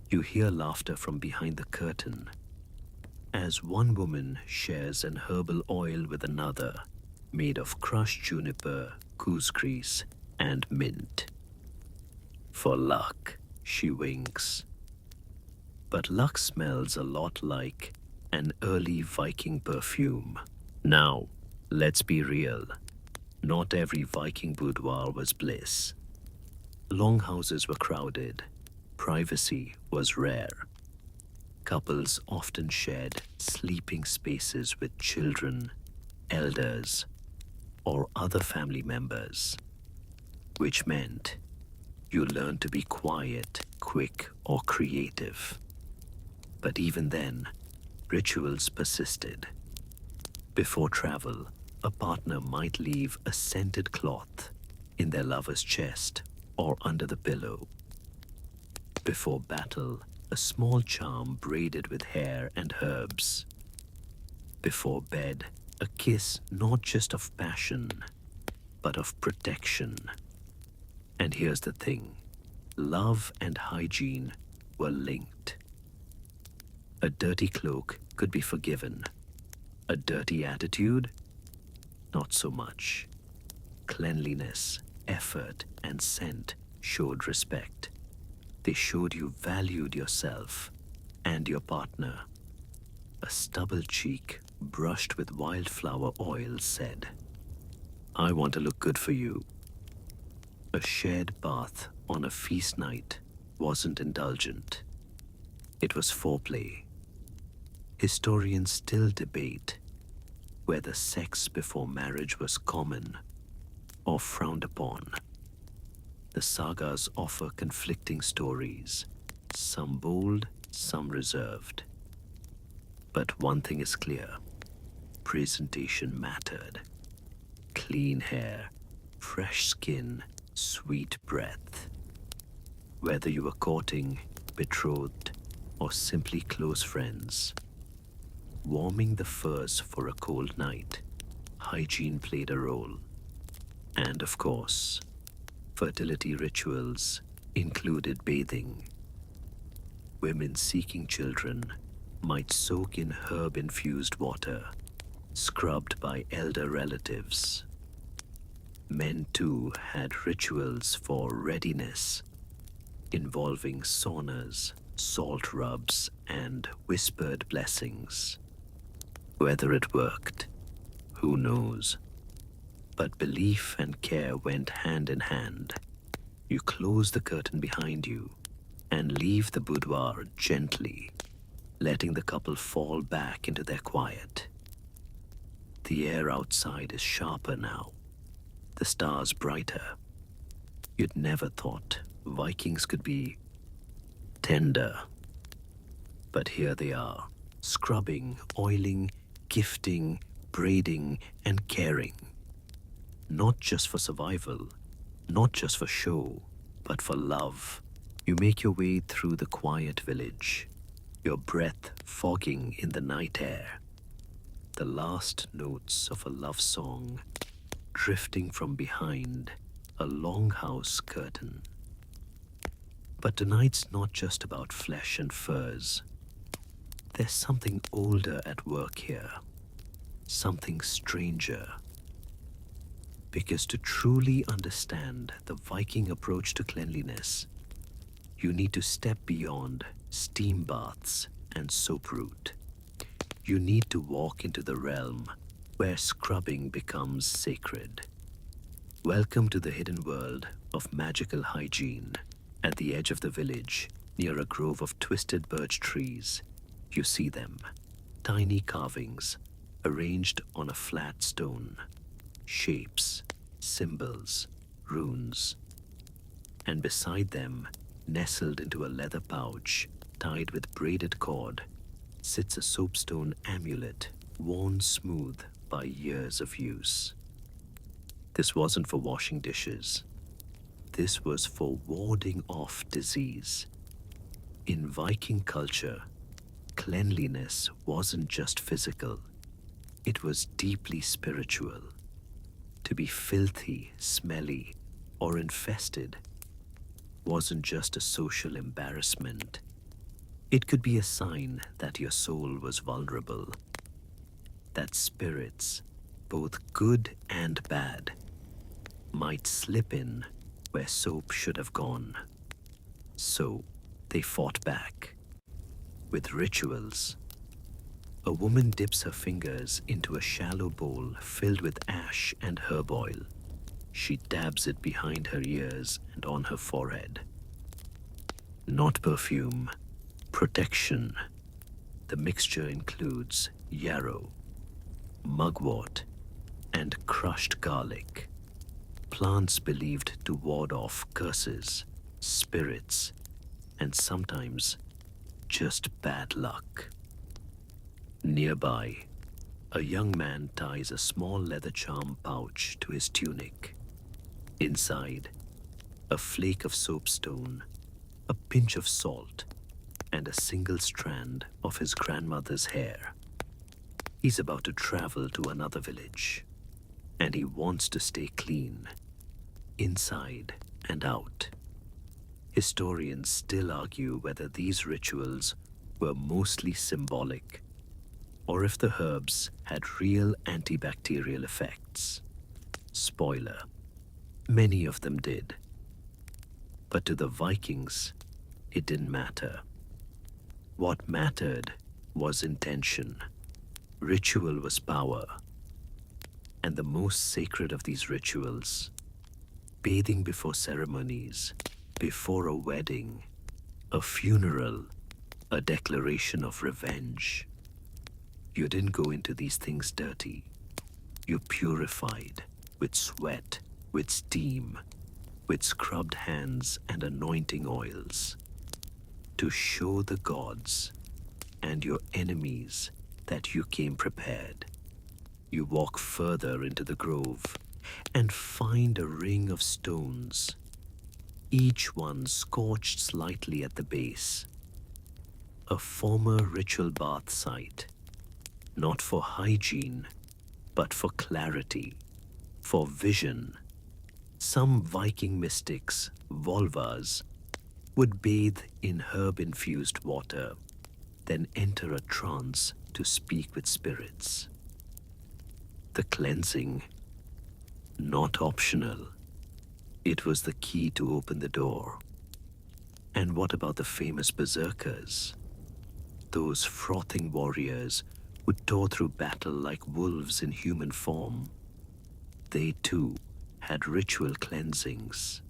You hear laughter from behind the curtain as one woman shares an herbal oil with another made of crushed juniper, gooseberries, and mint. For luck, she winks. But luck smells a lot like an early Viking perfume. Now, let's be real. Not every Viking boudoir was bliss. Longhouses were crowded. Privacy was rare. Couples often shared sleeping spaces with children, elders, or other family members, which meant you learned to be quiet, quick, or creative. But even then, rituals persisted. Before travel, a partner might leave a scented cloth in their lover's chest or under the pillow. Before battle, a small charm braided with hair and herbs. Before bed, a kiss not just of passion, but of protection. And here's the thing, love and hygiene were linked. A dirty cloak could be forgiven. A dirty attitude? Not so much. Cleanliness, effort, and scent showed respect. They showed you valued yourself and your partner. A stubble cheek brushed with wildflower oil said, "I want to look good for you." A shared bath on a feast night wasn't indulgent. It was foreplay. Historians still debate whether sex before marriage was common or frowned upon. The sagas offer conflicting stories, some bold, some reserved. But one thing is clear, presentation mattered. Clean hair, fresh skin, sweet breath. Whether you were courting, betrothed, or simply close friends, warming the furs for a cold night, hygiene played a role. And of course, fertility rituals included bathing. Women seeking children might soak in herb-infused water, scrubbed by elder relatives. Men too had rituals for readiness, involving saunas, salt rubs, and whispered blessings. Whether it worked, who knows? But belief and care went hand in hand. You close the curtain behind you and leave the boudoir gently, letting the couple fall back into their quiet. The air outside is sharper now, the stars brighter. You'd never thought Vikings could be tender. But here they are, scrubbing, oiling, gifting, braiding, and caring. Not just for survival, not just for show, but for love. You make your way through the quiet village. your breath fogging in the night air, the last notes of a love song drifting from behind a longhouse curtain. But tonight's not just about flesh and furs. There's something older at work here, something stranger. Because to truly understand the Viking approach to cleanliness, you need to step beyond steam baths and soap root. You need to walk into the realm where scrubbing becomes sacred. Welcome to the hidden world of magical hygiene. At the edge of the village, near a grove of twisted birch trees, you see them, tiny carvings arranged on a flat stone, shapes, symbols, runes. And beside them, nestled into a leather pouch tied with braided cord, sits a soapstone amulet worn smooth by years of use. This wasn't for washing dishes. This was for warding off disease. In Viking culture, cleanliness wasn't just physical, it was deeply spiritual. To be filthy, smelly, or infested wasn't just a social embarrassment. It could be a sign that your soul was vulnerable, that spirits, both good and bad, might slip in where soap should have gone. So they fought back with rituals. A woman dips her fingers into a shallow bowl filled with ash and herb oil. She dabs it behind her ears and on her forehead. Not perfume, protection. The mixture includes yarrow, mugwort, and crushed garlic. Plants believed to ward off curses, spirits, and sometimes just bad luck. Nearby, a young man ties a small leather charm pouch to his tunic. Inside, a flake of soapstone, a pinch of salt, and a single strand of his grandmother's hair. He's about to travel to another village, and he wants to stay clean, inside and out. Historians still argue whether these rituals were mostly symbolic or if the herbs had real antibacterial effects. Spoiler, many of them did. But to the Vikings, it didn't matter. What mattered was intention. Ritual was power. And the most sacred of these rituals, bathing before ceremonies, before a wedding, a funeral, a declaration of revenge. You didn't go into these things dirty. You purified with sweat, with steam, with scrubbed hands and anointing oils, to show the gods and your enemies that you came prepared. You walk further into the grove and find a ring of stones, each one scorched slightly at the base. A former ritual bath site, not for hygiene, but for clarity, for vision. Some Viking mystics, Volvas, would bathe in herb-infused water, then enter a trance to speak with spirits. The cleansing, not optional. It was the key to open the door. And what about the famous berserkers? Those frothing warriors who tore through battle like wolves in human form. They too had ritual cleansings.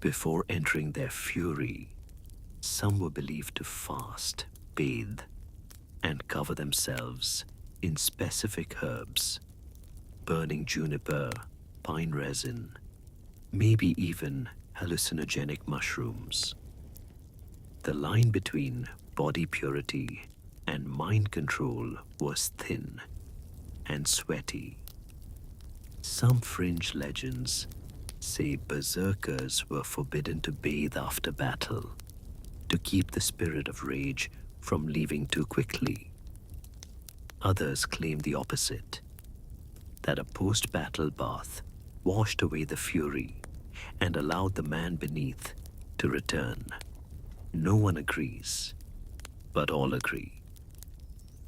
Before entering their fury, some were believed to fast, bathe, and cover themselves in specific herbs, burning juniper, pine resin, maybe even hallucinogenic mushrooms. The line between body purity and mind control was thin and sweaty. Some fringe legends say berserkers were forbidden to bathe after battle, to keep the spirit of rage from leaving too quickly. Others claim the opposite, that a post-battle bath washed away the fury and allowed the man beneath to return. No one agrees, but all agree.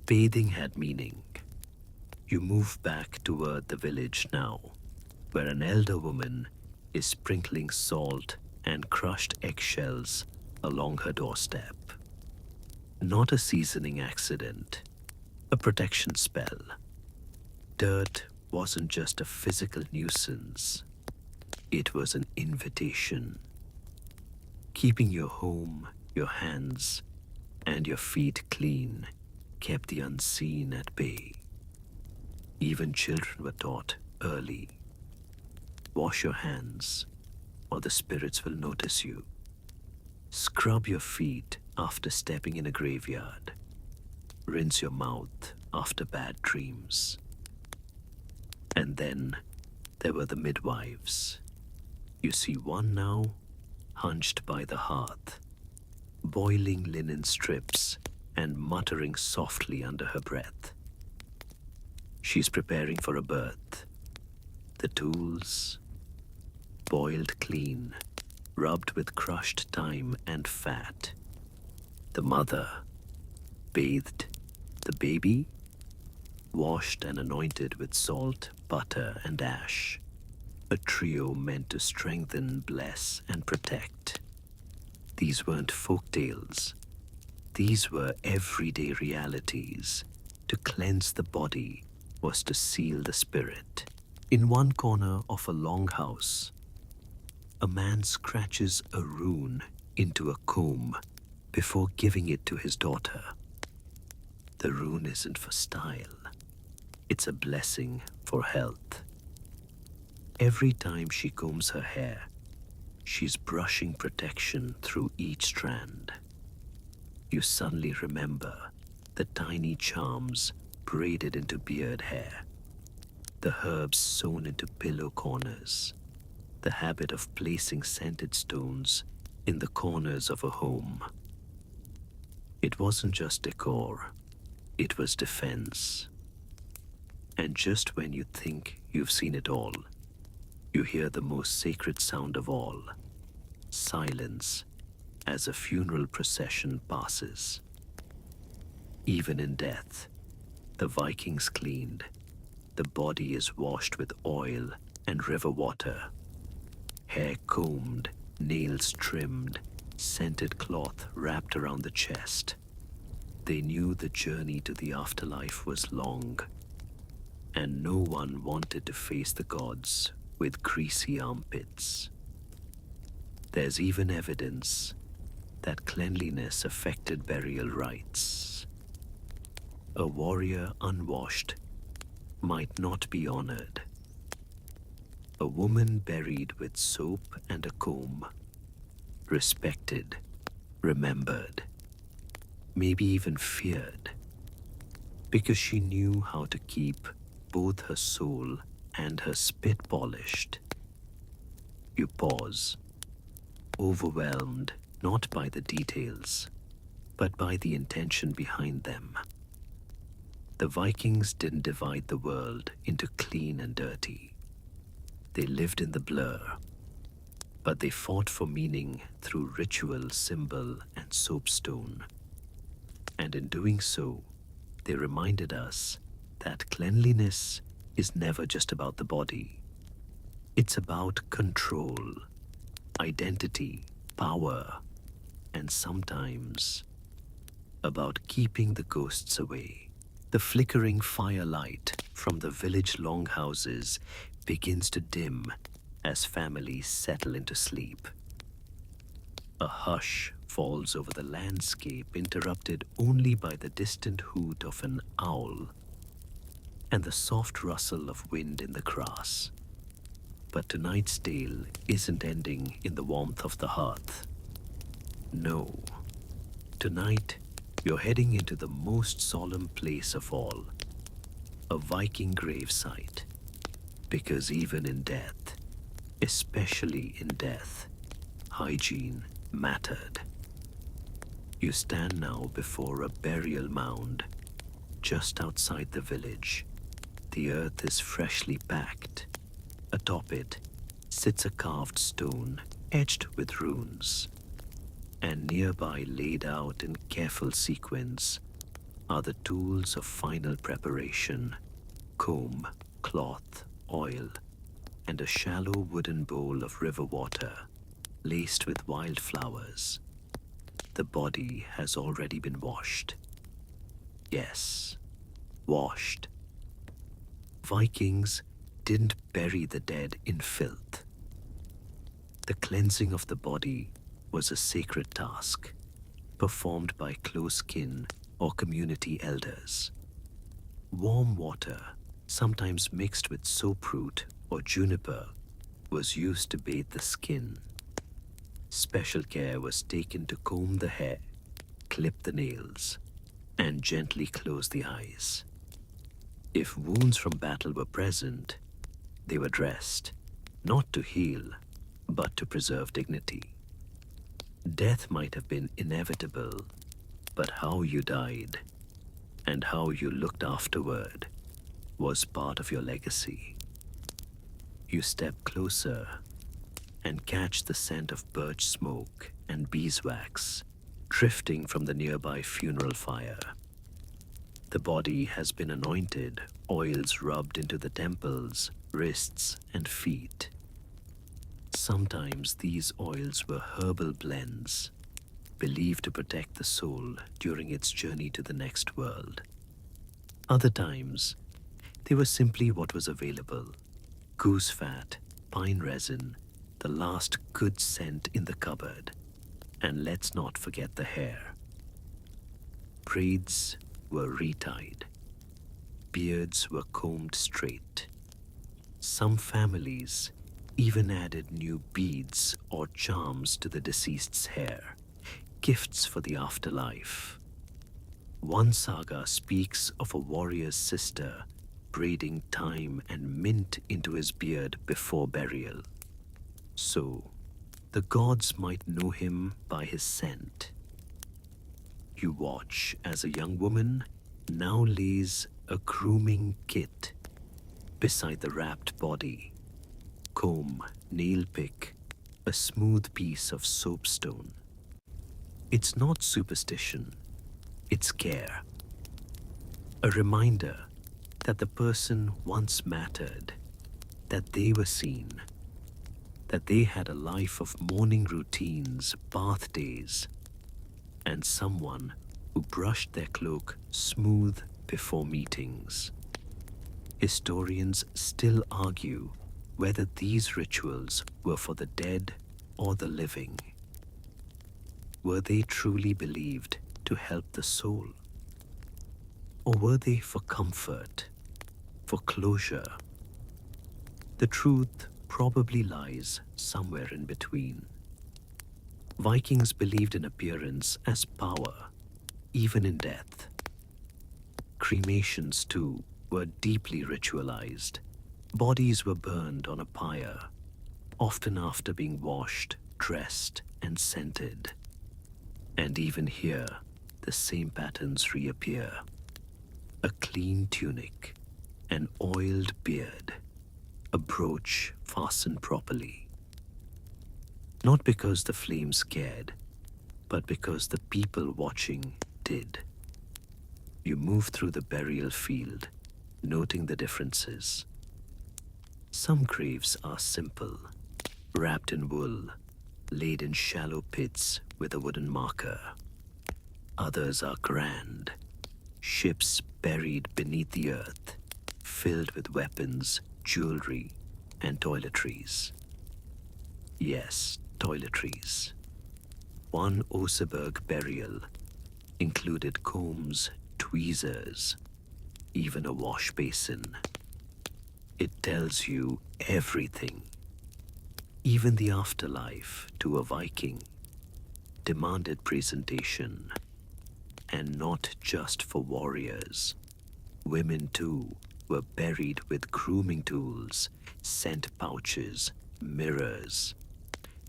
Bathing had meaning. You move back toward the village now, where an elder woman is sprinkling salt and crushed eggshells along her doorstep. Not a seasoning accident, a protection spell. Dirt wasn't just a physical nuisance, it was an invitation. Keeping your home, your hands, and your feet clean kept the unseen at bay. Even children were taught early. Wash your hands, or the spirits will notice you. Scrub your feet after stepping in a graveyard. Rinse your mouth after bad dreams. And then there were the midwives. You see one now, hunched by the hearth, boiling linen strips and muttering softly under her breath. She's preparing for a birth. The tools, boiled clean, rubbed with crushed thyme and fat. The mother, bathed. The baby, washed and anointed with salt, butter, and ash. A trio meant to strengthen, bless, and protect. These weren't folk tales. These were everyday realities. To cleanse the body was to seal the spirit. In one corner of a longhouse, a man scratches a rune into a comb before giving it to his daughter. The rune isn't for style. It's a blessing for health. Every time she combs her hair, she's brushing protection through each strand. You suddenly remember the tiny charms braided into beard hair, the herbs sewn into pillow corners, the habit of placing scented stones in the corners of a home. It wasn't just decor, it was defense. And just when you think you've seen it all, you hear the most sacred sound of all, silence as a funeral procession passes. Even in death, the Vikings cleaned. The body is washed with oil and river water. Hair combed, nails trimmed, scented cloth wrapped around the chest. They knew the journey to the afterlife was long, and no one wanted to face the gods with greasy armpits. There's even evidence that cleanliness affected burial rites. A warrior unwashed might not be honored. A woman buried with soap and a comb, respected, remembered, maybe even feared, because she knew how to keep both her soul and her spit polished. You pause, overwhelmed not by the details, but by the intention behind them. The Vikings didn't divide the world into clean and dirty. They lived in the blur, but they fought for meaning through ritual, symbol, and soapstone. And in doing so, they reminded us that cleanliness is never just about the body. It's about control, identity, power, and sometimes about keeping the ghosts away. The flickering firelight from the village longhouses begins to dim as families settle into sleep. A hush falls over the landscape, interrupted only by the distant hoot of an owl and the soft rustle of wind in the grass. But tonight's tale isn't ending in the warmth of the hearth. No. Tonight, you're heading into the most solemn place of all, a Viking gravesite. Because even in death, especially in death, hygiene mattered. You stand now before a burial mound just outside the village. The earth is freshly packed. Atop it sits a carved stone etched with runes, and nearby, laid out in careful sequence, are the tools of final preparation: comb, cloth, oil, and a shallow wooden bowl of river water laced with wildflowers. The body has already been washed. Yes, washed. Vikings didn't bury the dead in filth. The cleansing of the body was a sacred task, performed by close kin or community elders. Warm water, sometimes mixed with soap root or juniper, was used to bathe the skin. Special care was taken to comb the hair, clip the nails, and gently close the eyes. If wounds from battle were present, they were dressed, not to heal, but to preserve dignity. Death might have been inevitable, but how you died and how you looked afterward was part of your legacy. You step closer and catch the scent of birch smoke and beeswax drifting from the nearby funeral fire. The body has been anointed, oils rubbed into the temples, wrists, and feet. Sometimes these oils were herbal blends, believed to protect the soul during its journey to the next world. Other times, they were simply what was available: goose fat, pine resin, the last good scent in the cupboard, and let's not forget the hair. Braids were retied. Beards were combed straight. Some families even added new beads or charms to the deceased's hair, gifts for the afterlife. One saga speaks of a warrior's sister braiding thyme and mint into his beard before burial. So, the gods might know him by his scent. You watch as a young woman now lays a grooming kit beside the wrapped body: comb, nail pick, a smooth piece of soapstone. It's not superstition, it's care. A reminder that the person once mattered, that they were seen, that they had a life of morning routines, bath days, and someone who brushed their cloak smooth before meetings. Historians still argue whether these rituals were for the dead or the living. Were they truly believed to help the soul? Or were they for comfort, for closure? The truth probably lies somewhere in between. Vikings believed in appearance as power, even in death. Cremations, too, were deeply ritualized. Bodies were burned on a pyre, often after being washed, dressed, and scented. And even here, the same patterns reappear: a clean tunic, an oiled beard, a brooch fastened properly. Not because the flames cared, but because the people watching did. You move through the burial field, noting the differences. Some graves are simple, wrapped in wool, laid in shallow pits with a wooden marker. Others are grand, ships buried beneath the earth, filled with weapons, jewelry, and toiletries. Yes, toiletries. One Oseberg burial included combs, tweezers, even a wash basin. It tells you everything. Even the afterlife, to a Viking, demanded presentation. And not just for warriors. Women, too, were buried with grooming tools, scent pouches, mirrors.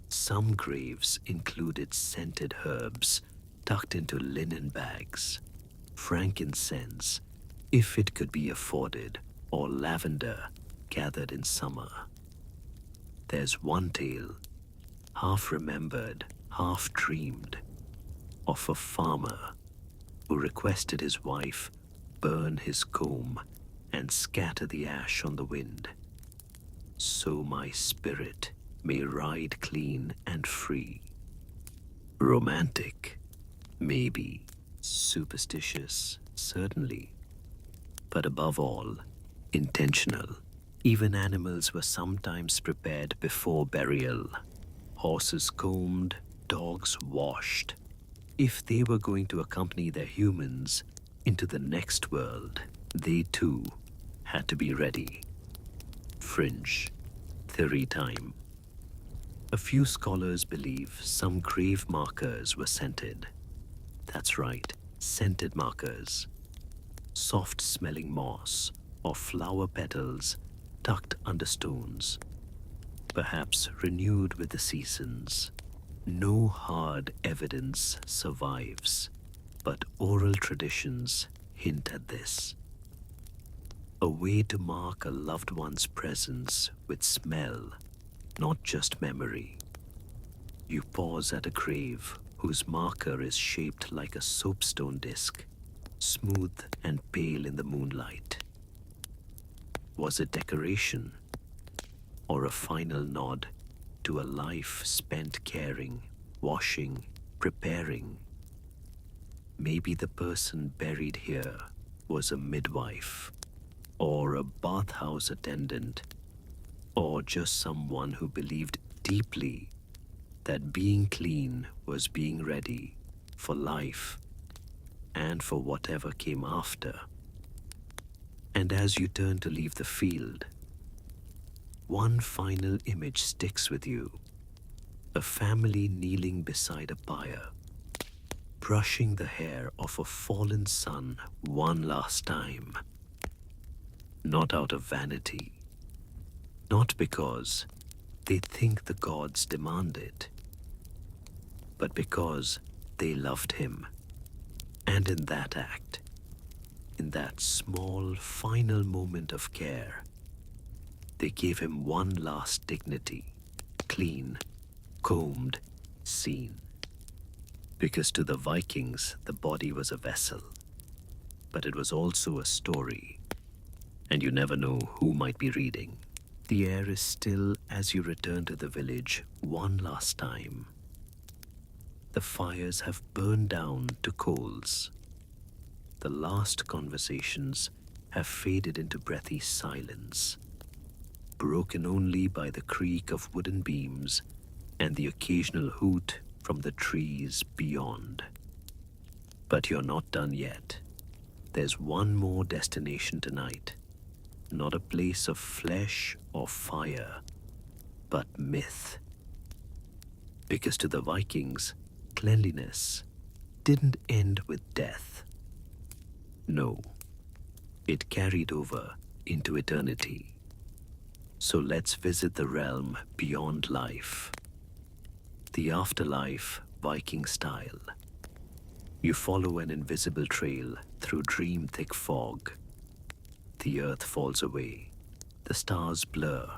Some graves included scented herbs, tucked into linen bags, frankincense, if it could be afforded, or lavender gathered in summer. There's one tale, half remembered, half dreamed, of a farmer who requested his wife burn his comb and scatter the ash on the wind, so my spirit may ride clean and free. Romantic, maybe. Superstitious, certainly. But above all, intentional. Even animals were sometimes prepared before burial. Horses combed, dogs washed. If they were going to accompany their humans into the next world, they too had to be ready. Fringe, theory time. A few scholars believe some grave markers were scented. That's right, scented markers. Soft-smelling moss or flower petals tucked under stones, perhaps renewed with the seasons. No hard evidence survives, but oral traditions hint at this. A way to mark a loved one's presence with smell, not just memory. You pause at a grave whose marker is shaped like a soapstone disc, smooth and pale in the moonlight. Was it decoration, or a final nod to a life spent caring, washing, preparing? Maybe the person buried here was a midwife, or a bathhouse attendant, or just someone who believed deeply that being clean was being ready for life and for whatever came after. And as you turn to leave the field, one final image sticks with you. A family kneeling beside a pyre, brushing the hair of a fallen son one last time. Not out of vanity, not because they think the gods demand it, but because they loved him. And in that act, in that small final moment of care, they gave him one last dignity, clean, combed, seen. Because to the Vikings, the body was a vessel, but it was also a story, and you never know who might be reading. The air is still as you return to the village one last time. The fires have burned down to coals. The last conversations have faded into breathy silence, broken only by the creak of wooden beams and the occasional hoot from the trees beyond. But you're not done yet. There's one more destination tonight. Not a place of flesh or fire, but myth. Because to the Vikings, cleanliness didn't end with death. No, it carried over into eternity. So let's visit the realm beyond life. The afterlife, Viking-style. You follow an invisible trail through dream-thick fog. The earth falls away, the stars blur,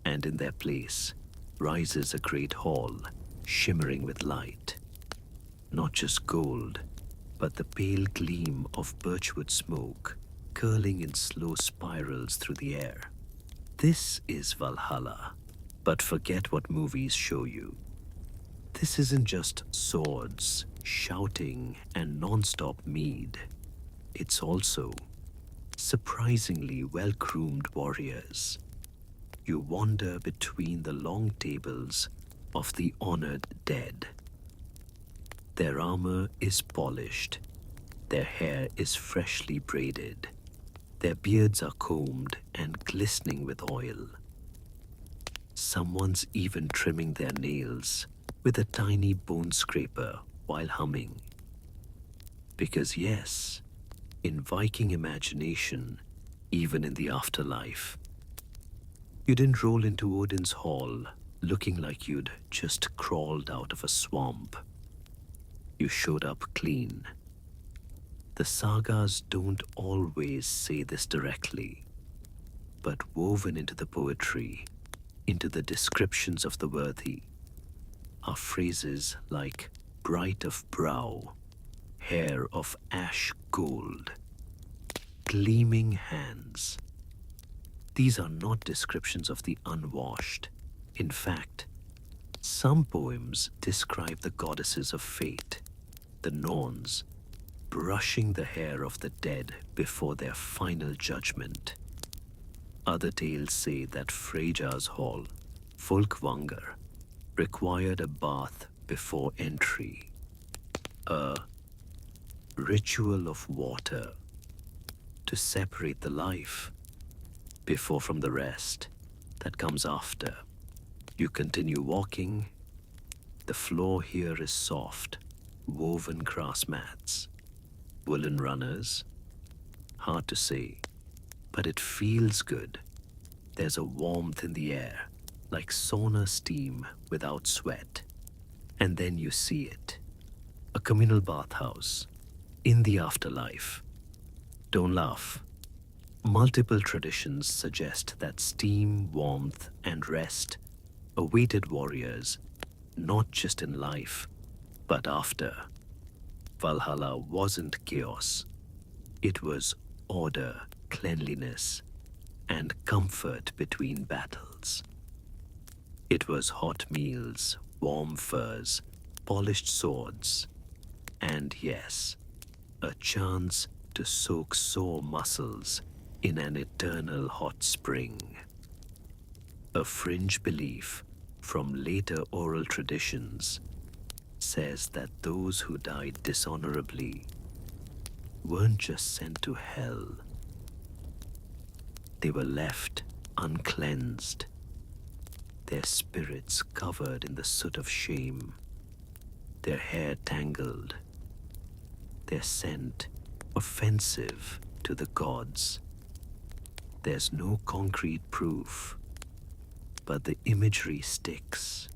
and in their place rises a great hall, shimmering with light. Not just gold, but the pale gleam of birchwood smoke curling in slow spirals through the air. This is Valhalla, but forget what movies show you. This isn't just swords, shouting, and non-stop mead. It's also surprisingly well-groomed warriors. You wander between the long tables of the honored dead. Their armor is polished, their hair is freshly braided, their beards are combed and glistening with oil. Someone's even trimming their nails with a tiny bone scraper while humming. Because yes, in Viking imagination, even in the afterlife, you didn't roll into Odin's hall looking like you'd just crawled out of a swamp. you showed up clean. The sagas don't always say this directly, but woven into the poetry, into the descriptions of the worthy, are phrases like bright of brow, hair of ash gold, gleaming hands. These are not descriptions of the unwashed. In fact, some poems describe the goddesses of fate, the Norns, brushing the hair of the dead before their final judgment. Other tales say that Freyja's hall, Folkvanger, required a bath before entry, a ritual of water to separate the life before from the rest that comes after. You continue walking. The floor here is soft, woven grass mats, woolen runners. Hard to say, but it feels good. There's a warmth in the air, like sauna steam without sweat. And then you see it. A communal bathhouse in the afterlife. Don't laugh. Multiple traditions suggest that steam, warmth, and rest awaited warriors, not just in life, but after. Valhalla wasn't chaos. It was order, cleanliness, and comfort between battles. It was hot meals, warm furs, polished swords, and yes, a chance to soak sore muscles in an eternal hot spring. A fringe belief from later oral traditions says that those who died dishonorably weren't just sent to hell. They were left uncleansed, their spirits covered in the soot of shame, their hair tangled, their scent offensive to the gods. There's no concrete proof, but the imagery sticks,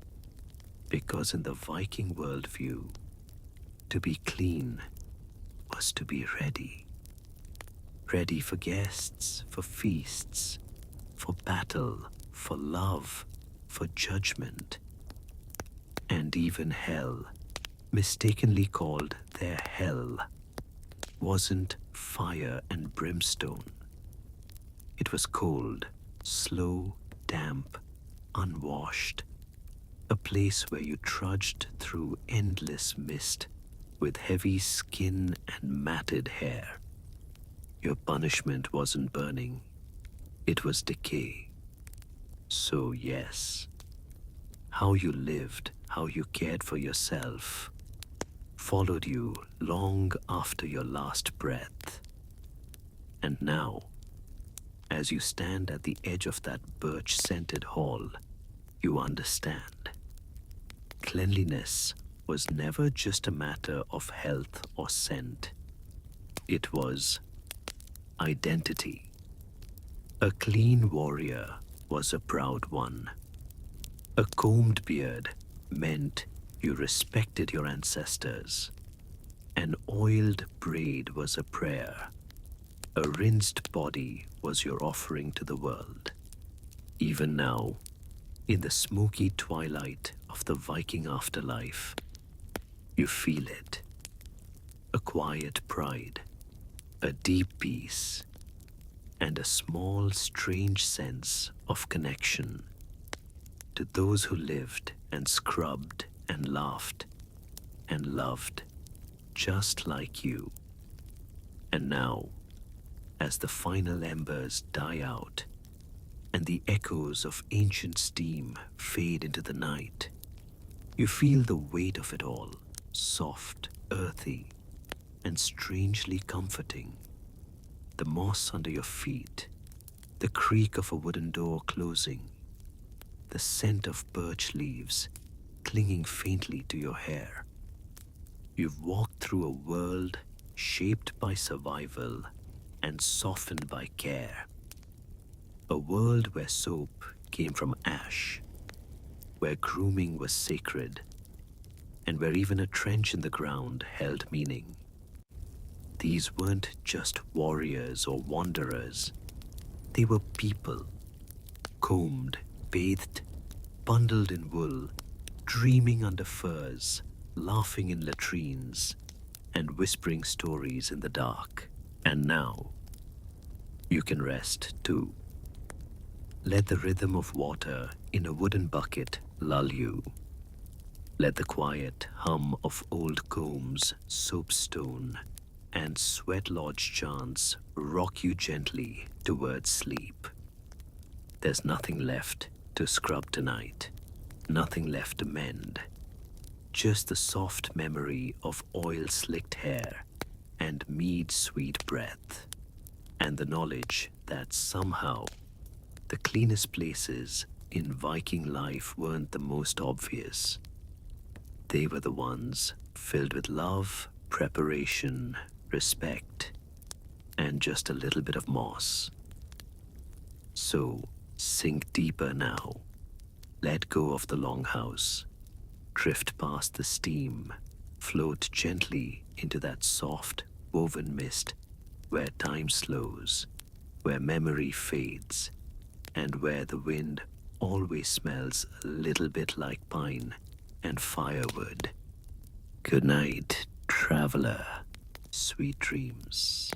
because in the Viking worldview, to be clean was to be ready. Ready for guests, for feasts, for battle, for love, for judgment, and even hell, mistakenly called their hell, wasn't fire and brimstone. It was cold, slow, damp, unwashed, a place where you trudged through endless mist with heavy skin and matted hair. Your punishment wasn't burning, it was decay. So yes, how you lived, how you cared for yourself, followed you long after your last breath. And now, as you stand at the edge of that birch-scented hall, you understand. Cleanliness was never just a matter of health or scent. It was identity. A clean warrior was a proud one. A combed beard meant you respected your ancestors. An oiled braid was a prayer. A rinsed body was your offering to the world. Even now, in the smoky twilight of the Viking afterlife, you feel it. A quiet pride, a deep peace, and a small, strange sense of connection to those who lived and scrubbed and laughed and loved just like you. And now, as the final embers die out and the echoes of ancient steam fade into the night, you feel the weight of it all, soft, earthy, and strangely comforting. The moss under your feet, the creak of a wooden door closing, the scent of birch leaves clinging faintly to your hair. You've walked through a world shaped by survival and softened by care. A world where soap came from ash, where grooming was sacred, and where even a trench in the ground held meaning. These weren't just warriors or wanderers. They were people, combed, bathed, bundled in wool, dreaming under furs, laughing in latrines, and whispering stories in the dark. And now, you can rest too. Let the rhythm of water in a wooden bucket lull you. Let the quiet hum of old combs, soapstone, and sweat lodge chants rock you gently towards sleep. There's nothing left to scrub tonight, nothing left to mend. Just the soft memory of oil-slicked hair and mead-sweet breath, and the knowledge that somehow the cleanest places in Viking life weren't the most obvious. They were the ones filled with love, preparation, respect, and just a little bit of moss. So, sink deeper now. Let go of the longhouse. Drift past the steam. Float gently into that soft, woven mist where time slows, where memory fades, and where the wind always smells a little bit like pine and firewood. Good night, traveler. Sweet dreams.